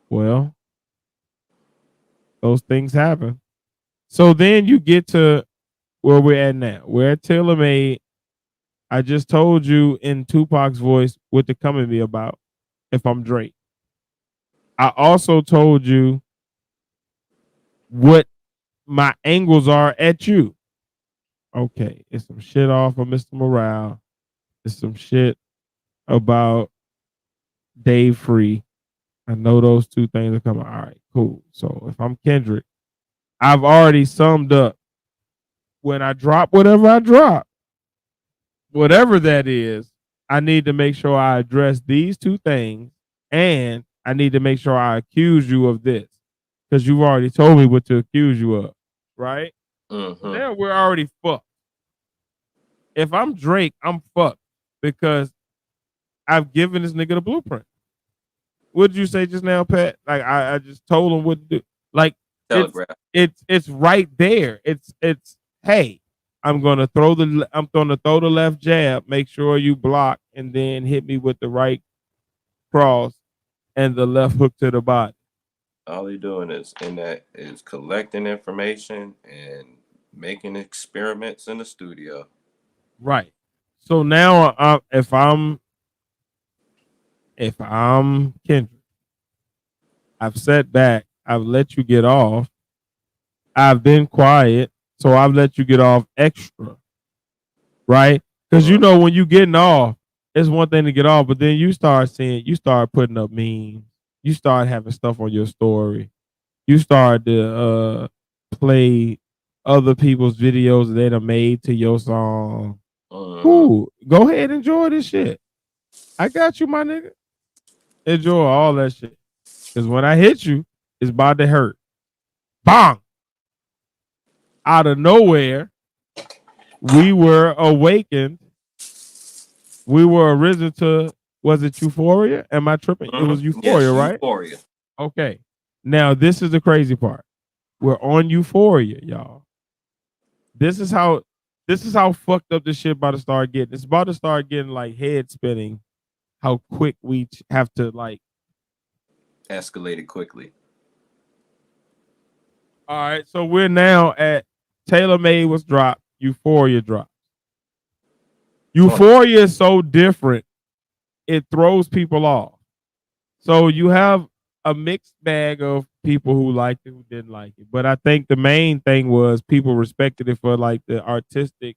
well, those things happen. So then you get to where we're at now. We're at Taylor Made. I just told you in Tupac's voice what to come at me about if I'm Drake. I also told you what my angles are at you. Okay, it's some shit off of Mr. Morale. It's some shit about Dave Free. I know those two things are coming. All right, cool. So if I'm Kendrick, I've already summed up when I drop whatever I drop, whatever that is, I need to make sure I address these two things, and I need to make sure I accuse you of this, because you've already told me what to accuse you of, right? So now we're already fucked. If I'm Drake, I'm fucked because I've given this nigga the blueprint. What did you say just now, Pat? Like I just told him what to do. Like it's Telegraph. it's right there. It's hey, I'm gonna throw the left jab, make sure you block, and then hit me with the right cross and the left hook to the body. All he doing is collecting information and making experiments in the studio. Right. So now if I'm Kendrick, I've sat back, I've let you get off, I've been quiet, so I've let you get off extra, right? Because you know when you getting off, it's one thing to get off, but then you start putting up memes, you start having stuff on your story, you start to play other people's videos that they done made to your song. Cool, go ahead, enjoy this shit. I got you, my nigga. Enjoy all that shit. Because when I hit you, it's about to hurt. Bang! Out of nowhere, we were awakened. We were arisen to, was it Euphoria? Am I tripping? It was Euphoria, Yes, right? Euphoria. Okay. Now, this is the crazy part. We're on Euphoria, y'all. This is how fucked up this shit about to start getting. It's about to start getting like head spinning how quick we have to like Escalated quickly. All right, so we're now at Taylor Made was dropped, Euphoria dropped. Euphoria is so different, it throws people off. So you have a mixed bag of people who liked it, who didn't like it. But I think the main thing was people respected it for like the artistic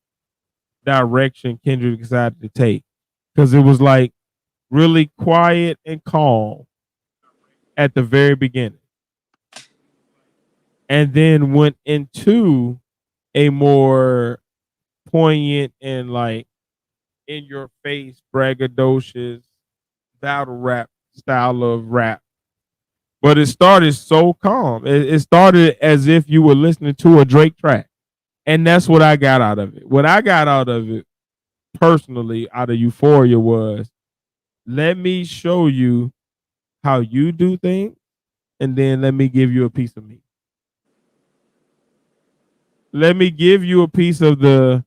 direction Kendrick decided to take. Because it was like really quiet and calm at the very beginning. And then went into a more poignant and like in your face, braggadocious battle rap style of rap. But it started so calm. It started as if you were listening to a Drake track. And that's what I got out of it. What I got out of it personally, out of Euphoria, was let me show you how you do things, and then let me give you a piece of me. Let me give you a piece of the,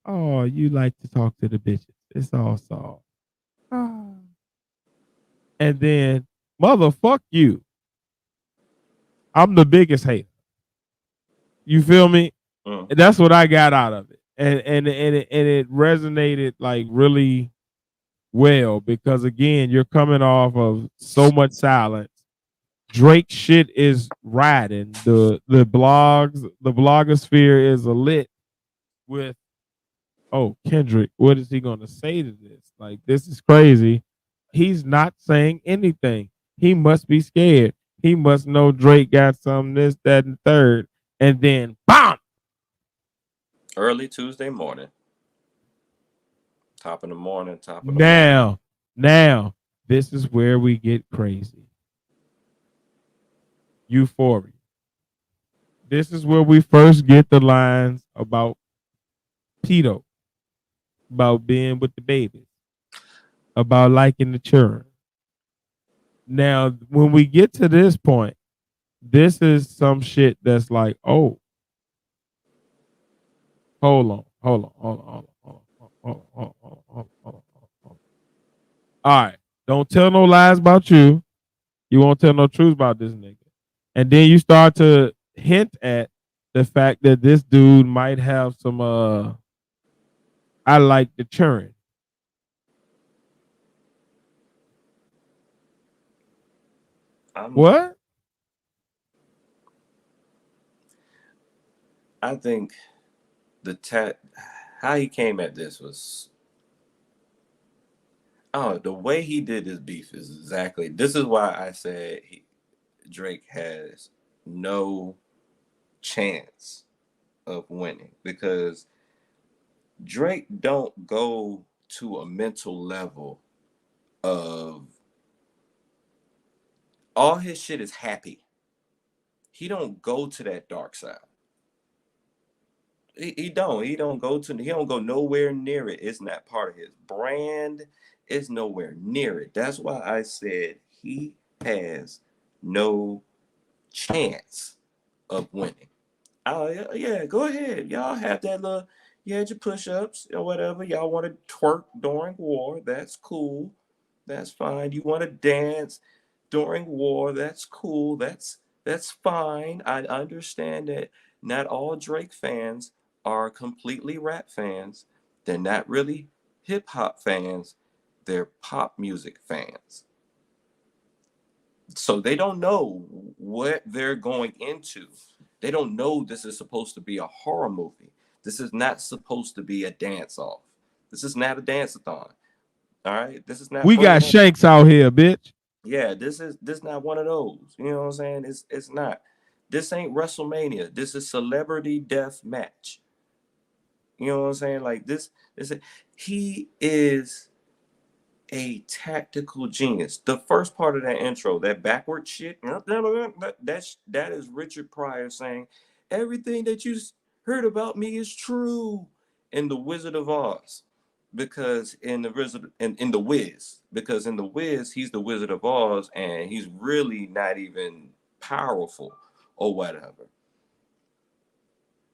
oh, you like to talk to the bitches. It's all soft. Oh. And then, motherfuck you. I'm the biggest hater. You feel me? That's what I got out of it. And it resonated like really well because again, you're coming off of so much silence. Drake shit is riding. The blogosphere is lit with, oh, Kendrick, what is he gonna say to this? Like, this is crazy. He's not saying anything. He must be scared. He must know Drake got some this, that, and third. And then BAM! Early Tuesday morning. Top of the morning, top of the morning. Now, this is where we get crazy. Euphoria. This is where we first get the lines about pedo, about being with the babies, about liking the children. Now, when we get to this point, this is some shit that's like, oh, hold on. All right, don't tell no lies about you. You won't tell no truth about this nigga. And then you start to hint at the fact that this dude might have some I like the churn. What? I think how he came at this was, oh, the way he did his beef is exactly. This is why I said Drake has no chance of winning, because Drake don't go to a mental level of, all his shit is happy. He don't go to that dark side. He don't go nowhere near it. It's not part of his brand. It's nowhere near it. That's why I said he has no chance of winning. Oh yeah, yeah, go ahead. Y'all have that little, you had your push-ups or whatever. Y'all want to twerk during war. That's cool. That's fine. You want to dance during war. That's cool. That's fine. I understand that not all Drake fans are completely rap fans. They're not really hip hop fans. They're pop music fans. So they don't know what they're going into. They don't know this is supposed to be a horror movie. This is not supposed to be a dance off. This is not a dance-a-thon. All right. This is not We bringing got in. Shanks out here, bitch. Yeah, this not one of those. You know what I'm saying? It's not. This ain't WrestleMania. This is celebrity death match. You know what I'm saying? Like this he is a tactical genius. The first part of that intro, that backward shit, that is Richard Pryor saying, everything that you heard about me is true in The Wizard of Oz. Because in the Wiz, because in the Wiz, he's the Wizard of Oz and he's really not even powerful or whatever.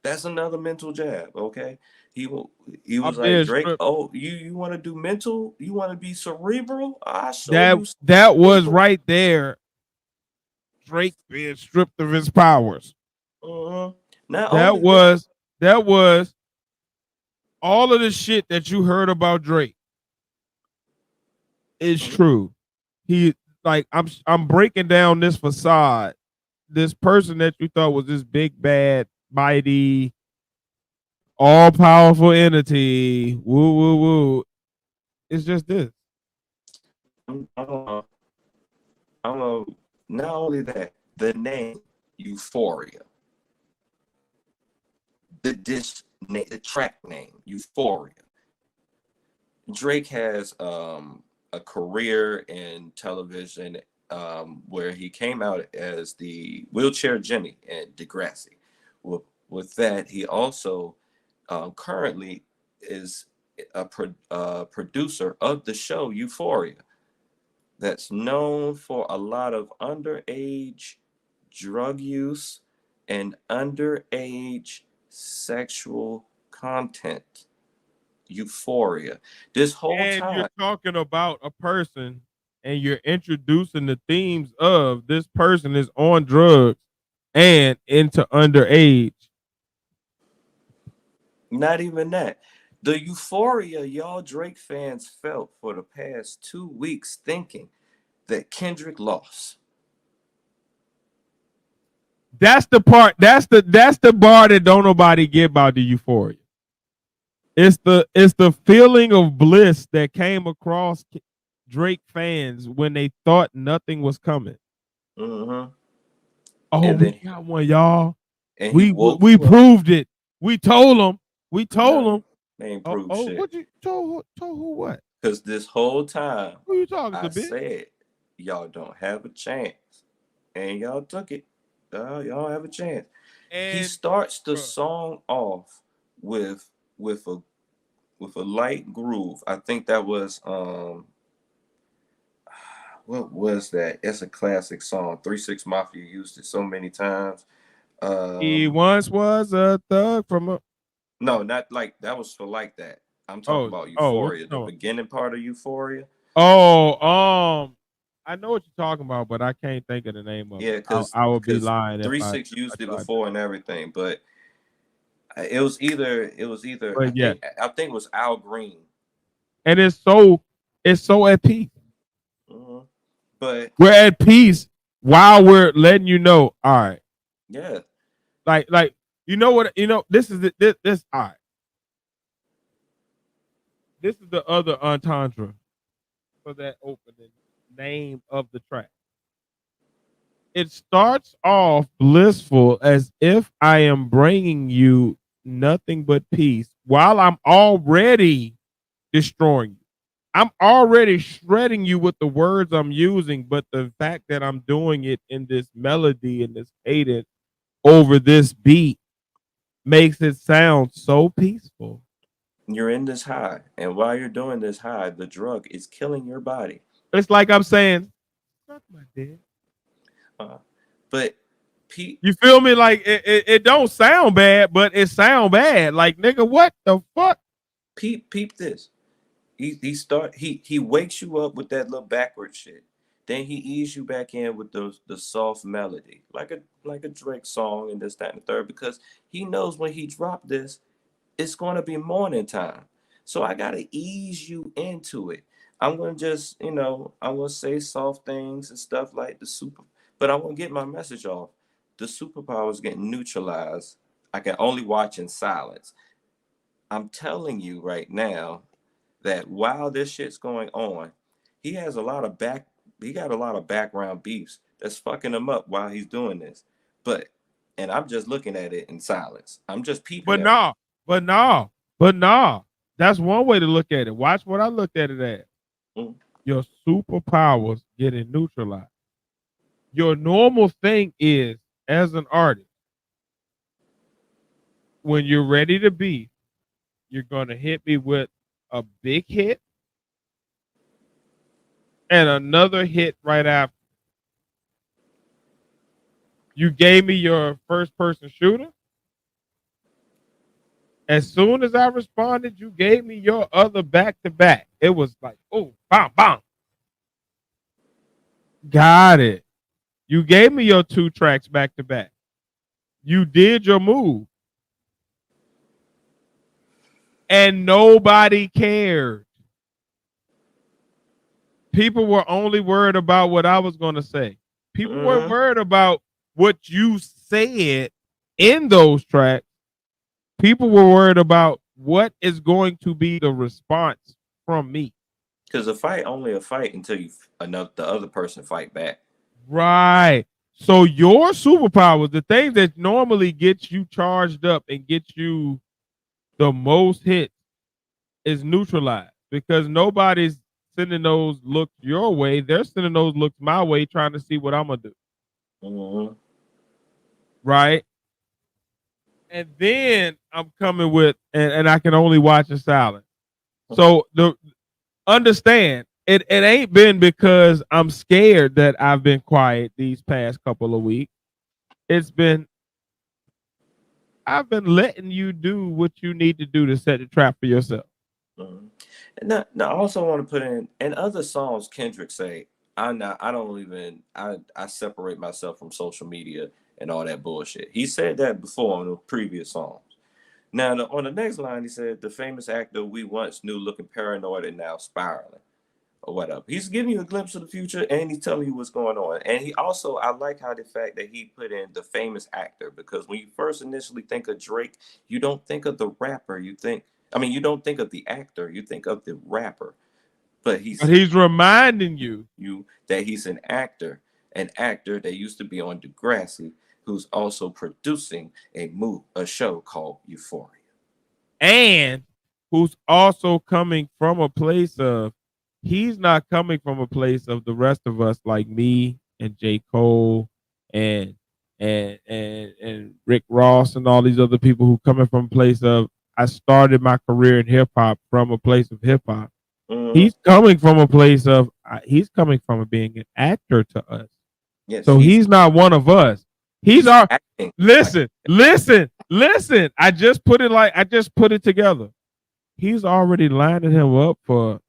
That's another mental jab, okay? He he I'm was like, being Drake, stripped. oh, you want to do mental? You want to be cerebral? I'll show That you that was cerebral. right there. Drake being stripped of his powers. Uh-huh. Not That only that, was that was all of the shit that you heard about Drake is mhm, true. He like I'm breaking down this facade. This person that you thought was this big bad mighty all powerful entity. Woo woo woo. It's just this. I'm, I'm, uh, not only that, the name Euphoria, the track name Euphoria. Drake has a career in television where he came out as the wheelchair Jimmy in Degrassi. With that, he also currently is a producer of the show Euphoria, that's known for a lot of underage drug use and underage sexual content. Euphoria. This whole And you're time, talking about a person and you're introducing the themes of this person is on drugs and into underage. not even that. The euphoria y'all Drake fans felt for the past 2 weeks thinking that Kendrick lost. That's the part. That's the bar that don't nobody get about the euphoria. It's the feeling of bliss that came across Drake fans when they thought nothing was coming. Mm-hmm. Oh, And we then got one, y'all. and he We woke we you up. proved it. We told them. We told No, them. they ain't Oh, proved oh, shit. what you told who what? Because this whole time Who you talking I to, bitch? said y'all don't have a chance. And y'all took it. Y'all have a chance. He And starts the bro, song off with with a with a light groove. I think that was what was that? It's a classic song. 3 6 Mafia used it so many times. he Um once was a thug from a. no, not like that was for like that. I'm talking Oh, about oh, what you Euphoria, the talking about? beginning part of Euphoria. Oh, I know what you're talking about, but I can't think of the name of Yeah, it. I would be because lying if three I six used it tried to. before and everything, but it was either But yeah, I think it was Al Green. and it's so at peace. Hmm. But We're at peace while we're letting you know. All right, yeah, like you know what you know. This is this. All right, this is the other entendre for that opening name of the track. It starts off blissful as if I am bringing you nothing but peace while I'm already destroying you. I'm already shredding you with the words I'm using, but the fact that I'm doing it in this melody and this cadence over this beat makes it sound so peaceful. You're in this high, and while you're doing this high, the drug is killing your body. It's like I'm saying, suck my dick. Uh, but Pete, You feel me? Like it don't sound bad, but it sound bad. Like nigga, what the fuck? peep this. He wakes you up with that little backward shit. Then he ease you back in with the soft melody, like a Drake song and this, that, and the third, because he knows when he dropped this, it's gonna be morning time. So I gotta ease you into it. I'm gonna just, I'm gonna say soft things and stuff like the super, but I'm gonna get my message off. The superpower is getting neutralized. I can only watch in silence. I'm telling you right now that while this shit's going on, he has a lot of back he got a lot of background beefs that's fucking him up while he's doing this. But and I'm just looking at it in silence. I'm just peeping But at it. nah, but nah, but nah. That's one way to look at it. Watch what I looked at it as. Mm, Your superpowers getting neutralized. Your normal thing is, as an artist, when you're ready to be, you're gonna hit me with a big hit and another hit right after. You gave me your first person shooter. As soon as I responded, you gave me your other back to back. It was like, oh, bam, bam. Got it. You gave me your 2 tracks back to back. You did your move. And nobody cared. People were only worried about what I was going to say. People weren't mhm. worried about what you said in those tracks. People were worried about what is going to be the response from me. Because a fight only a fight until the other person fight back. Right. So your superpowers, the thing that normally gets you charged up and gets you the most hits, is neutralized because nobody's sending those looks your way. They're sending those looks my way, trying to see what I'm gonna do. Mhm. Right. And then I'm coming with, and I can only watch in silence. So the understand it ain't been because I'm scared that I've been quiet these past couple of weeks. It's been I've been letting you do what you need to do to set the trap for yourself. Mhm. And I also want to put in other songs. Kendrick say, I don't even I separate myself from social media and all that bullshit. He said that before on the previous songs. Now on the next line, he said, the famous actor we once knew looking paranoid and now spiraling or whatever. He's giving you a glimpse of the future and he's telling you what's going on. And he also, I like how the fact that he put in the famous actor, because when you first initially think of Drake, you don't think of the rapper. You don't think of the actor, you think of the rapper. But But he's he's reminding you. you that he's an actor that used to be on Degrassi, who's also producing a show called Euphoria. And who's also coming from a place of, he's not coming from a place of the rest of us like me and J. Cole and and Rick Ross and all these other people who coming from a place of, I started my career in hip hop from a place of hip hop. Hmm. He's coming from a place of, he's coming from being an actor to us. Yes, So he's not one of us. He's he's our, acting like listen. I just put it together. He's already lining him up for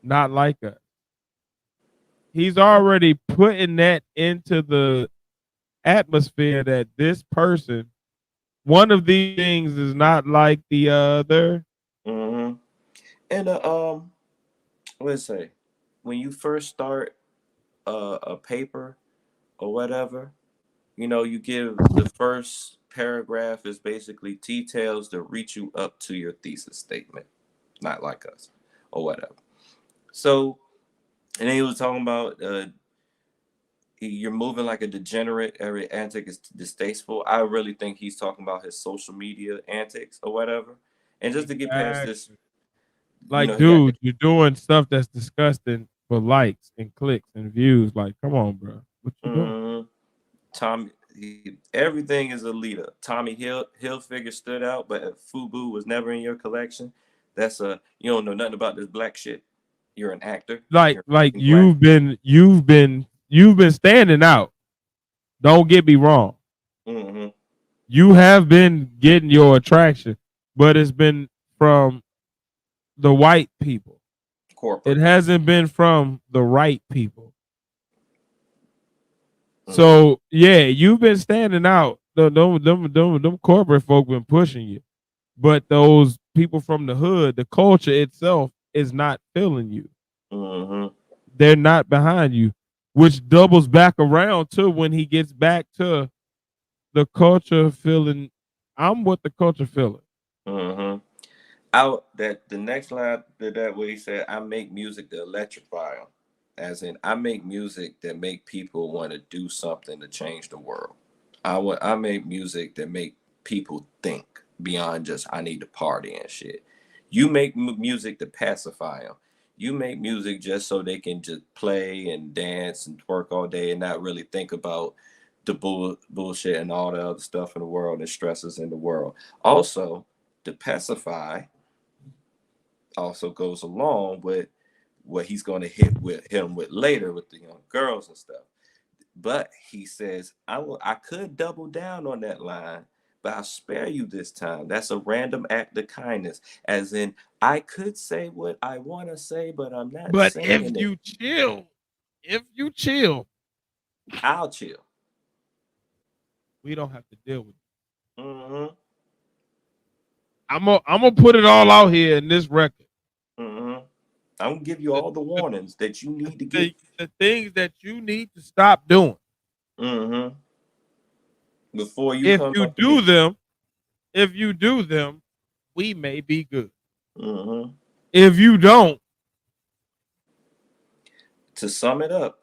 not like us. He's already putting that into the atmosphere that this person, one of these things is not like the other. hmm and let's say when you first start a paper or whatever, you give the first paragraph is basically details to reach you up to your thesis statement, not like us or whatever. So, and then he was talking about you're moving like a degenerate. Every antic is distasteful. I really think he's talking about his social media antics or whatever. And just to get past this, Exactly. Like, he got dude, you're doing stuff that's disgusting for likes and clicks and views. Like, come on, bro. What you doing? mm, Tom. everything is a leader. Tommy Hilfiger stood out, but if Fubu was never in your collection, that's a you don't know nothing about this black shit. You're an actor. Like You're like black. you've been standing out. Don't get me wrong. Mm-hmm. You have been getting your attraction, but it's been from the white people. It Corporate. hasn't been from the right people. Mm-hmm. So yeah, you've been standing out. Them corporate folk been pushing you, but those people from the hood, the culture itself is not feeling you. Mm-hmm. They're not behind you, which doubles back around to when he gets back to the culture feeling. I'm what the culture feeling. Mm-hmm. Out that the next line that where he said, "I make music to electrify them," as in I make music that make people want to do something to change the world. I make music that make people think beyond just I need to party and shit. You make music to pacify them. You make music just so they can just play and dance and twerk all day and not really think about the bullshit and all the other stuff in the world and stresses in the world. Also, to pacify also goes along with what he's going to hit him with later with the young girls and stuff. But he says, I could double down on that line, but I'll spare you this time. That's a random act of kindness. As in, I could say what I want to say, but I'm not But saying it. if you chill, I'll chill. we don't have to deal with it. Mm-hmm. I'm gonna put it all out here in this record. Mm-hmm. I'm gonna give you The, all the the, warnings that you need to the, get. the things that you need to stop doing. Mm-hmm. Before you If come you up to do me. them, if you do them, we may be good. Mm-hmm. If you don't, To sum it up,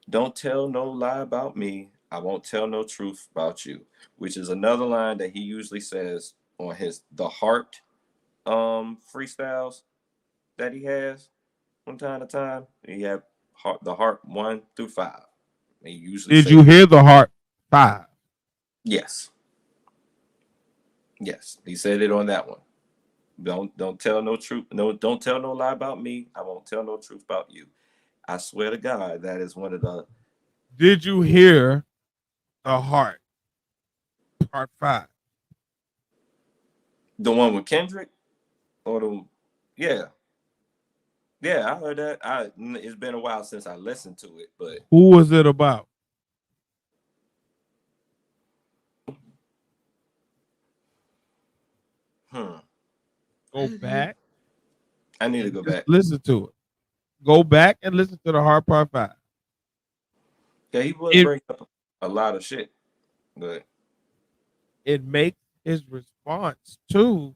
don't tell no lie about me. I won't tell no truth about you, which is another line that he usually says on his the heart freestyles that he has from time to time. He have the heart 1 through 5. He usually did say you hear the heart 5? yes. Yes. He said it on that one. Don't tell no truth. No, don't tell no lie about me. I won't tell no truth about you. I swear to God, that is one of Did you hear the heart part 5? the one with Kendrick or the yeah. Yeah, I heard that. It's been a while since I listened to it, but Who was it about? hmm, Go back I need to and go just back. listen to it. Go back and listen to the heart part 5. Yeah, he was It bringing up a lot of shit, but it makes his response to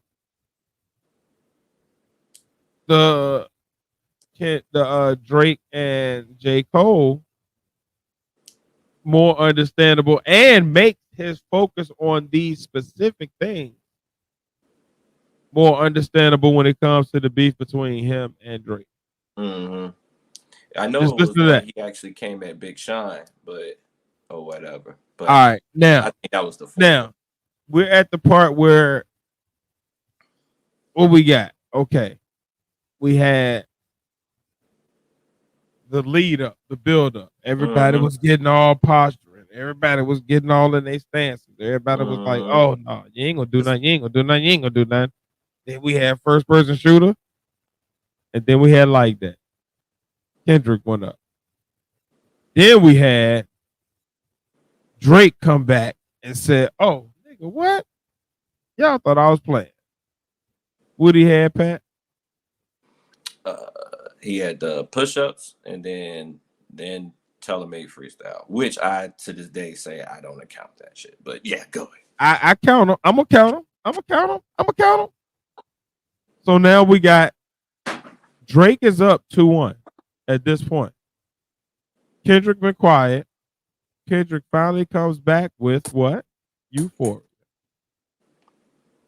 the Drake and J. Cole more understandable and makes his focus on these specific things more understandable when it comes to the beef between him and Drake. hmm I know Just it was listen to one that. he actually came at Big Sean, but or whatever. But All right. I Now, think that was the former. now we're at the part where what we got? Okay. We had the lead up, the build up. Everybody hmm was getting all posturing. Everybody was getting all in their stances. Everybody was like, hmm "Oh no, you ain't gonna do nothing. You ain't gonna do nothing. You ain't gonna do nothing." Then we had first person shooter, and then we had like that. Kendrick went up. Then we had Drake come back and said, "Oh, nigga, what? Y'all thought I was playing." What he had, Pat? uh, he had the push-ups and then telemade freestyle, which I to this day say I don't account that shit. But yeah, go ahead. I count him. I'm gonna count him. I'm gonna count him. I'm gonna count him. So now we got Drake is up 2-1 at this point. Kendrick been quiet. Kendrick finally comes back with what? Euphoria.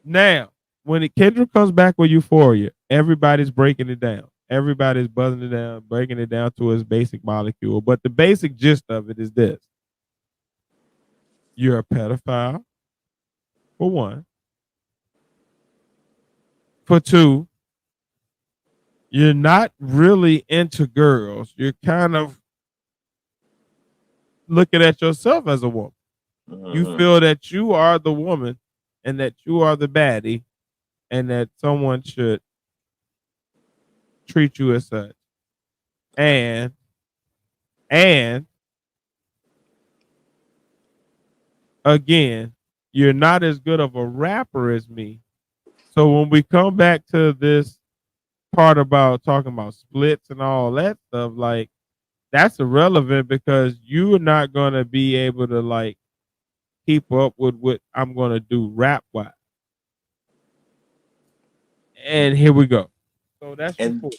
Now, when Kendrick comes back with Euphoria, everybody's breaking it down. Everybody's buzzing it down, breaking it down to its basic molecule. But the basic gist of it is this: you're a pedophile. For one. For two, you're not really into girls. You're kind of looking at yourself as a woman. You Mhm. feel that you are the woman and that you are the baddie and that someone should treat you as such. And and again, you're not as good of a rapper as me. So when we come back to this part about talking about splits and all that stuff, like that's irrelevant because you're not gonna be able to like keep up with what I'm gonna do rap wise. And here we go. So that's your And four.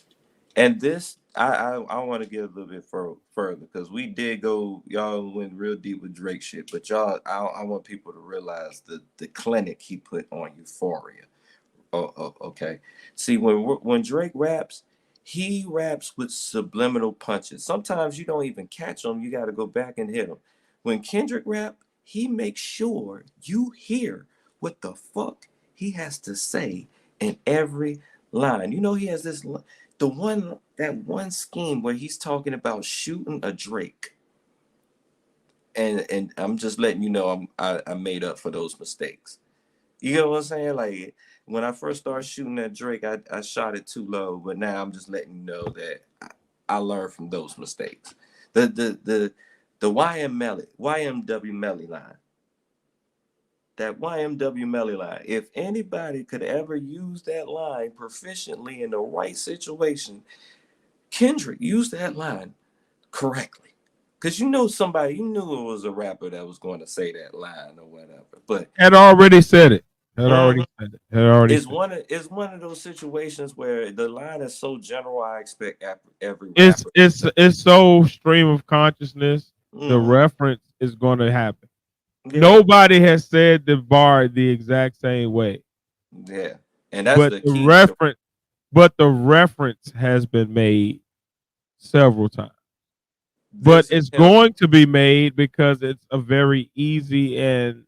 and this, I want to get a little bit further because we did go, y'all went real deep with Drake shit, but y'all, I want people to realize the clinic he put on Euphoria. Oh, okay. See, when Drake raps, he raps with subliminal punches. Sometimes you don't even catch them. You got to go back and hit them. When Kendrick rap, he makes sure you hear what the fuck he has to say in every line. You know, he has that one scheme where he's talking about shooting a Drake. And I'm just letting you know I made up for those mistakes. You know what I'm saying? Like when I first started shooting at Drake, I shot it too low, but now I'm just letting you know that I learned from those mistakes. The YMW Melly line. That YMW Melly line. If anybody could ever use that line proficiently in the right situation, Kendrick used that line correctly. Cause you knew it was a rapper that was going to say that line or whatever. But Had already said it. Had already mhm, said it. Had already it's said it. one of those situations where the line is so general. I expect every It's rapper. it's it's so stream of consciousness. The Hmm. reference is going to happen. Yeah, Nobody has said the bar the exact same way, yeah, and that's but the the key. reference has been made several times. But This is it's him. going to be made because it's a very easy and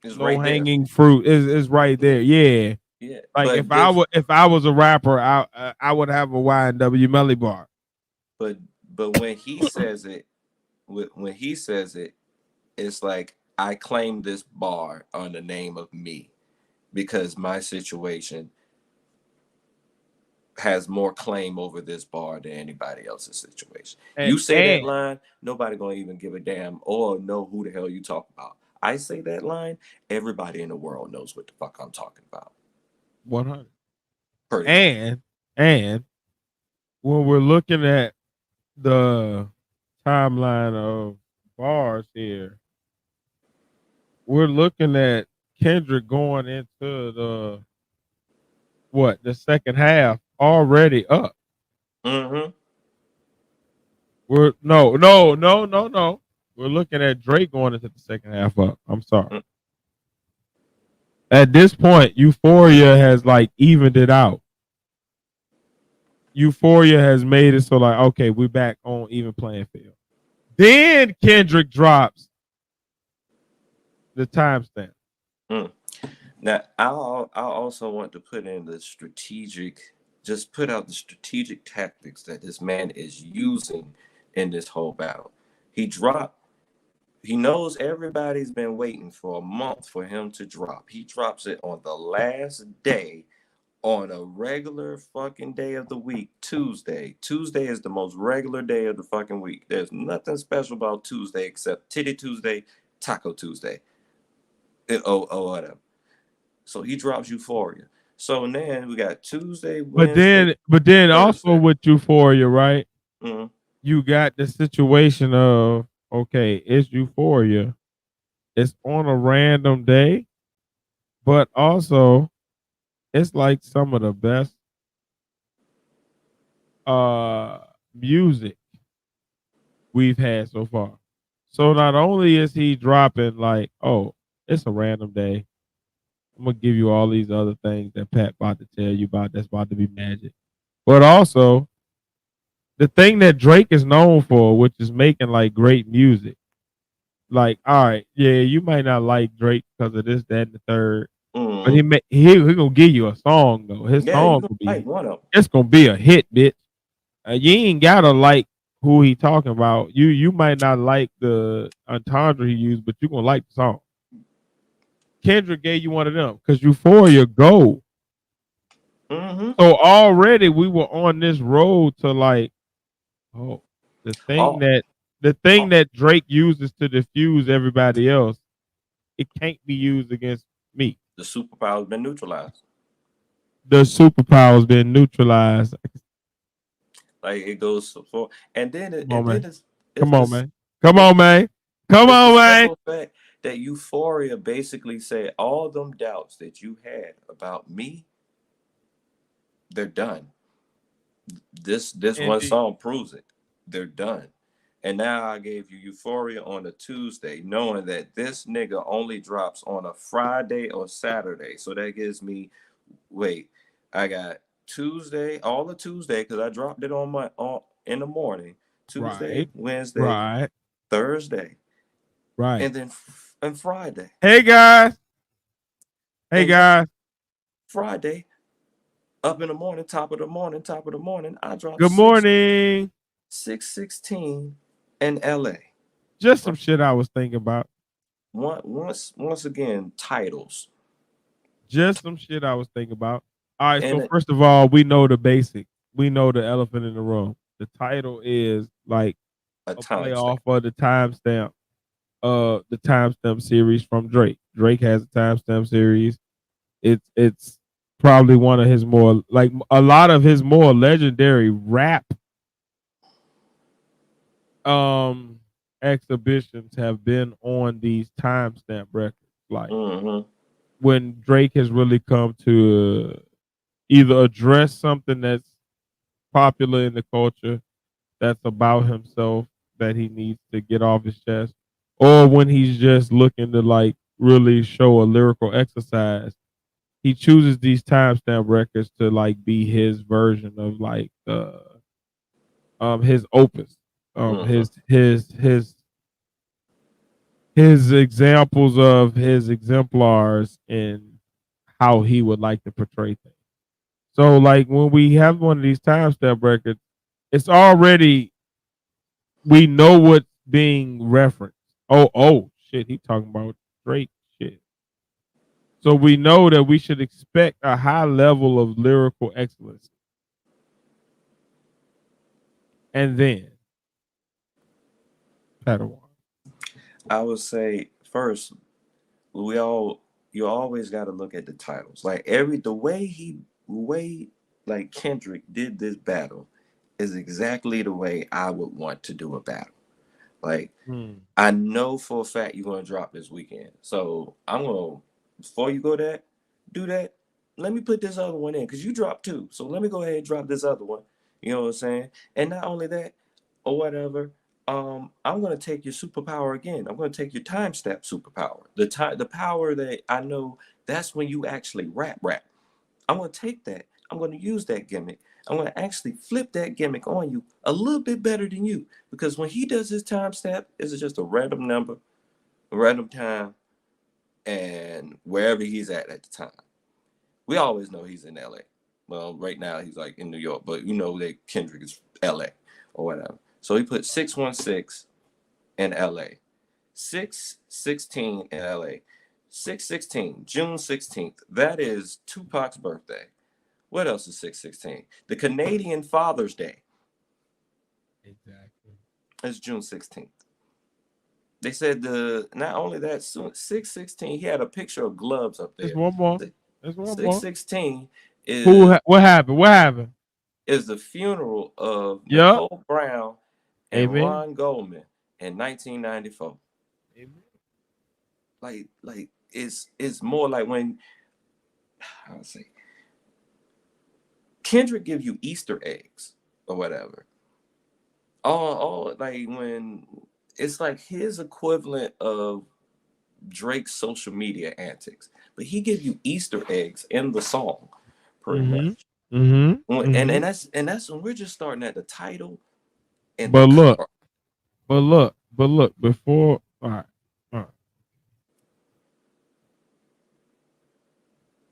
Is low right there. hanging fruit. Is right Yeah, there. Yeah. yeah. Like But this, if I was a rapper, I would have a Y and W Melly bar. but but when he says it, when he says it, it's like I claim this bar on the name of me because my situation has more claim over this bar than anybody else's situation. And, You say that and line, nobody gonna even give a damn or know who the hell you talk about. I say that line, everybody in the world knows what the fuck I'm talking about. 100. Pretty much. And when we're looking at the timeline of bars here, we're looking at Kendrick going into the second half already up. Mm-hmm. We're no. We're looking at Drake going into the second half up. I'm sorry. At this point, Euphoria has like evened it out. Euphoria has made it so like, okay, we're back on even playing field. Then Kendrick drops the timestamp. Mm. Now, I also want to put in the strategic, just put out the strategic tactics that this man is using in this whole battle. He dropped. He knows everybody's been waiting for a month for him to drop. He drops it on the last day on a regular fucking day of the week, Tuesday. Tuesday is the most regular day of the fucking week. There's nothing special about Tuesday except Titty Tuesday, Taco Tuesday, oh whatever. So he drops Euphoria. So then we got Tuesday, Wednesday, But then also Thursday. with Euphoria, right? Mm-hmm. You got the situation of okay, it's Euphoria. It's on a random day, but also it's like some of the best uh music we've had so far. So not only is he dropping like, oh, it's a random day. I'm gonna give you all these other things that Pat about to tell you about that's about to be magic. But also the thing that Drake is known for, which is making like great music. like, all right, yeah, you might not like Drake because of this, that, and the third, but Mm-hmm. he gonna give you a song though. His Yeah, you song gonna will like be one of them. it's gonna be a hit, bitch. You ain't gotta like who he talking about. You might not like the entendre he used, but you gonna like the song. Kendrick gave you one of them because Euphoria gold. Mm-hmm. So already we were on this road to like, oh, the thing All, that the thing all that Drake uses to diffuse everybody else, it can't be used against me. the superpower's been neutralized. The superpower's been neutralized. Like it goes for, Come on, and then man. it's Come on, this man. Come it's on, man. Come it's the on, man. simple fact that Euphoria basically said all them doubts that you had about me, they're done. This one Indeed. song proves it. They're done. And now I gave you Euphoria on a Tuesday, knowing that this nigga only drops on a Friday or Saturday. So that gives me, wait, I got Tuesday, all of Tuesday, because I dropped it on in the morning. Tuesday, Right. Wednesday, Right. Thursday, Right. and then and Friday. Hey guys. Hey And then guys. Friday, up in the morning, top of the morning, I dropped Good morning. 616 in LA. Just some shit I was thinking about. Once again, titles. Just some shit I was thinking about. All right, so And first of all, we know the basic. We know the elephant in the room. The title is like a a play timestamp. off of the timestamp series from Drake. Drake has a timestamp series. It's probably one of his more like a lot of his more legendary rap um exhibitions have been on these timestamp records. Like Mm-hmm. when Drake has really come to either address something that's popular in the culture that's about himself that he needs to get off his chest, or when he's just looking to like really show a lyrical exercise. He chooses these timestamp records to like be his version of like his opus, Mm-hmm. his examples of his exemplars in how he would like to portray things. So like when we have one of these timestamp records, it's already we know what's being referenced. Oh shit, he talking about Drake shit. So we know that we should expect a high level of lyrical excellence. And then Padawan. I would say first, we all you always got to look at the titles. Like the way like Kendrick did this battle is exactly the way I would want to do a battle. Like Hmm. I know for a fact you're gonna drop this weekend. So I'm gonna before you go that, do that. Let me put this other one in because you dropped two. So let me go ahead and drop this other one. You know what I'm saying? And not only that, or whatever. I'm gonna take your superpower again. I'm gonna take your time step superpower. The power that I know that's when you actually rap. I'm gonna take that. I'm gonna use that gimmick. I'm gonna actually flip that gimmick on you a little bit better than you. Because when he does his time step, it's just a random number, a random time, and wherever he's at the time. We always know he's in LA. Well, right now he's like in New York, but you know that Kendrick is LA or whatever. So he put 616 in LA. 616 in LA. 616, June 16th. That is Tupac's birthday. What else is 616? The Canadian Father's Day Exactly. is June 16th. They said the not only that 616, he had a picture of gloves up There's there. one more. There's one more. 616 Who? is What happened? What happened? is the funeral of Yup. Nicole Brown and Amen. Ron Goldman in 1994. Amen. Like it's more like when I would say Kendrick give you Easter eggs or whatever. All like when it's like his equivalent of Drake's social media antics, but he give you Easter eggs in the song, pretty Mm-hmm. much. Mm-hmm. And Mm-hmm. that's when we're just starting at the title and the But look, cover. but look, but look. Before, all right.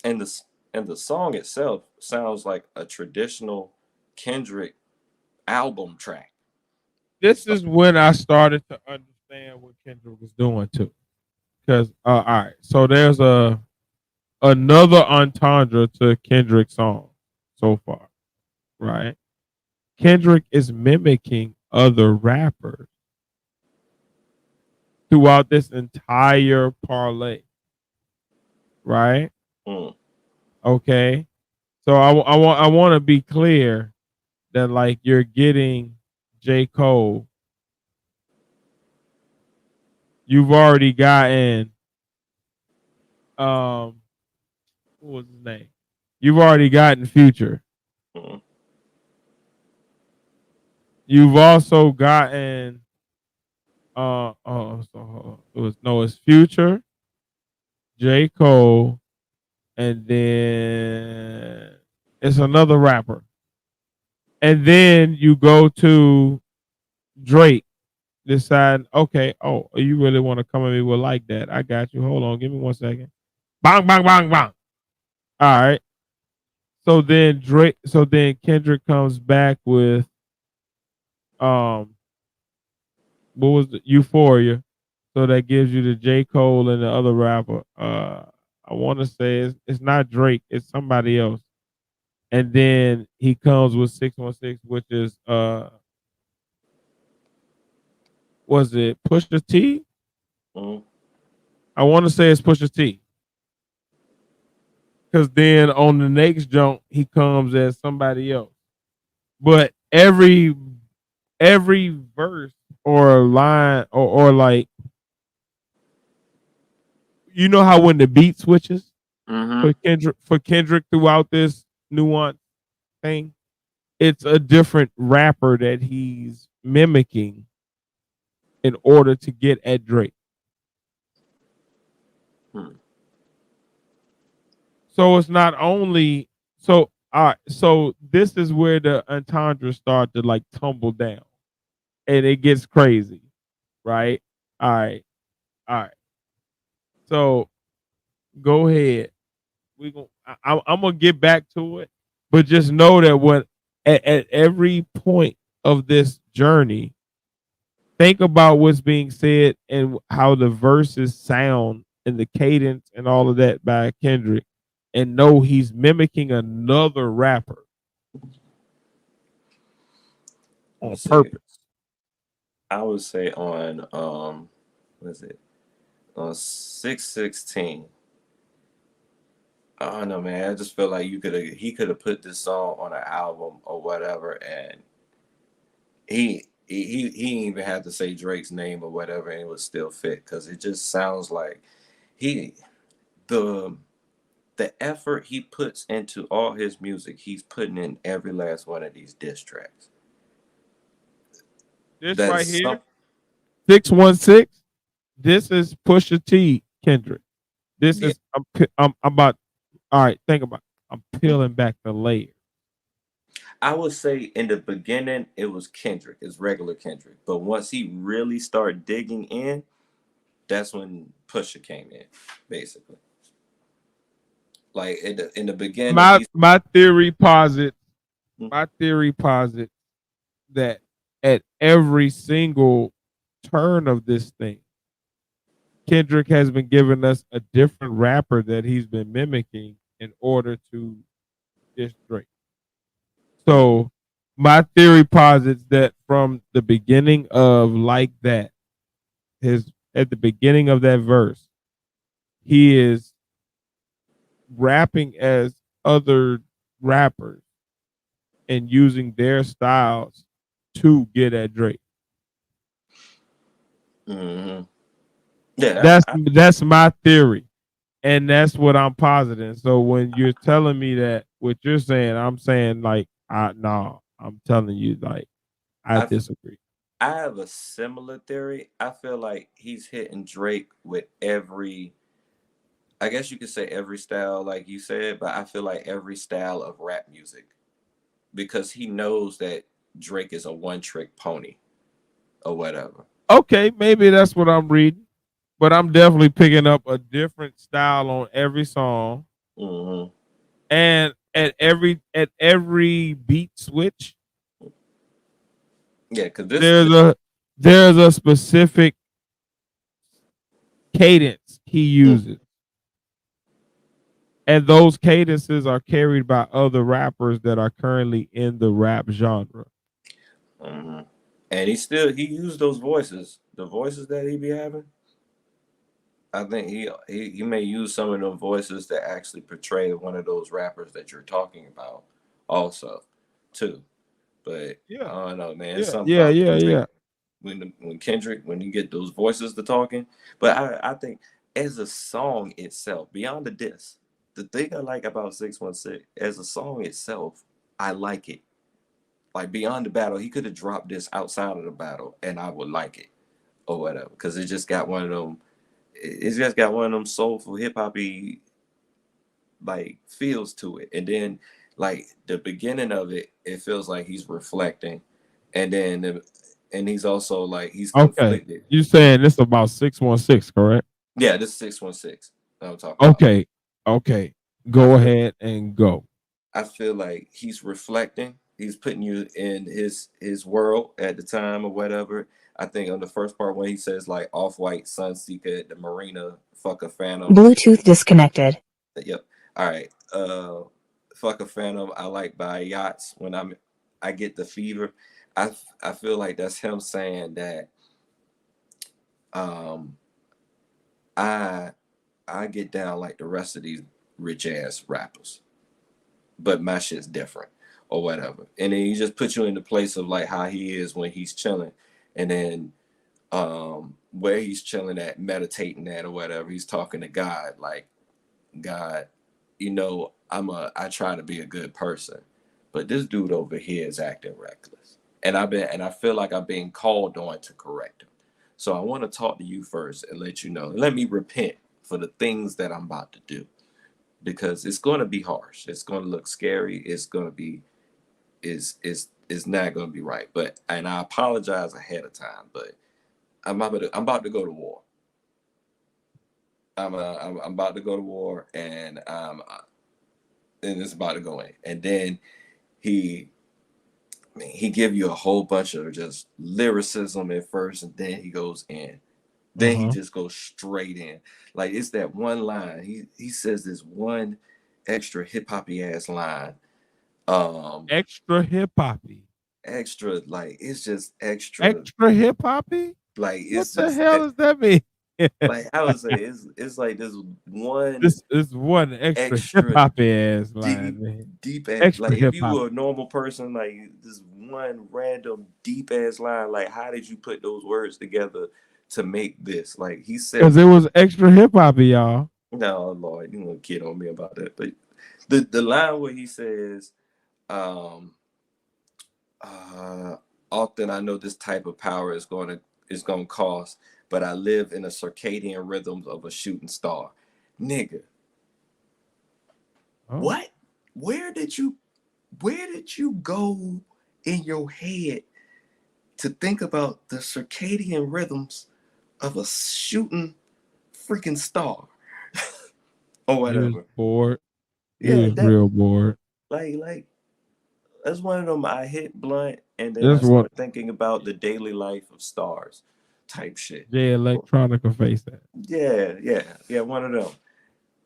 and the song itself sounds like a traditional Kendrick album track. This It's is when I started to understand what Kendrick was doing too. Because all right, so there's another entendre to Kendrick's song so far, right? Kendrick is mimicking other rappers throughout this entire parlay, right? mm, Okay, so I want to be clear that like you're getting J. Cole, you've already gotten um what was his name? You've already gotten Future. mm, You've also gotten so it was no, it's Future, J. Cole, and then it's another rapper. And then you go to Drake, decide, okay, oh, you really want to come at me with like that? I got you. Hold on, give me 1 second. Bang, bang, bang, bang. All right. So then Kendrick comes back with um what was the Euphoria. So that gives you the J. Cole and the other rapper. I want to say it's not Drake, it's somebody else. And then he comes with 616, which is was it Pusha T? mm. I want to say it's Pusha T. Because then on the next jump, he comes as somebody else. But every verse or line or like you know how when the beat switches Mm-hmm. For Kendrick throughout this nuance thing, it's a different rapper that he's mimicking in order to get at Drake. Hmm. So it's not only so all right, so this is where the entendre start to like tumble down and it gets crazy, right? All right, all right. So go ahead. I'm gonna get back to it, but just know that when at every point of this journey, think about what's being said and how the verses sound and the cadence and all of that by Kendrick, and know he's mimicking another rapper on Let's see. purpose. I would say on what is it? On 616. I don't know, man. I just feel like he could have put this song on an album or whatever, and he didn't even have to say Drake's name or whatever, and it would still fit because it just sounds like he the the effort he puts into all his music, he's putting in every last one of these diss tracks. This right That's here, some 616. This is Pusha T, Kendrick. This yeah. is I'm about. All right, think about it. I'm peeling back the layer. I would say in the beginning it was Kendrick, it's regular Kendrick, but once he really started digging in, that's when Pusha came in, basically. Like in the beginning, My he's my theory posits my theory posits that at every single turn of this thing, Kendrick has been giving us a different rapper that he's been mimicking in order to diss Drake. mm, So my theory posits that from the beginning of like that, his at the beginning of that verse, he is rapping as other rappers and using their styles to get at Drake. mm, yeah, That's my theory, and that's what I'm positing. So when you're telling me that what you're saying, I'm saying like, I no, I'm telling you like I I disagree. I have a similar theory. I feel like he's hitting Drake with every, I guess you could say every style, like you said, but I feel like every style of rap music because he knows that Drake is a one trick pony or whatever. Okay, maybe that's what I'm reading, but I'm definitely picking up a different style on every song. Mm-hmm. And at every beat switch, Yeah, because there's a specific cadence he uses. And those cadences are carried by other rappers that are currently in the rap genre. mm-hmm. And he used those voices, the voices that he be having. I think he may use some of them voices to actually portray one of those rappers that you're talking about, also, too. But I Yeah, don't know, man. It's yeah, something yeah, about yeah, Kendrick yeah. when Kendrick when you get those voices to talking. But I think as a song itself, beyond the diss, the thing I like about 616 as a song itself, I like it. Like beyond the battle, he could have dropped this outside of the battle, and I would like it or whatever, because it just got one of them. It's just got one of them soulful hip hoppy like feels to it, and then like the beginning of it, it feels like he's reflecting, and then and he's also like he's Okay. conflicted. You He saying this about 616, correct? Yeah, this is 616 that I'm talking about. Okay. Okay. I Go feel ahead and go. I feel like he's reflecting. He's putting you in his world at the time or whatever. I think on the first part when he says like off white sunseeker at the marina, fuck a phantom. Bluetooth disconnected. Yep. All right. Fuck a phantom. I like buy yachts when I get the fever. I feel like that's him saying that um I I get down like the rest of these rich ass rappers, but my shit's different or whatever. And then he just puts you in the place of like how he is when he's chilling, and then where he's chilling at, meditating at or whatever. He's talking to God, like God, I try to be a good person, but this dude over here is acting reckless, and I feel like I'm being called on to correct him. So I want to talk to you first and let you know. Let me repent for the things that I'm about to do, because it's going to be harsh. It's going to look scary. It's going to be is not going to be right. But and I apologize ahead of time. But I'm about to go to war. I'm about to go to war, and it's about to go in. And then he he give you a whole bunch of just lyricism at first, and then he goes in. Then he Uh-huh. just goes straight in. Like it's that one line. He says this one extra hip hoppy ass line. Um, Extra hip hoppy. extra like it's just extra. Extra hip hoppy? Like What it's the just hell does that mean? like I would say it's like this one This is one extra hip extra hoppy ass line, deep man. like Extra if hip you hop. were a normal person, like this one random deep ass line, like how did you put those words together to make this? Like he Because says it was extra hip hoppy, y'all. no Lord, you want to kid on me about that. But the line where he says, um uh often I know this type of power is gonna cost, but I live in the circadian rhythms of a shooting star. Nigga, Oh, what? Where did you go in your head to think about the circadian rhythms of a shooting freaking star or he was whatever? bored. He Yeah, was that real bored. like that's one of them. I hit blunt and then I This what start thinking about the daily life of stars type shit. Jay Electronica face that. Yeah, one of them.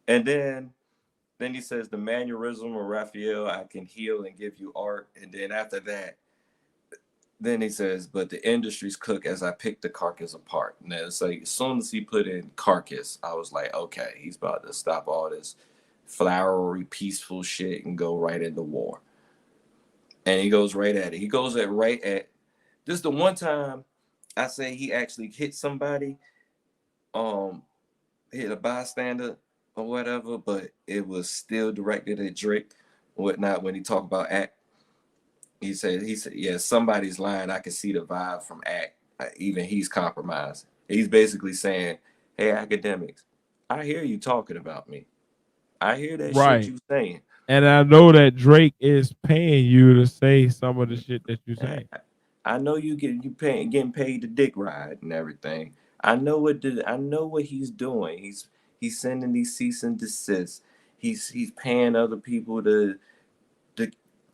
And then he says the mannerism of Raphael, I can heal and give you art. And then after that, then he says, but the industry's cook as I pick the carcass apart. And it's like as soon as he put in carcass, I was like, okay, he's about to stop all this flowery, peaceful shit and go right into war. And he goes right at it. He goes at right at this is the one time I say he actually hit somebody, um, hit a bystander or whatever, but it was still directed at Drake, whatnot. When he talked about act, he said, yeah, somebody's lying. I can see the vibe from act. Even he's compromised. He's basically saying, hey, academics, I hear you talking about me. I hear that shit Right. you saying. And I know that Drake is paying you to say some of the shit that you I, say. I know getting paid to dick ride and everything. I know what he's doing. He's sending these cease and desist. he's paying other people to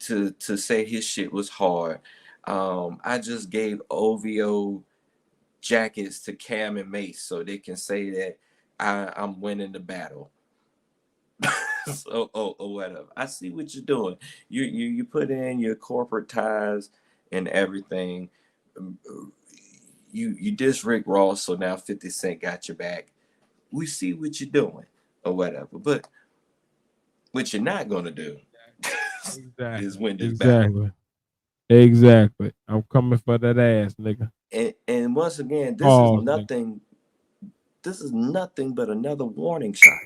to say his shit was hard. I just gave OVO jackets to Cam and Mace so they can say that I'm winning the battle. So or whatever. I see what you're doing. You put in your corporate ties and everything. You diss Rick Ross, so now 50 Cent got your back. We see what you're doing or whatever. But what you're not gonna do is win this battle. Exactly. I'm coming for that ass, nigga. And once again, Pause, nigga. This is nothing but another warning shot.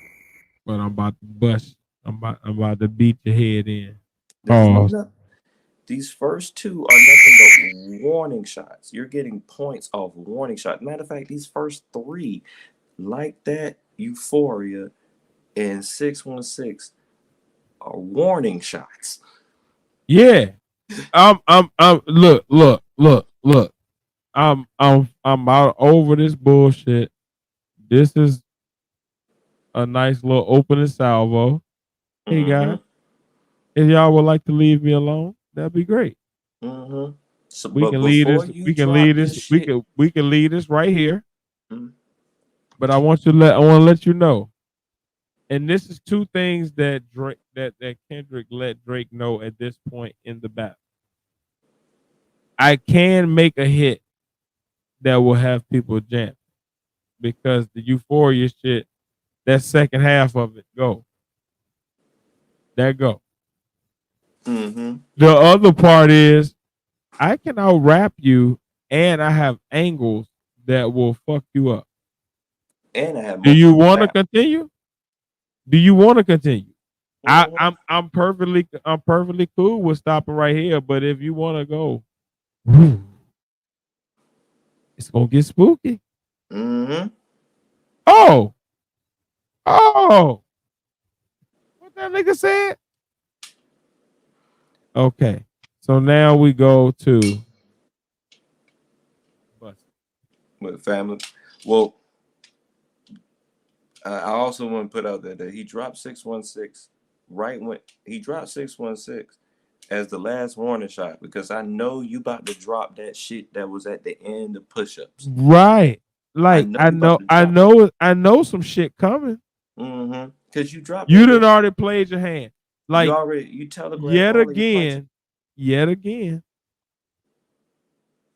But I'm about to bust. I'm about to beat your head in. Pause. These first two are nothing but warning shots. You're getting points off warning shots. Matter of fact, these first three, like that, Euphoria, and 616, are warning shots. Yeah. Look. I'm out over this bullshit. This is a nice little opening salvo. Hey guys, if y'all would like to leave me alone, that'd be great. So, we can leave this. We can leave this. We can leave this right here. But I want to let you know. And this is two things that Kendrick let Drake know at this point in the battle. I can make a hit that will have people jam because the Euphoria shit, that second half of it, go. That go. The other part is I can out rap you, and I have angles that will fuck you up. And I have. Do you want to continue? Do you want to continue? I'm perfectly cool with stopping right here. But if you want to go, it's gonna get spooky. Oh, what that nigga said? Okay, so now we go to with family. Well, I also want to put out there that he dropped 616 right when he dropped 616 as the last warning shot because I know you about to drop that shit that was at the end of push-ups. Right. Like I know some shit coming. Because you dropped. You done already played your hand. Like you telegraphed yet again.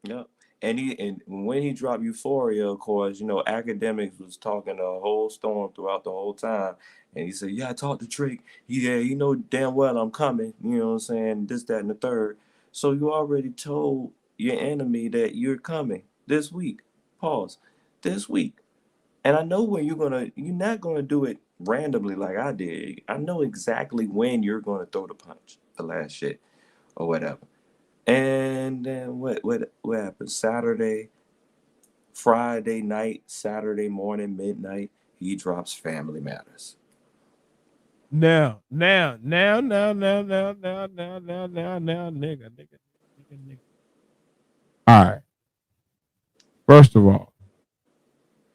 Yep. And when he dropped Euphoria, of course, Academics was talking a whole storm throughout the whole time. And he said, yeah, I talked to Drake. Yeah, you know damn well I'm coming. You know what I'm saying? This, that, and the third. So you already told your enemy that you're coming this week. Pause. This week. And I know when you're not gonna do it randomly like I did. I know exactly when you're gonna throw the punch, the last shit, or whatever. And then what happened? Friday night, Saturday morning, midnight, he drops Family Matters. Now, nigga. All right. First of all,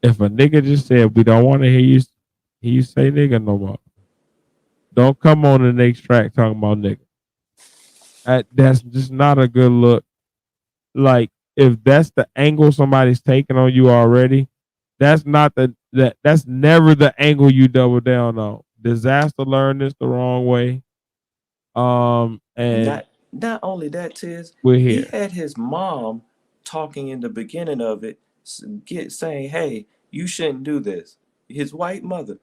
if a nigga just said we don't want to hear you say nigga no more, don't come on the next track talking about nigga. That's just not a good look. Like if that's the angle somebody's taking on you already, that's never the angle you double down on. Disaster learned this the wrong way. And not only that, Tiz, we're here. He had his mom talking in the beginning of it, saying, "Hey, you shouldn't do this." His white mother.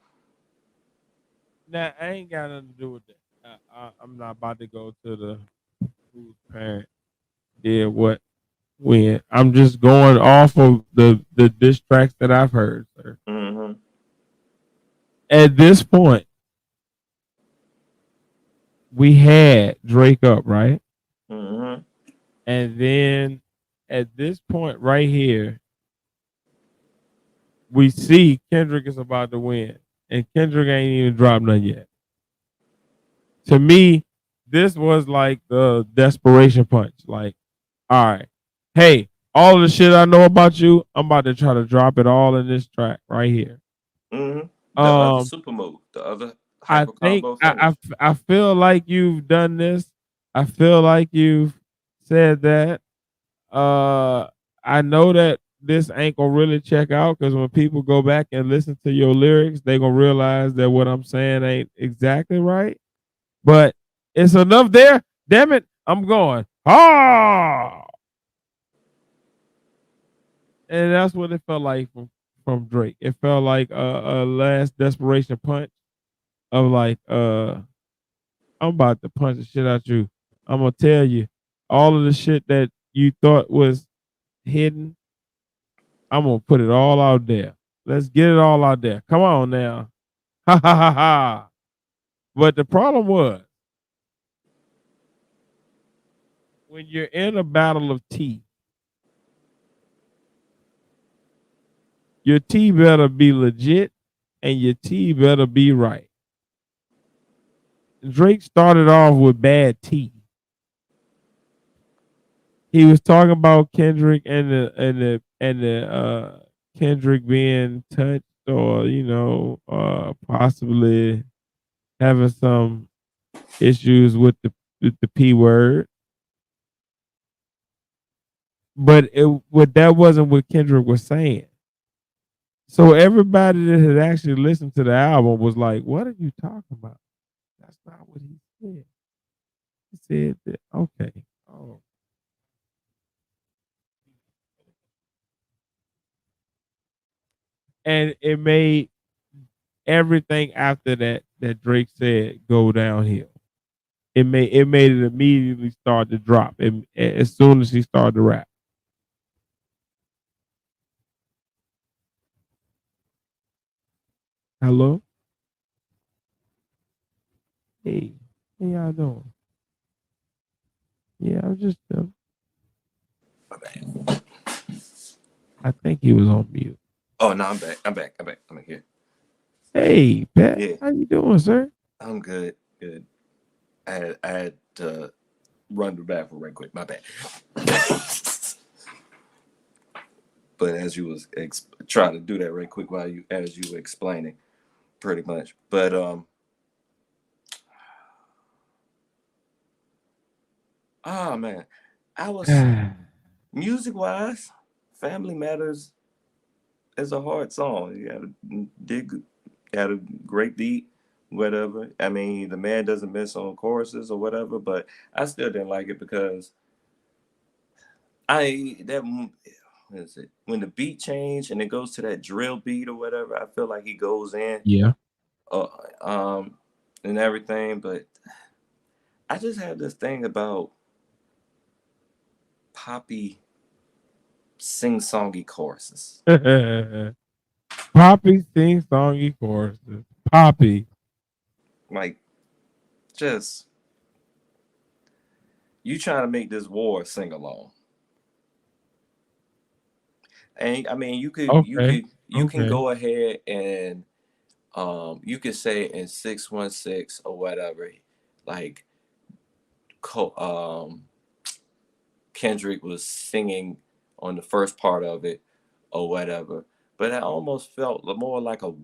Now I ain't got nothing to do with that. I'm not about to go to the whose parent did what when. I'm just going off of the diss tracks that I've heard, sir. At this point, we had Drake up, right? And then at this point right here, we see Kendrick is about to win. And Kendrick ain't even dropped none yet. To me, this was like the desperation punch. Like, all right, hey, all the shit I know about you, I'm about to try to drop it all in this track right here. The other super move, the other I Hyper think combo finish. I feel like you've done this. I feel like you've said that. Uh, I know that this ain't gonna really check out because when people go back and listen to your lyrics, they gonna realize that what I'm saying ain't exactly right. But it's enough there. Damn it, I'm going. Ah, and that's what it felt like from Drake. It felt like a last desperation punch of like I'm about to punch the shit out you. I'm gonna tell you all of the shit that you thought was hidden. I'm gonna put it all out there. Let's get it all out there. Come on now. Ha ha ha ha. But the problem was when you're in a battle of tea, your tea better be legit and your tea better be right. Drake started off with bad tea. He was talking about Kendrick and the Kendrick being touched or possibly having some issues with the P word. But that wasn't what Kendrick was saying. So everybody that had actually listened to the album was like, "What are you talking about? That's not what he said. He said that okay, oh." And it made everything after that Drake said go downhill. It made it immediately start to drop as soon as he started to rap. Hello, hey, how y'all doing? Yeah, I'm just. I think he was on mute. Oh no, I'm back. I'm here. Hey, Pat, Yeah, how you doing, sir? I'm good. Good. I had to run the bathroom right quick. My bad. But as you was trying to do that right quick while you as you were explaining, pretty much. But oh man, I was music wise, Family Matters is a hard song. You gotta dig, had a great beat, whatever. I mean, the man doesn't miss on choruses or whatever, but I still didn't like it because I that what is it when the beat change and it goes to that drill beat or whatever. I feel like he goes in, Yeah. uh, um, and everything, but I just have this thing about poppy sing-songy choruses. Poppy sing songy choruses. Poppy. Like, just you trying to make this war sing along. And I mean, Okay. you can Okay. go ahead and you could say in 616 or whatever, like um Kendrick was singing on the first part of it or whatever. But it almost felt more like a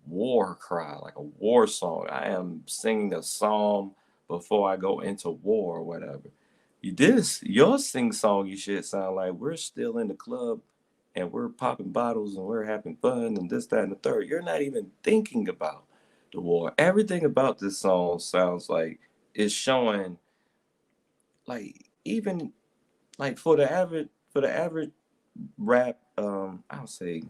war cry, like a war song. I am singing a psalm before I go into war or whatever. Your sing song, you should sound like we're still in the club and we're popping bottles and we're having fun and this, that, and the third. You're not even thinking about the war. Everything about this song sounds like it's showing, like, even like for the average rap, I would say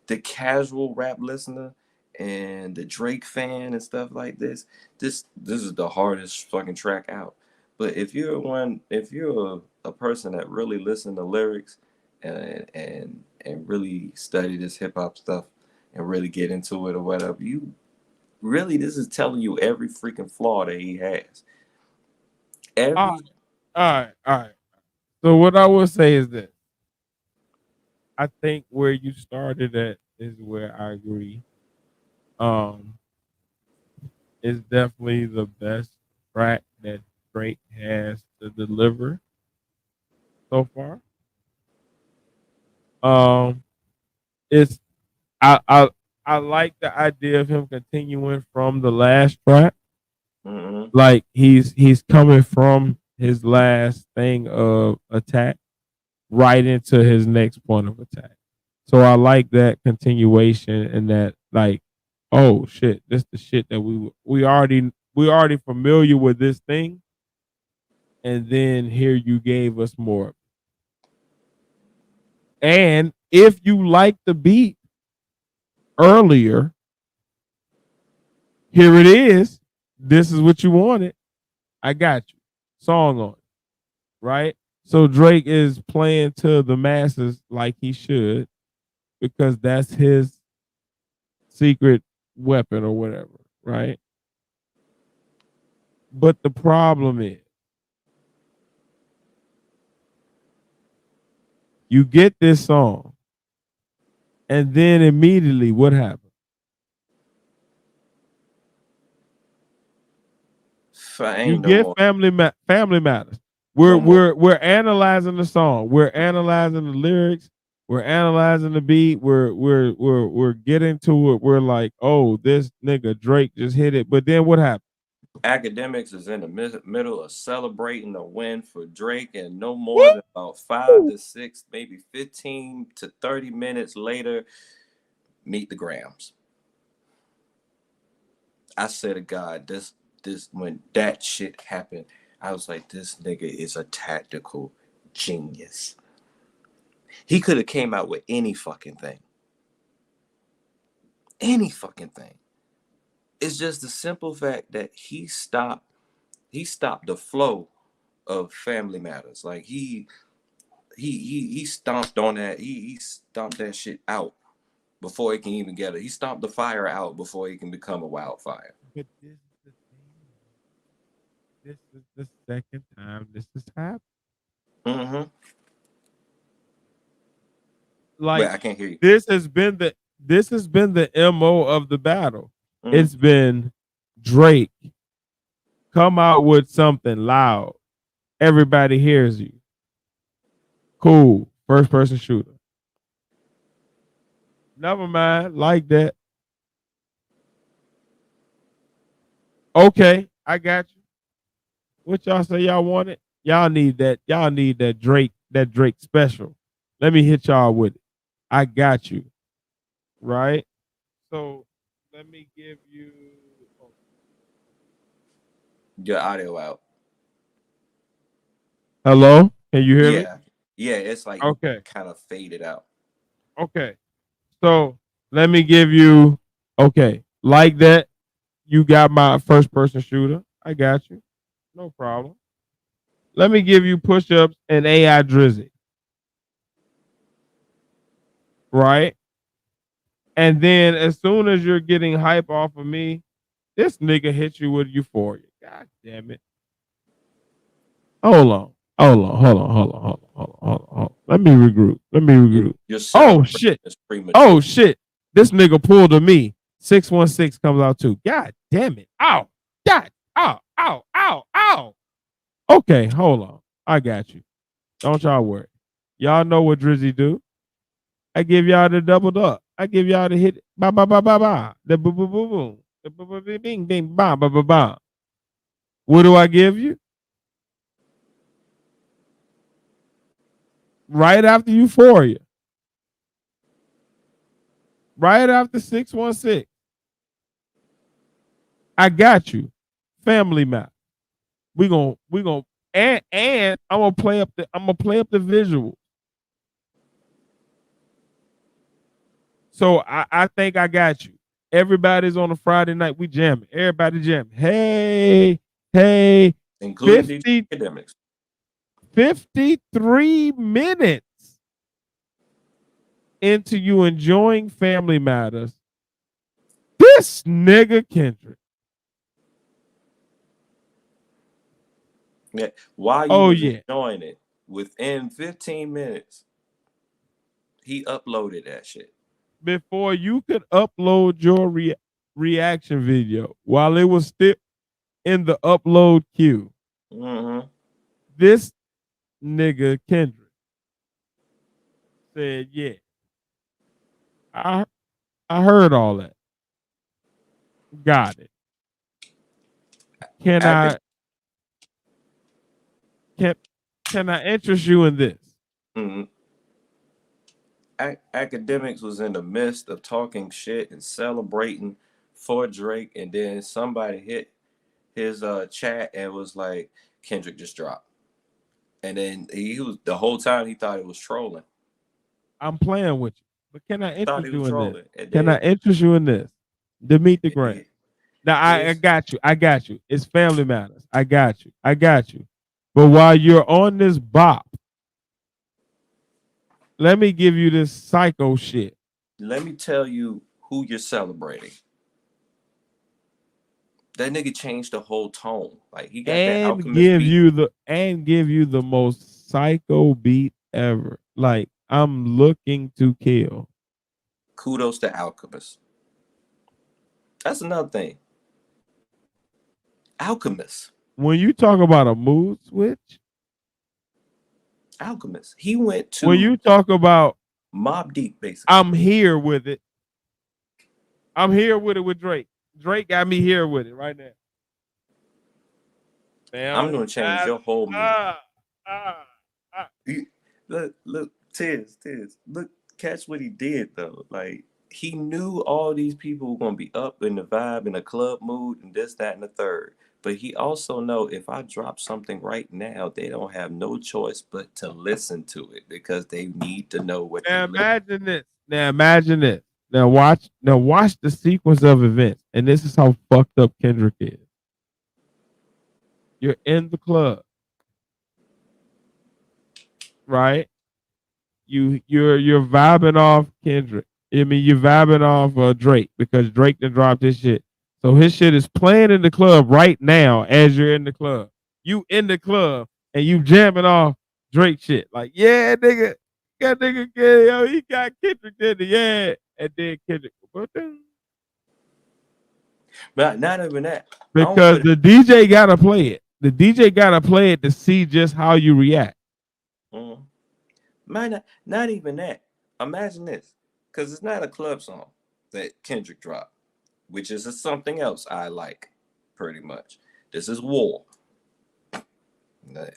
the casual rap listener and the Drake fan and stuff like this is the hardest fucking track out. But if you're a person that really listen to lyrics and really study this hip hop stuff and really get into it or whatever, you really this is telling you every freaking flaw that he has. All Every right. All right. So what I will say is that I think where you started at is where I agree. Um, it's definitely the best track that Drake has to deliver so far. Um, it's I I like the idea of him continuing from the last track. Mm-hmm. Like he's coming from his last thing of attack right into his next point of attack. So I like that continuation and that like, oh shit, this the shit that we already familiar with this thing, and then here you gave us more. And if you like the beat earlier, here it is. This is what you wanted. I got you. Song on it, right? So Drake is playing to the masses like he should because that's his secret weapon or whatever, right? But the problem is you get this song and then immediately what happens? You Ain't no get more. family matters. We're No more. we're we're analyzing the song. We're analyzing the lyrics. We're analyzing the beat. We're getting to it. We're like, oh, this nigga Drake just hit it. But then what happened? Academics is in the middle of celebrating a win for Drake, and no more than Woo! about 5 to 6, maybe 15 to 30 minutes later, meet the Grams. I said to God, this when that shit happened, I was like, this nigga is a tactical genius. He could have came out with any fucking thing. Any fucking thing. It's just the simple fact that he stopped the flow of Family Matters. Like he stomped on that. He stomped that shit out before it can even get it. He stomped the fire out before it can become a wildfire. But this is the thing. This is the second time this has happened. Mm-hmm. Wait, Like I can't hear you. this has been the MO of the battle. Mm-hmm. It's been Drake come out with something loud. Everybody hears you. Cool. First person shooter. Never mind. Like that. Okay, I got you. What y'all say y'all want it? Y'all need that. Y'all need that Drake special. Let me hit y'all with it. I got you. Right? So let me give you. Your audio out. Hello? Can you hear me? Yeah. Yeah, it's like you Okay. kind of faded out. Okay. So let me give you. Okay. Like that. You got my first person shooter. I got you. No problem. Let me give you push ups and AI Drizzy. Right? And then as soon as you're getting hype off of me, this nigga hits you with Euphoria. God damn it. Hold on. Hold on. Hold on. Hold on. Hold on. Hold on. Hold on. Hold on. Let me regroup. Let me regroup. Your Oh celebration shit. is premature. Oh shit. This nigga pulled to me. 616 comes out too. God damn it. Ow. God. Ow. Ow. Ow. Ow. Okay, hold on. I got you. Don't y'all worry. Y'all know what Drizzy do. I give y'all the doubled up. I give y'all the hit. Ba ba ba ba ba. The boo boo boo boom. The boo boo bing bing bing ba ba ba ba. What do I give you? Right after Euphoria. Right after 616. I got you. Family map. We gonna and I'm gonna play up the visual. So I think I got you. Everybody's on a Friday night. We jamming. Everybody jamming. Hey, hey, Including these 50, academics. 53 minutes into you enjoying Family Matters. This nigga Kendrick. Yeah. While you Oh was yeah. enjoying it, within 15 minutes, he uploaded that shit. Before you could upload your reaction video while it was still in the upload queue, Mm-hmm. this nigga Kendrick said, yeah, I I heard all that. Got it. Can Acad- I can can I interest you in this? mhm. Academics was in the midst of talking shit and celebrating for Drake, and then somebody hit his chat and was like, Kendrick just dropped. And then he was the whole time he thought it was trolling. I'm playing with you, but can I Thought interest he you was in this? trolling. And Can I then interest you in this? To meet the grant. it, Now I his got you. I got you. It's family matters. I got you. I got you. But while you're on this bop, let me give you this psycho shit. let me tell you who you're celebrating. That nigga changed the whole tone. Like he got that Alchemist beat. Give you the most psycho beat ever. Like I'm looking to kill. Kudos to Alchemist. That's another thing. Alchemist. When you talk about a mood switch, Alchemist. He went when you to talk about Mob Deep, basically. I'm here with it. I'm here with it with Drake. Drake got me here with it right now. I'm Man, gonna change your whole mood. ah, ah. Look, Tiz. Look, catch what he did though. Like he knew all these people were gonna be up in the vibe, in the club mood, and this, that, and the third. But he also know if I drop something right now, they don't have no choice but to listen to it because they need to know what they Now listen. imagine this. Now imagine this. Now watch the sequence of events. And this is how fucked up Kendrick is. You're in the club, right? You're vibing off Kendrick. I mean, you're vibing off Drake because Drake done dropped his shit. So his shit is playing in the club right now as you're in the club. You in the club and you jamming off Drake shit. Like, yeah, nigga, got nigga, yo, he got Kendrick in the yeah, and then Kendrick. But not even that. I don't Because put the DJ gotta play it. The DJ gotta play it to see just how you react. mm, not even that. Imagine this, because it's not a club song that Kendrick dropped, which is something else I like pretty much. This is War.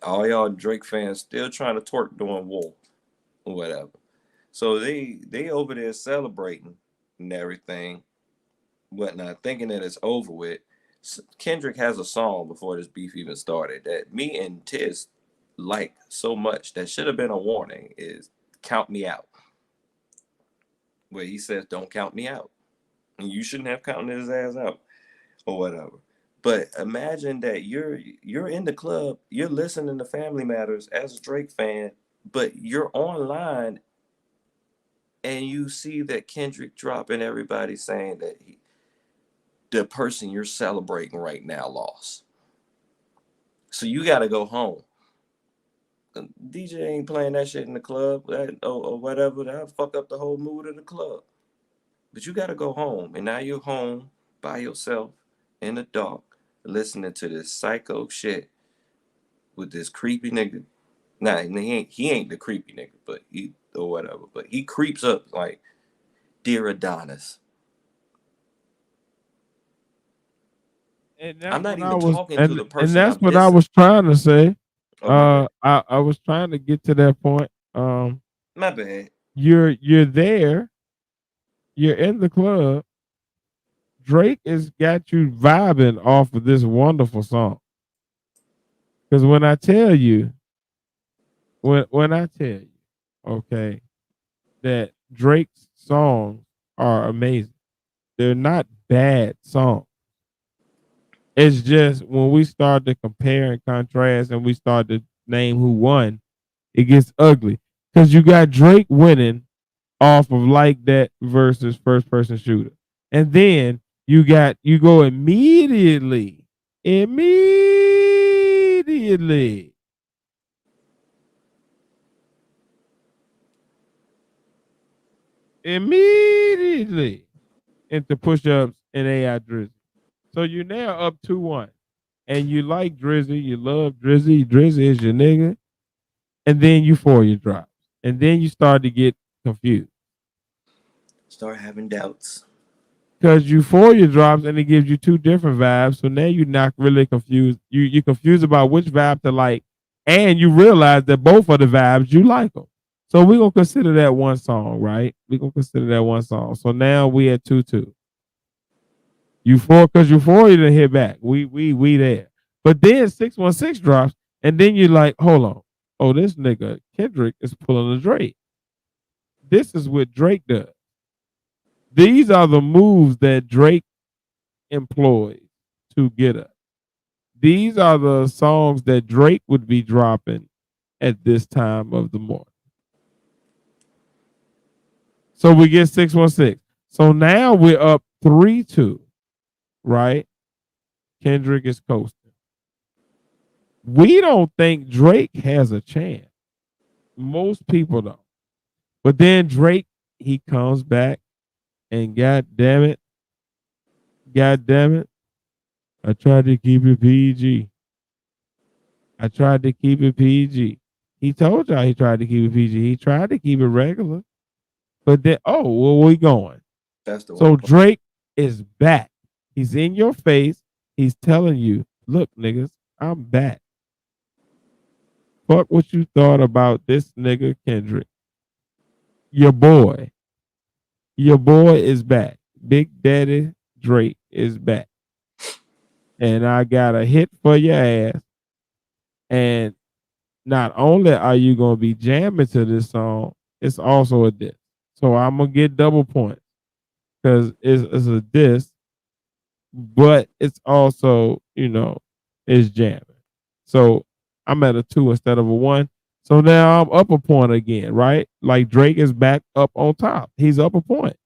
All y'all Drake fans still trying to twerk during War or whatever. So they over there celebrating and everything, whatnot, thinking that it's over with. Kendrick has a song before this beef even started that me and Tiz like so much that should have been a warning is Count Me Out. Where he says, don't count me out. And you shouldn't have counted his ass out or whatever. But imagine that you're in the club, you're listening to Family Matters as a Drake fan, but you're online and you see that Kendrick dropping everybody saying that the person you're celebrating right now lost. So you got to go home. DJ ain't playing that shit in the club or whatever. That'll fuck up the whole mood of the club. But you got to go home. And now you're home by yourself in the dark listening to this psycho shit with this creepy nigga. Nah, he ain't the creepy nigga, but he or whatever. But he creeps up like Dear Adonis. And that's I'm not what I even was talking to the and person that's I'm what I dissing. was trying to say. Oh my bad. I was trying to get to that point. My bad. You're there, you're in the club. Drake has got you vibing off of this wonderful song. Because when I tell you, okay, that Drake's songs are amazing. They're not bad songs. It's just when we start to compare and contrast and we start to name who won, it gets ugly. Because you got Drake winning off of Like That versus First Person Shooter. And then you go immediately immediately into push-ups and AI Drizzy. So you're now up 2-1. And you like Drizzy, you love Drizzy, Drizzy is your nigga, and then Euphoria drops. And then you start to get confused. Start having doubts. Because Euphoria drops and it gives you two different vibes. So now you're not really confused. You're confused about which vibe to like, and you realize that both of the vibes you like them. So we're gonna consider that one song, right? We're gonna consider that one song. So now we at 2-2. Euphoria, because Euphoria didn't hit back. We there. But then 616 drops, and then you're like, hold on. Oh, this nigga Kendrick is pulling a Drake. This is what Drake does. These are the moves that Drake employs to get us. These are the songs that Drake would be dropping at this time of the morning. So we get 616. So now we're up 3-2, right? Kendrick is coasting. We don't think Drake has a chance. Most people don't. But then Drake, he comes back and God damn it, I tried to keep it PG. I tried to keep it PG. He told y'all he tried to keep it PG. He tried to keep it regular. But then, oh, where we going? That's the So one. Drake is back. He's in your face. He's telling you, look, niggas, I'm back. Fuck what you thought about this nigga Kendrick. Your boy is back. Big Daddy Drake is back. And I got a hit for your ass. And not only are you going to be jamming to this song, it's also a diss. So I'm going to get double points because it's a diss, but it's also, it's jamming. So I'm at a 2 instead of a 1. So now I'm up a point again, right? Like Drake is back up on top. He's up a point.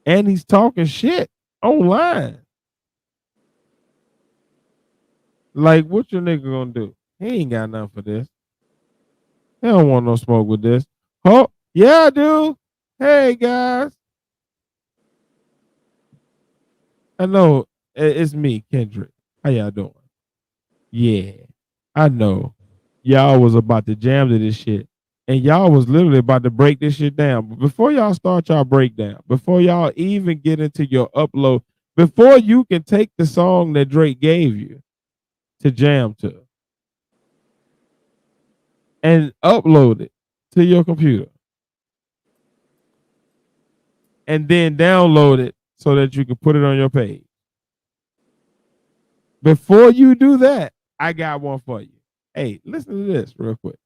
And he's talking shit online. Like, what your nigga gonna do? He ain't got nothing for this. He don't want no smoke with this. Oh, yeah, I do. Hey, guys. I know it's me, Kendrick. How y'all doing? Yeah, I know. Y'all was about to jam to this shit. And y'all was literally about to break this shit down. But before y'all start y'all breakdown, before y'all even get into your upload, before you can take the song that Drake gave you to jam to and upload it to your computer and then download it so that you can put it on your page. Before you do that, I got one for you. Hey, listen to this real quick.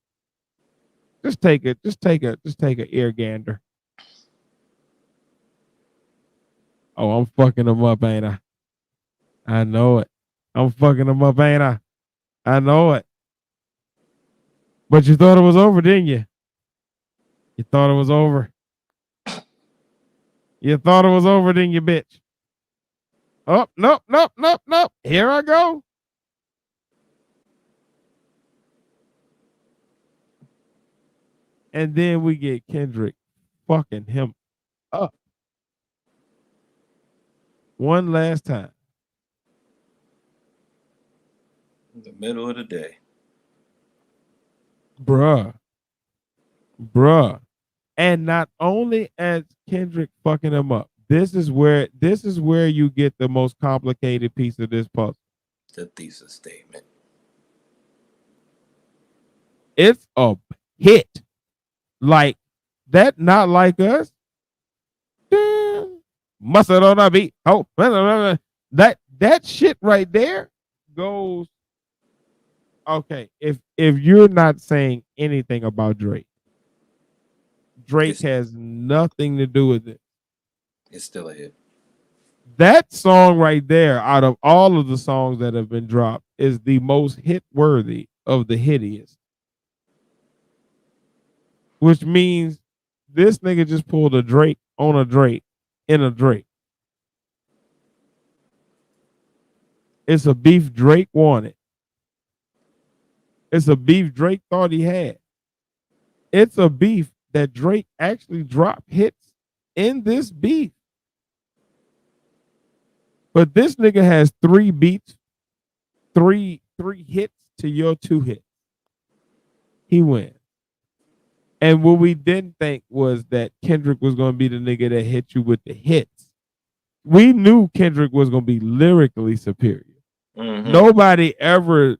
Just take an ear gander. Oh, I'm fucking them up, ain't I? I know it. I'm fucking them up, ain't I? I know it. But you thought it was over, didn't you? You thought it was over. You thought it was over, didn't you, bitch? Oh, nope. Here I go. And then we get Kendrick fucking him up. One last time. In the middle of the day. Bruh. And not only as Kendrick fucking him up, this is where you get the most complicated piece of this puzzle. The thesis statement. It's a hit. Like that, not like us. Mustard on our beat. Oh, that shit right there goes. Okay, if you're not saying anything about Drake has nothing to do with it. It's still a hit. That song right there, out of all of the songs that have been dropped, is the most hit worthy of the hittiest. Which means this nigga just pulled a Drake on a Drake in a Drake. It's a beef Drake wanted. It's a beef Drake thought he had. It's a beef that Drake actually dropped hits in this beef. But this nigga has 3 beats, three hits to your 2 hits. He wins. And what we didn't think was that Kendrick was going to be the nigga that hit you with the hits. We knew Kendrick was going to be lyrically superior. Nobody ever,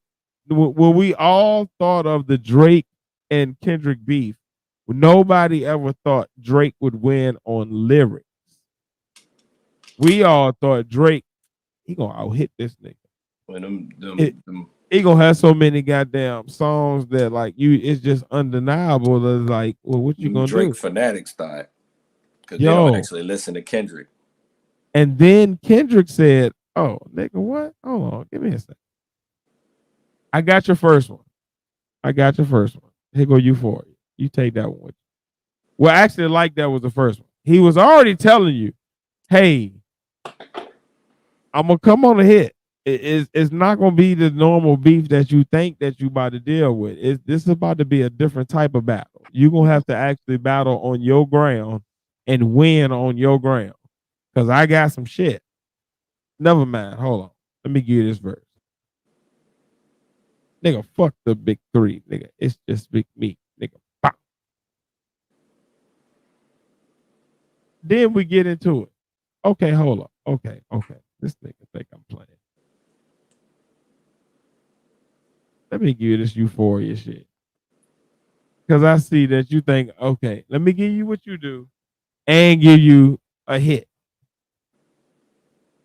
when we all thought of the Drake and Kendrick beef, nobody ever thought Drake would win on lyrics. We all thought Drake, he gonna out hit this nigga. When He gonna have so many goddamn songs that like it's just undeniable. That like, well, what you gonna Drake do? fanatics thought, because they don't actually listen to Kendrick. And then Kendrick said, "Oh, nigga, what? Hold on, give me a second. I got your first one. Here go Euphoria. You take that one with you." Well, actually, like that was the first one. He was already telling you, "Hey, I'm gonna come on a hit. It's not gonna be the normal beef that you think that you about to deal with. This is about to be a different type of battle. You're gonna have to actually battle on your ground and win on your ground. Cause I got some shit. Never mind. Hold on. Let me give you this verse. Nigga, fuck the big three, nigga. It's just big me, nigga. Bop. Then we get into it. Okay, hold up. Okay. This nigga think I'm playing. Let me give you this Euphoria shit. Because I see that you think, okay, let me give you what you do and give you a hit.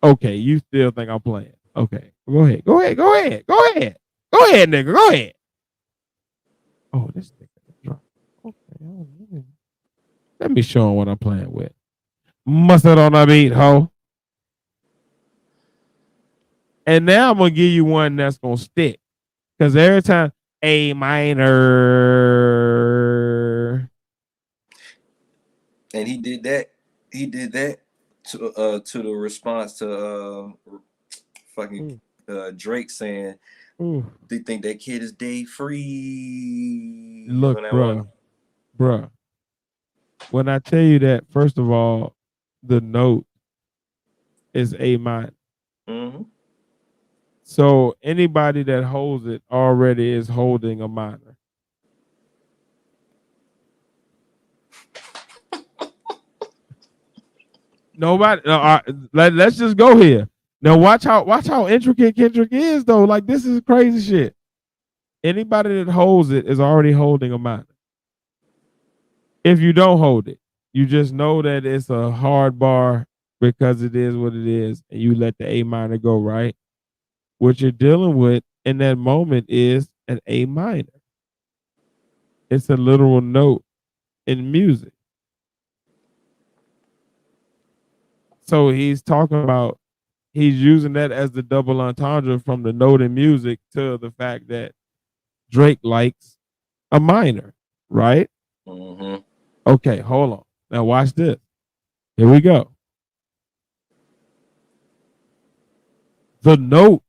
Okay, you still think I'm playing. Okay, go ahead, nigga, go ahead. Oh, this nigga drop. Okay, let me show him what I'm playing with. Mustard on the beat, ho. And now I'm gonna give you one that's gonna stick. Because every time A minor. And he did that to the response to fucking Drake saying they think that kid is day free. Look, bruh. When I tell you that, first of all, the note is A minor. So anybody that holds it already is holding a minor. Nobody. Let's just go here. Now watch how intricate Kendrick is though. Like this is crazy shit. Anybody that holds it is already holding a minor. If you don't hold it, you just know that it's a hard bar because it is what it is, and you let the A minor go, right? What you're dealing with in that moment is an A minor. It's a literal note in music. So he's talking about, he's using that as the double entendre from the note in music to the fact that Drake likes a minor, right? Okay, hold on. Now watch this. Here we go. The note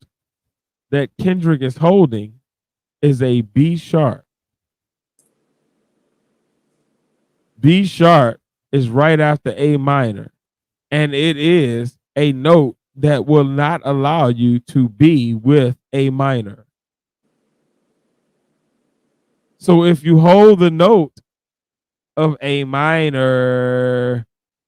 that Kendrick is holding is a B sharp. B sharp is right after A minor, and it is a note that will not allow you to be with A minor. So if you hold the note of A minor,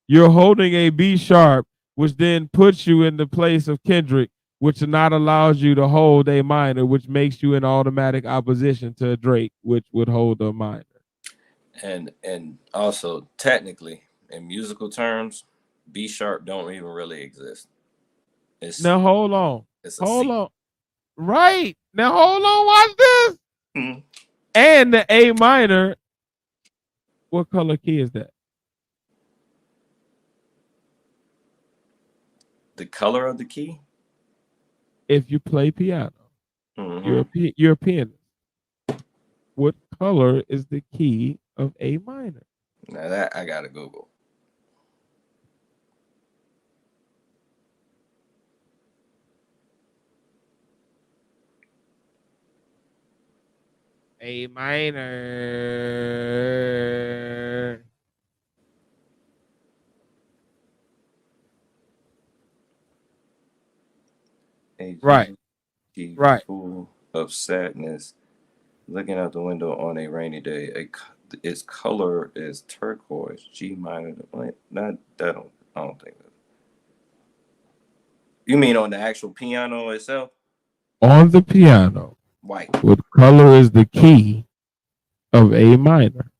you're holding a B sharp, which then puts you in the place of Kendrick, which not allows you to hold A minor, which makes you in automatic opposition to Drake, which would hold a minor. And also technically in musical terms, B sharp don't even really exist. Now hold on. Hold on. Right. Now hold on, watch this. And the A minor, what color key is that? The color of the key? If you play piano, you're a pianist. What color is the key of A minor? Now that I gotta Google. A minor. Right. Full of sadness, looking out the window on a rainy day. its color is turquoise. G minor. Not that. I don't think that. You mean on the actual piano itself? On the piano, White. what color is the key of A minor?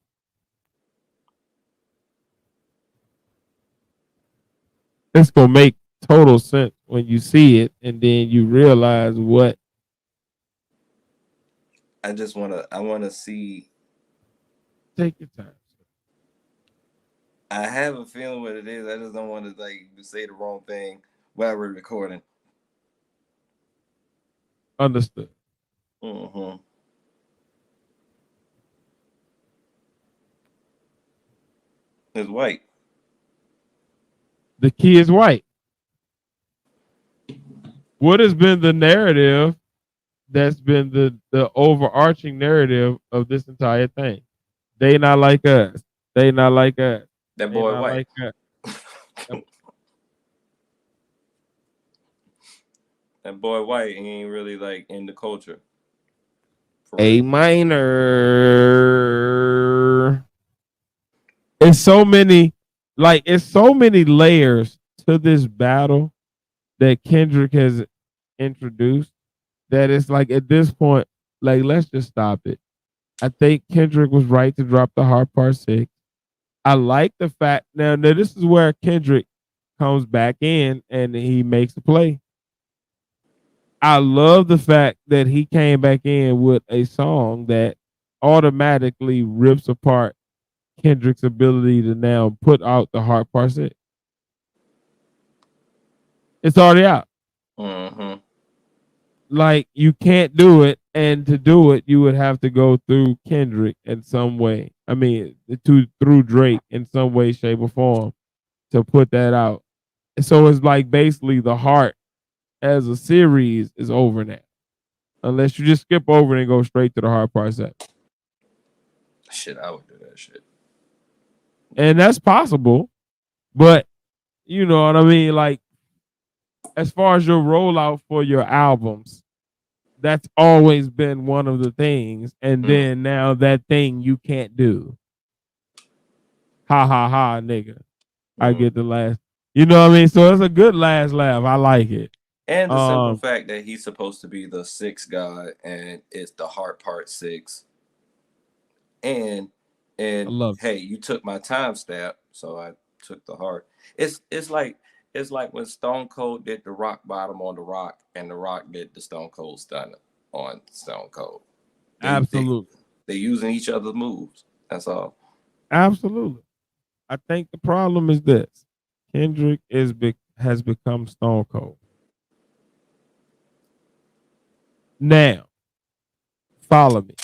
It's gonna make total sense when you see it, and then you realize what. I wanna see. Take your time. I have a feeling what it is. I just don't want to like say the wrong thing while we're recording. Understood. Mm-hmm. It's white. The key is white. What has been the narrative that's been the overarching narrative of this entire thing? They not like us. They not like us. That They boy not white. like us. That boy white ain't really like in the culture. A minor. It's so many, like it's so many layers to this battle that Kendrick has introduced that it's like at this point, like let's just stop it. I think Kendrick was right to drop the hard part 6. I like the fact now this is where Kendrick comes back in and he makes a play. I love the fact that he came back in with a song that automatically rips apart Kendrick's ability to now put out the hard part 6. It's already out. Mm-hmm. Like you can't do it, and to do it, you would have to go through Kendrick in some way. I mean, through Drake in some way, shape, or form to put that out. So it's like basically the heart as a series is over now, unless you just skip over it and go straight to the hard part 7. Shit, I would do that shit. And that's possible, but you know what I mean. Like as far as your rollout for your albums, that's always been one of the things. And then now that thing you can't do. Ha ha ha, nigga. I get the last. You know what I mean? So it's a good last laugh. I like it. And the simple fact that he's supposed to be the 6th god and it's the heart part 6. And hey, you took my time stamp, so I took the heart. It's like when Stone Cold did the rock bottom on the Rock, and the Rock did the Stone Cold Stunner on Stone Cold. Absolutely. They using each other's moves. That's all. Absolutely. I think the problem is this: Kendrick has become Stone Cold. Now, follow me,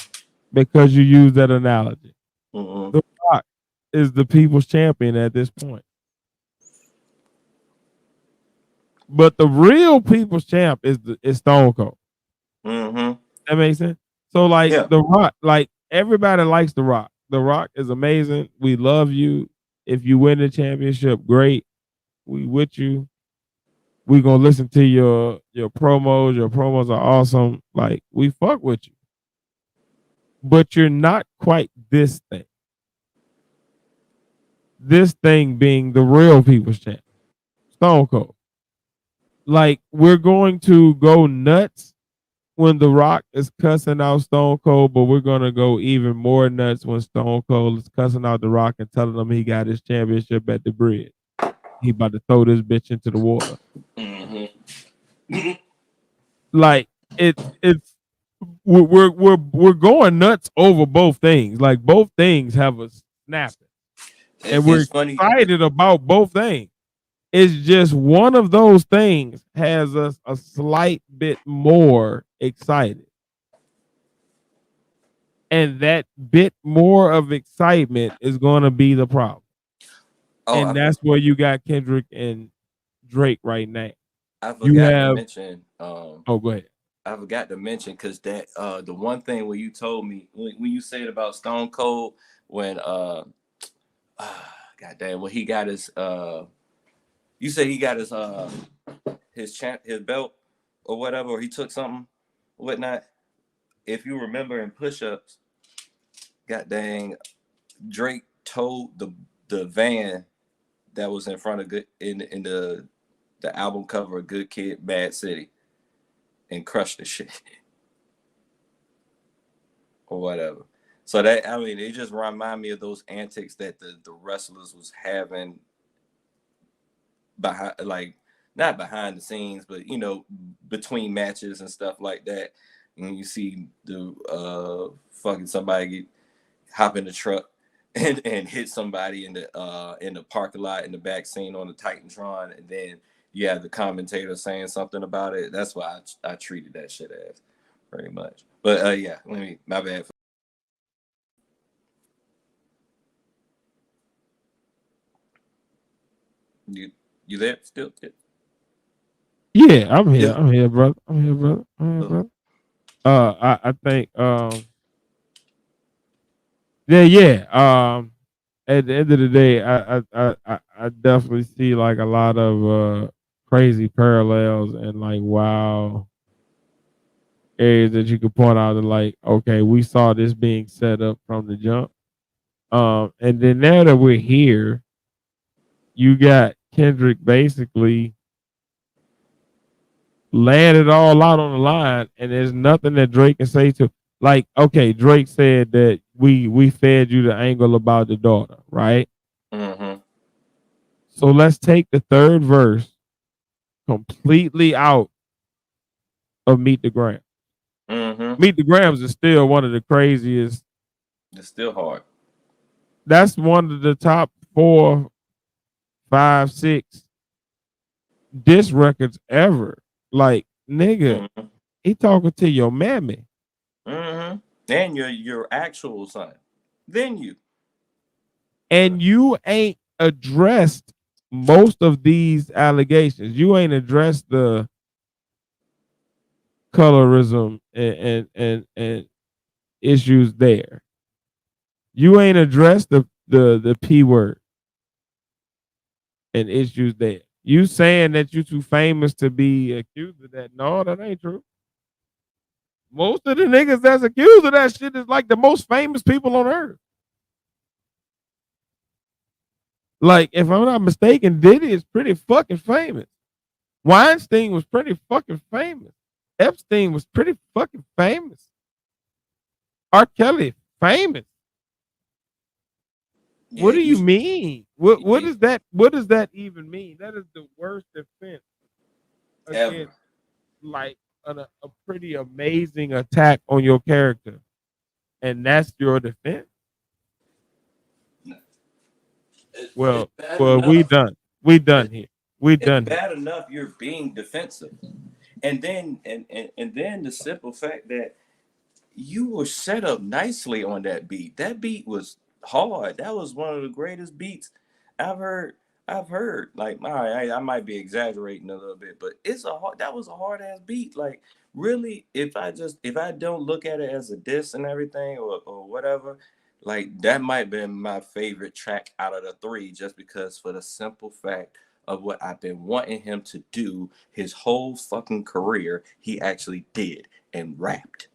because you use that analogy. Mm-hmm. The Rock is the people's champion at this point. But the real people's champ is Stone Cold. Mm-hmm. That makes sense. So like The Rock, like everybody likes The Rock. The Rock is amazing. We love you. If you win the championship, great. We with you. We gonna listen to your promos. Your promos are awesome. Like we fuck with you. But you're not quite this thing. This thing being the real people's champ, Stone Cold. Like we're going to go nuts when The Rock is cussing out Stone Cold, but we're gonna go even more nuts when Stone Cold is cussing out The Rock and telling him he got his championship at the bridge. He about to throw this bitch into the water. Mm-hmm. Like it's we're going nuts over both things. Like both things have us snapping, and we're excited about both things. It's just one of those things has us a slight bit more excited. And that bit more of excitement is going to be the problem. And that's where you got Kendrick and Drake right now. I forgot to mention. Go ahead. I forgot to mention because that the one thing when you told me when you said about Stone Cold when goddamn when he got his you say he got his belt or whatever, or he took something, whatnot. If you remember in push-ups, god dang, Drake told the van that was in front of good in the album cover of Good Kid, Mad City, and crushed the shit or whatever. So that, I mean, it just remind me of those antics that the wrestlers was having behind, like not behind the scenes, but you know, between matches and stuff like that. And you see the fucking somebody hop in the truck and hit somebody in the parking lot in the back scene on the Titantron, and then you have the commentator saying something about it. That's why I treated that shit as pretty much. But yeah, my bad. You there still? Yeah, I'm here. Yeah. I'm here, brother. I'm here, brother. I'm here, brother. I think yeah. At the end of the day, I definitely see like a lot of crazy parallels and like wow areas that you could point out and like, okay, we saw this being set up from the jump. And then now that we're here, you got Kendrick basically laying it all out on the line, and there's nothing that Drake can say to like, okay, Drake said that we fed you the angle about the daughter, right? Mm-hmm. So let's take the third verse completely out of Meet the Grams. Mm-hmm. Meet the Grams is still one of the craziest. It's still hard. That's one of the top 4, 5, 6 diss records ever. Like, nigga, Mm-hmm. he talking to your mammy. Mm-hmm. And your actual son. Then you. And you ain't addressed most of these allegations. You ain't addressed the colorism and issues there. You ain't addressed the P word and issues there. You saying that you too famous to be accused of that. No, that ain't true. Most of the niggas that's accused of that shit is like the most famous people on earth. Like, if I'm not mistaken, Diddy is pretty fucking famous. Weinstein was pretty fucking famous. Epstein was pretty fucking famous. R. Kelly, famous. Yeah, What do you mean? What you is that? What does that even mean? That is the worst defense ever. against like a pretty amazing attack on your character, and that's your defense. It's Well, bad well, we enough. done. We done It, here. We it's done here. bad enough you're being defensive. And then and then the simple fact that you were set up nicely on that beat. That beat was hard. That was one of the greatest beats I've heard. I've heard. Like, all right, I might be exaggerating a little bit, but that was a hard ass beat. Like, really, if I don't look at it as a diss and everything or whatever, like that might have been my favorite track out of the three, just because for the simple fact of what I've been wanting him to do his whole fucking career, he actually did and rapped.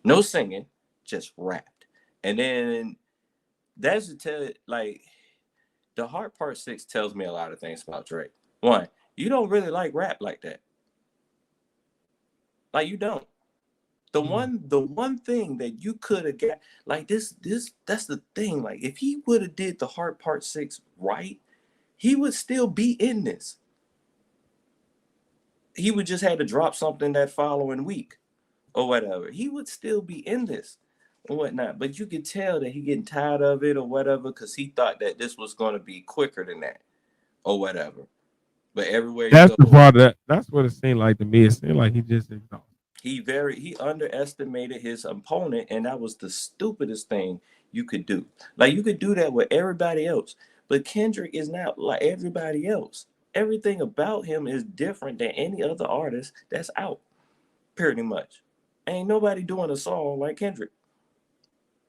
No singing, just rapped. And then that's to tell it like the hard part 6 tells me a lot of things about Drake. One, you don't really like rap like that. Like you don't. Mm. The one thing that you could have got like this that's the thing. Like if he would have did the hard part 6 right, he would still be in this. He would just had to drop something that following week or whatever. He would still be in this or whatnot. But you could tell that he getting tired of it or whatever because he thought that this was going to be quicker than that or whatever. But everywhere he That's the goes, part that that's what it seemed like to me. It seemed like he just exhausted. he underestimated his opponent, and that was the stupidest thing you could do. Like you could do that with everybody else, but Kendrick is not like everybody else. Everything about him is different than any other artist that's out. Pretty much, ain't nobody doing a song like Kendrick.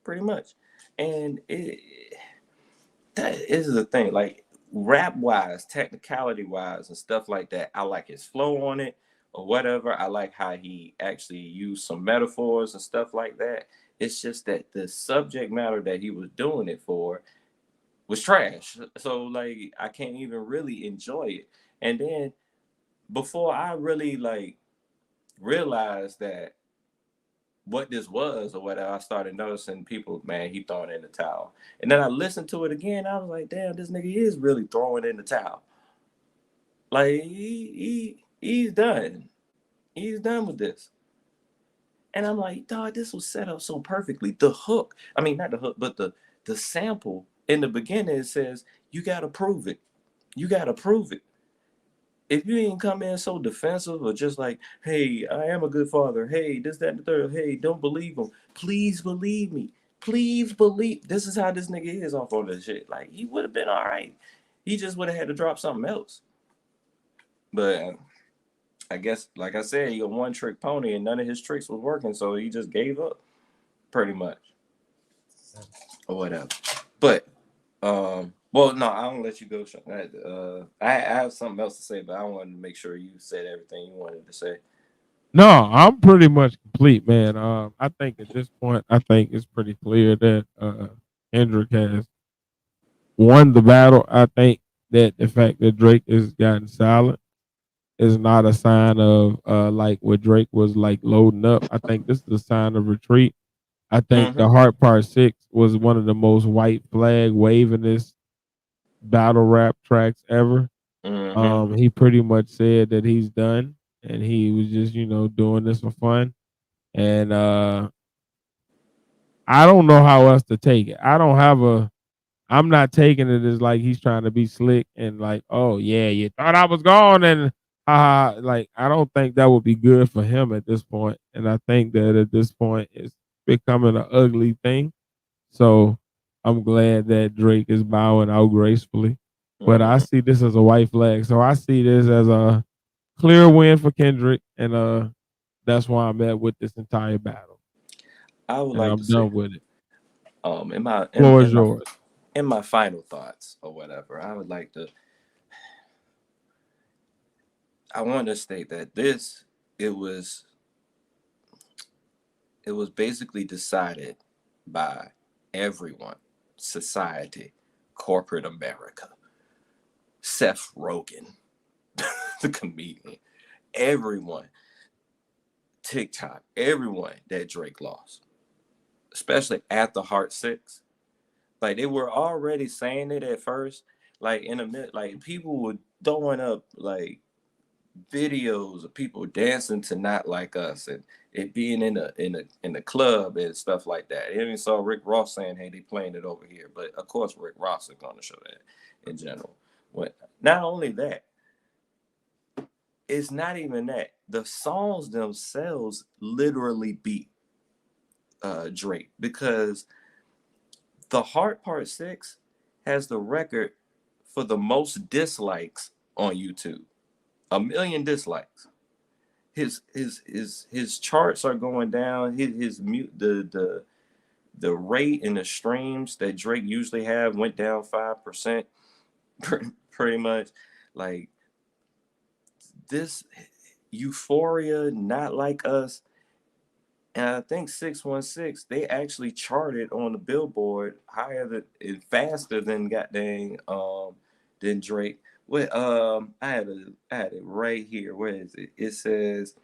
Pretty much, and that is the thing. Like rap wise, technicality wise, and stuff like that. I like his flow on it or whatever. I like how he actually used some metaphors and stuff like that. It's just that the subject matter that he was doing it for was trash. So like I can't even really enjoy it. And then before I really like realized that what this was or whatever, I started noticing people, man, he throwing in the towel. And then I listened to it again. I was like, damn, this nigga is really throwing in the towel. Like he's done. He's done with this. And I'm like, dog, this was set up so perfectly. The hook, I mean, not the hook, but the sample in the beginning, it says, you gotta prove it. You gotta prove it. If you ain't come in so defensive or just like, hey, I am a good father. Hey, this, that, and the third. Hey, don't believe him. Please believe me. Please believe. This is how this nigga is off on this shit. Like, he would have been all right. He just would have had to drop something else. But I guess, like I said, he a one trick pony and none of his tricks was working. So he just gave up pretty much or whatever. But, well, no, I don't let you go. I have something else to say, but I wanted to make sure you said everything you wanted to say. No, I'm pretty much complete, man. I think at this point, I think it's pretty clear that Kendrick has won the battle. I think that the fact that Drake has gotten silent is not a sign of like what Drake was like loading up. I think this is a sign of retreat. I think Mm-hmm. the Heart Part 6 was one of the most white flag wavingest battle rap tracks ever. Mm-hmm. He pretty much said that he's done and he was just, doing this for fun. And I don't know how else to take it. I'm not taking it as like he's trying to be slick and like, oh yeah, you thought I was gone and like I don't think that would be good for him at this point. And I think that at this point it's becoming an ugly thing. So I'm glad that Drake is bowing out gracefully. But I Mm-hmm. see this as a white flag. So I see this as a clear win for Kendrick. And that's why I'm at with this entire battle. I would And like to I'm say, done with it. in my Floor is yours. in my final thoughts or whatever, I would like to. I want to state that it was it was basically decided by everyone, society, corporate America, Seth Rogen, the comedian, everyone, TikTok, everyone that Drake lost, especially at the Heart Six. Like they were already saying it at first, like in a minute, like people were throwing up like videos of people dancing to Not Like Us and it being in the club and stuff like that. I even saw Rick Ross saying, "Hey, they playing it over here." But of course, Rick Ross is going to show that in general. What? Not only that, it's not even that. The songs themselves literally beat Drake because the Heart Part Six has the record for the most dislikes on YouTube. 1 million dislikes. His charts are going down. His mute the rate and the streams that Drake usually have went down 5%, pretty much. Like this Euphoria, Not Like Us, and I think 616 they actually charted on the Billboard higher than and faster than goddamn than Drake. What I had it right here. Where is it? It says,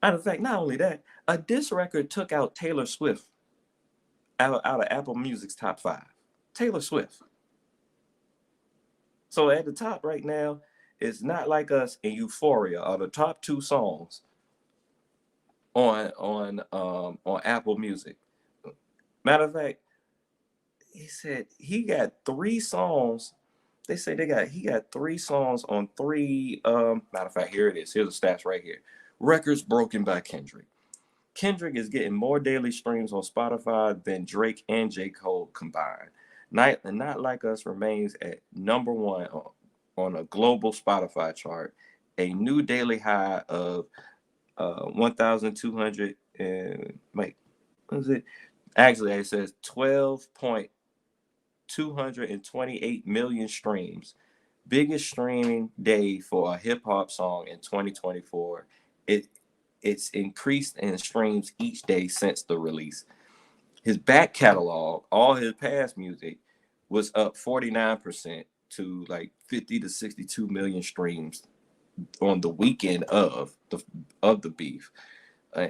matter of fact, not only that, a diss record took out Taylor Swift out of Apple Music's top 5. Taylor Swift. So at the top right now, it's Not Like Us and Euphoria are the top 2 songs on Apple Music. Matter of fact, he said he got 3 songs. They say he got 3 songs on 3. Matter of fact, here it is. Here's the stats right here. Records broken by Kendrick. Kendrick is getting more daily streams on Spotify than Drake and J. Cole combined. Not Like Us remains at #1 on a global Spotify chart, a new daily high of 1,200 and wait, what is it? Actually, it says 12.228 million streams. Biggest streaming day for a hip hop song in 2024. It it's increased in streams each day since the release. His back catalog, all his past music, was up 49% to like 50 to 62 million streams on the weekend of the beef.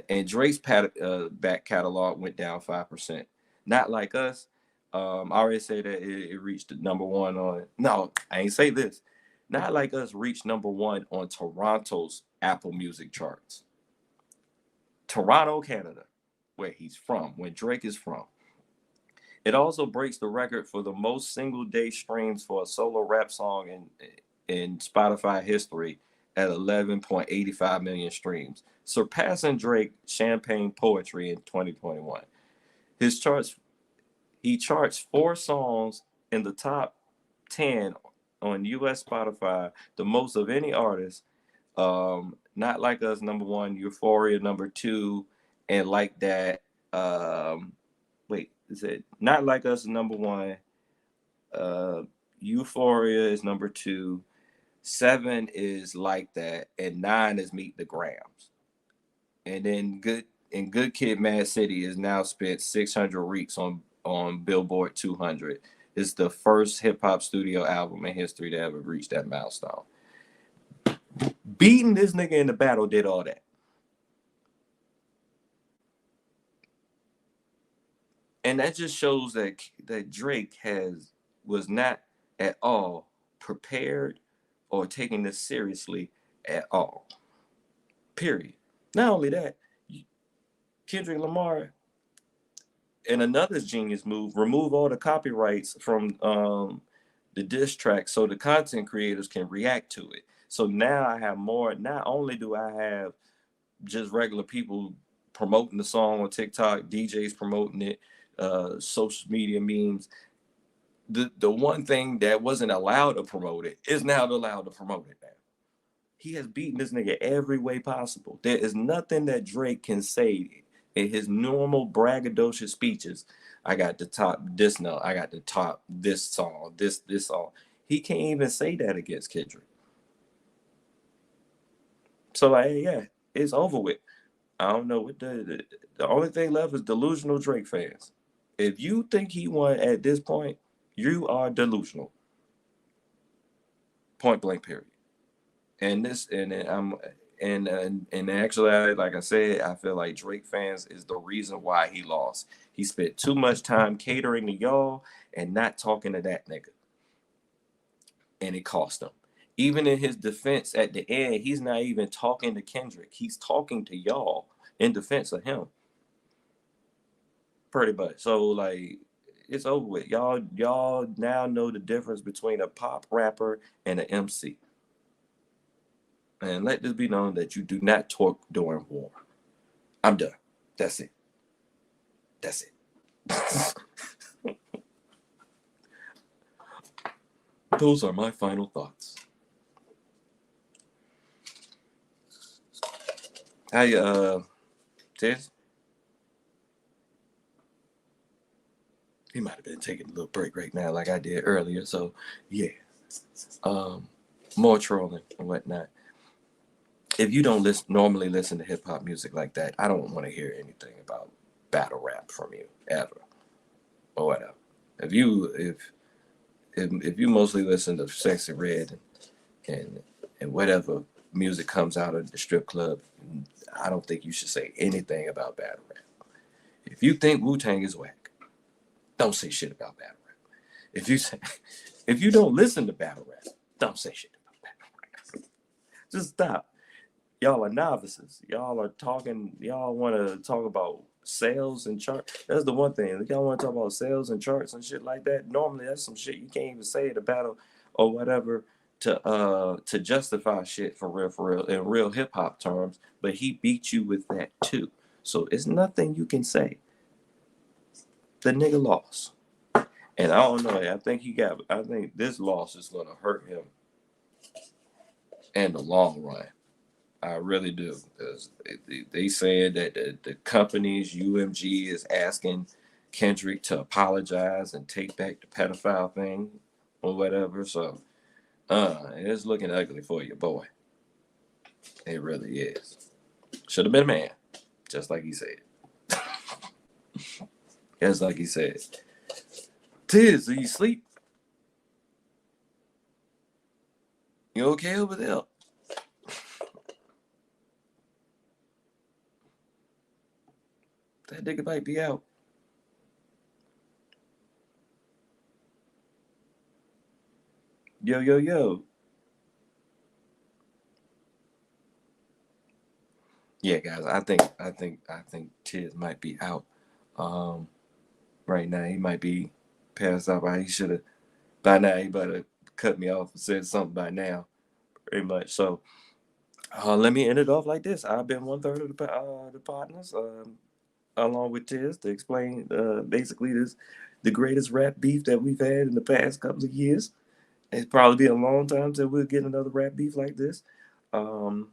And Drake's back catalog went down 5%. Not Like Us. I already said that it reached number one on. No, I ain't say this. Not Like Us reached number one on Toronto's Apple Music charts. Toronto, Canada, where he's from, where Drake is from. It also breaks the record for the most single day streams for a solo rap song in Spotify history at 11.85 million streams, surpassing Drake Champagne Poetry in 2021. He charts 4 songs in the top 10 on US Spotify, the most of any artist. Not Like Us number 1, Euphoria number 2, and Like That. Is it Not Like Us is number 1? Euphoria is number 2. 7 is Like That, and 9 is Meet the Grams. And then Good Kid, Mad City is now spent 600 weeks on Billboard 200. It's the first hip hop studio album in history to ever reach that milestone. Beating this nigga in the battle did all that. And that just shows that Drake was not at all prepared or taking this seriously at all. Period. Not only that, Kendrick Lamar, in another genius move, remove all the copyrights from the diss track so the content creators can react to it. So now I have more. Not only do I have just regular people promoting the song on TikTok, DJs promoting it, social media memes. The one thing that wasn't allowed to promote it is now allowed to promote it now. He has beaten this nigga every way possible. There is nothing that Drake can say in his normal braggadocious speeches. I got the top this note. I got the top this song, this song. He can't even say that against Kendrick. So yeah, it's over with. I don't know what the only thing left is delusional Drake fans. If you think he won at this point, you are delusional. Point blank, period. And actually, like I said, I feel like Drake fans is the reason why he lost. He spent too much time catering to y'all and not talking to that nigga, and it cost him. Even in his defense at the end, he's not even talking to Kendrick. He's talking to y'all in defense of him. Pretty much. So like, it's over with. Y'all now know the difference between a pop rapper and an MC. And let this be known that you do not talk during war. I'm done. That's it. That's it. Those are my final thoughts. Hi, Tiz? He might have been taking a little break right now like I did earlier. So, yeah. More trolling and whatnot. If you don't normally listen to hip-hop music like that, I don't want to hear anything about battle rap from you, ever. Or whatever. If you mostly listen to Sexy Red and whatever music comes out of the strip club, I don't think you should say anything about battle rap. If you think Wu-Tang is whack, don't say shit about battle rap. If you don't listen to battle rap, don't say shit about battle rap. Just stop. Y'all are novices. Y'all want to talk about sales and charts. That's the one thing. If y'all want to talk about sales and charts and shit like that, normally that's some shit you can't even say at a battle or whatever to justify shit for real in real hip hop terms. But he beat you with that too. So it's nothing you can say. The nigga lost. And I don't know. I think this loss is gonna hurt him in the long run. I really do, because they said that the company's UMG is asking Kendrick to apologize and take back the pedophile thing or whatever. So, it's looking ugly for your boy. It really is. Should have been a man, just like he said. Just like he said. Tiz, are you asleep? You okay over there? That nigga might be out. Yo, yo, yo. Yeah, guys, I think Tiz might be out. Right now he might be passed out. He should have by now. He better cut me off and said something by now, pretty much. So let me end it off like this. I've been one third of the partners, along with Tiz, to explain basically the greatest rap beef that we've had in the past couple of years. It's probably been a long time till we'll get another rap beef like this. What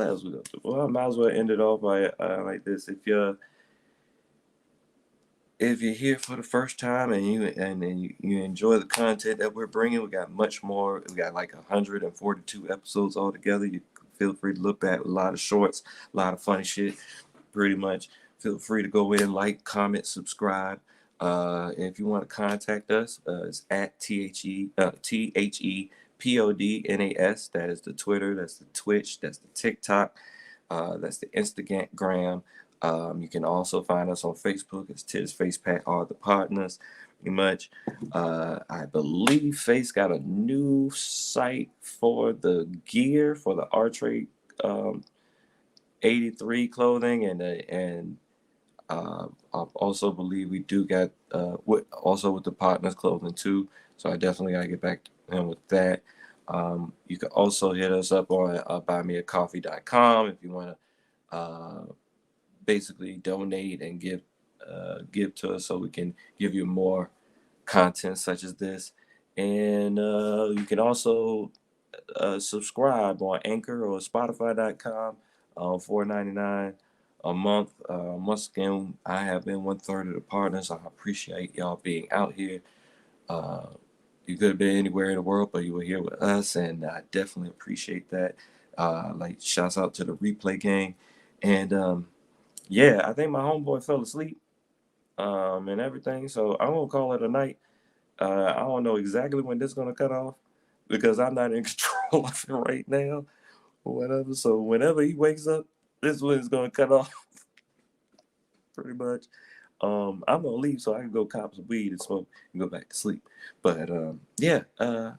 else we gonna do? Well, I might as well end it off by like this. If you're here for the first time and you enjoy the content that we're bringing, we got much more. We got like 142 episodes altogether. You feel free to look back. A lot of shorts, a lot of funny shit. Pretty much, feel free to go in, like, comment, subscribe. If you want to contact us, it's at THEPODNAS. That is the Twitter. That's the Twitch. That's the TikTok. That's the Instagram. You can also find us on Facebook. It's Tiz Face Pack All the Partners. Pretty much. I believe Face got a new site for the gear for the Archery 83 clothing, and I also believe we do got with the Partners clothing too. So I definitely gotta get back to him with that. You can also hit us up on buymeacoffee.com if you want to basically donate and give to us so we can give you more content such as this. And you can also subscribe on Anchor or Spotify.com, $4.99 a month. Once again, I have been one third of the partners. I appreciate y'all being out here. You could have been anywhere in the world, but you were here with us, and I definitely appreciate that. Like, shouts out to the replay gang. And yeah, I think my homeboy fell asleep and everything, so I'm gonna call it a night. I don't know exactly when this is gonna cut off because I'm not in control of it right now or whatever. So whenever he wakes up, this is when it's gonna cut off, pretty much. I'm gonna leave so I can go cop some weed and smoke and go back to sleep. But yeah, this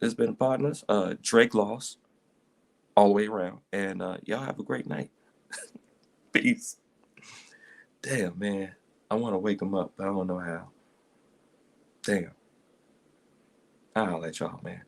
has been Partners. Drake lost all the way around, and y'all have a great night. Peace. Damn, man, I want to wake him up, but I don't know how. Damn. I'll let y'all, man.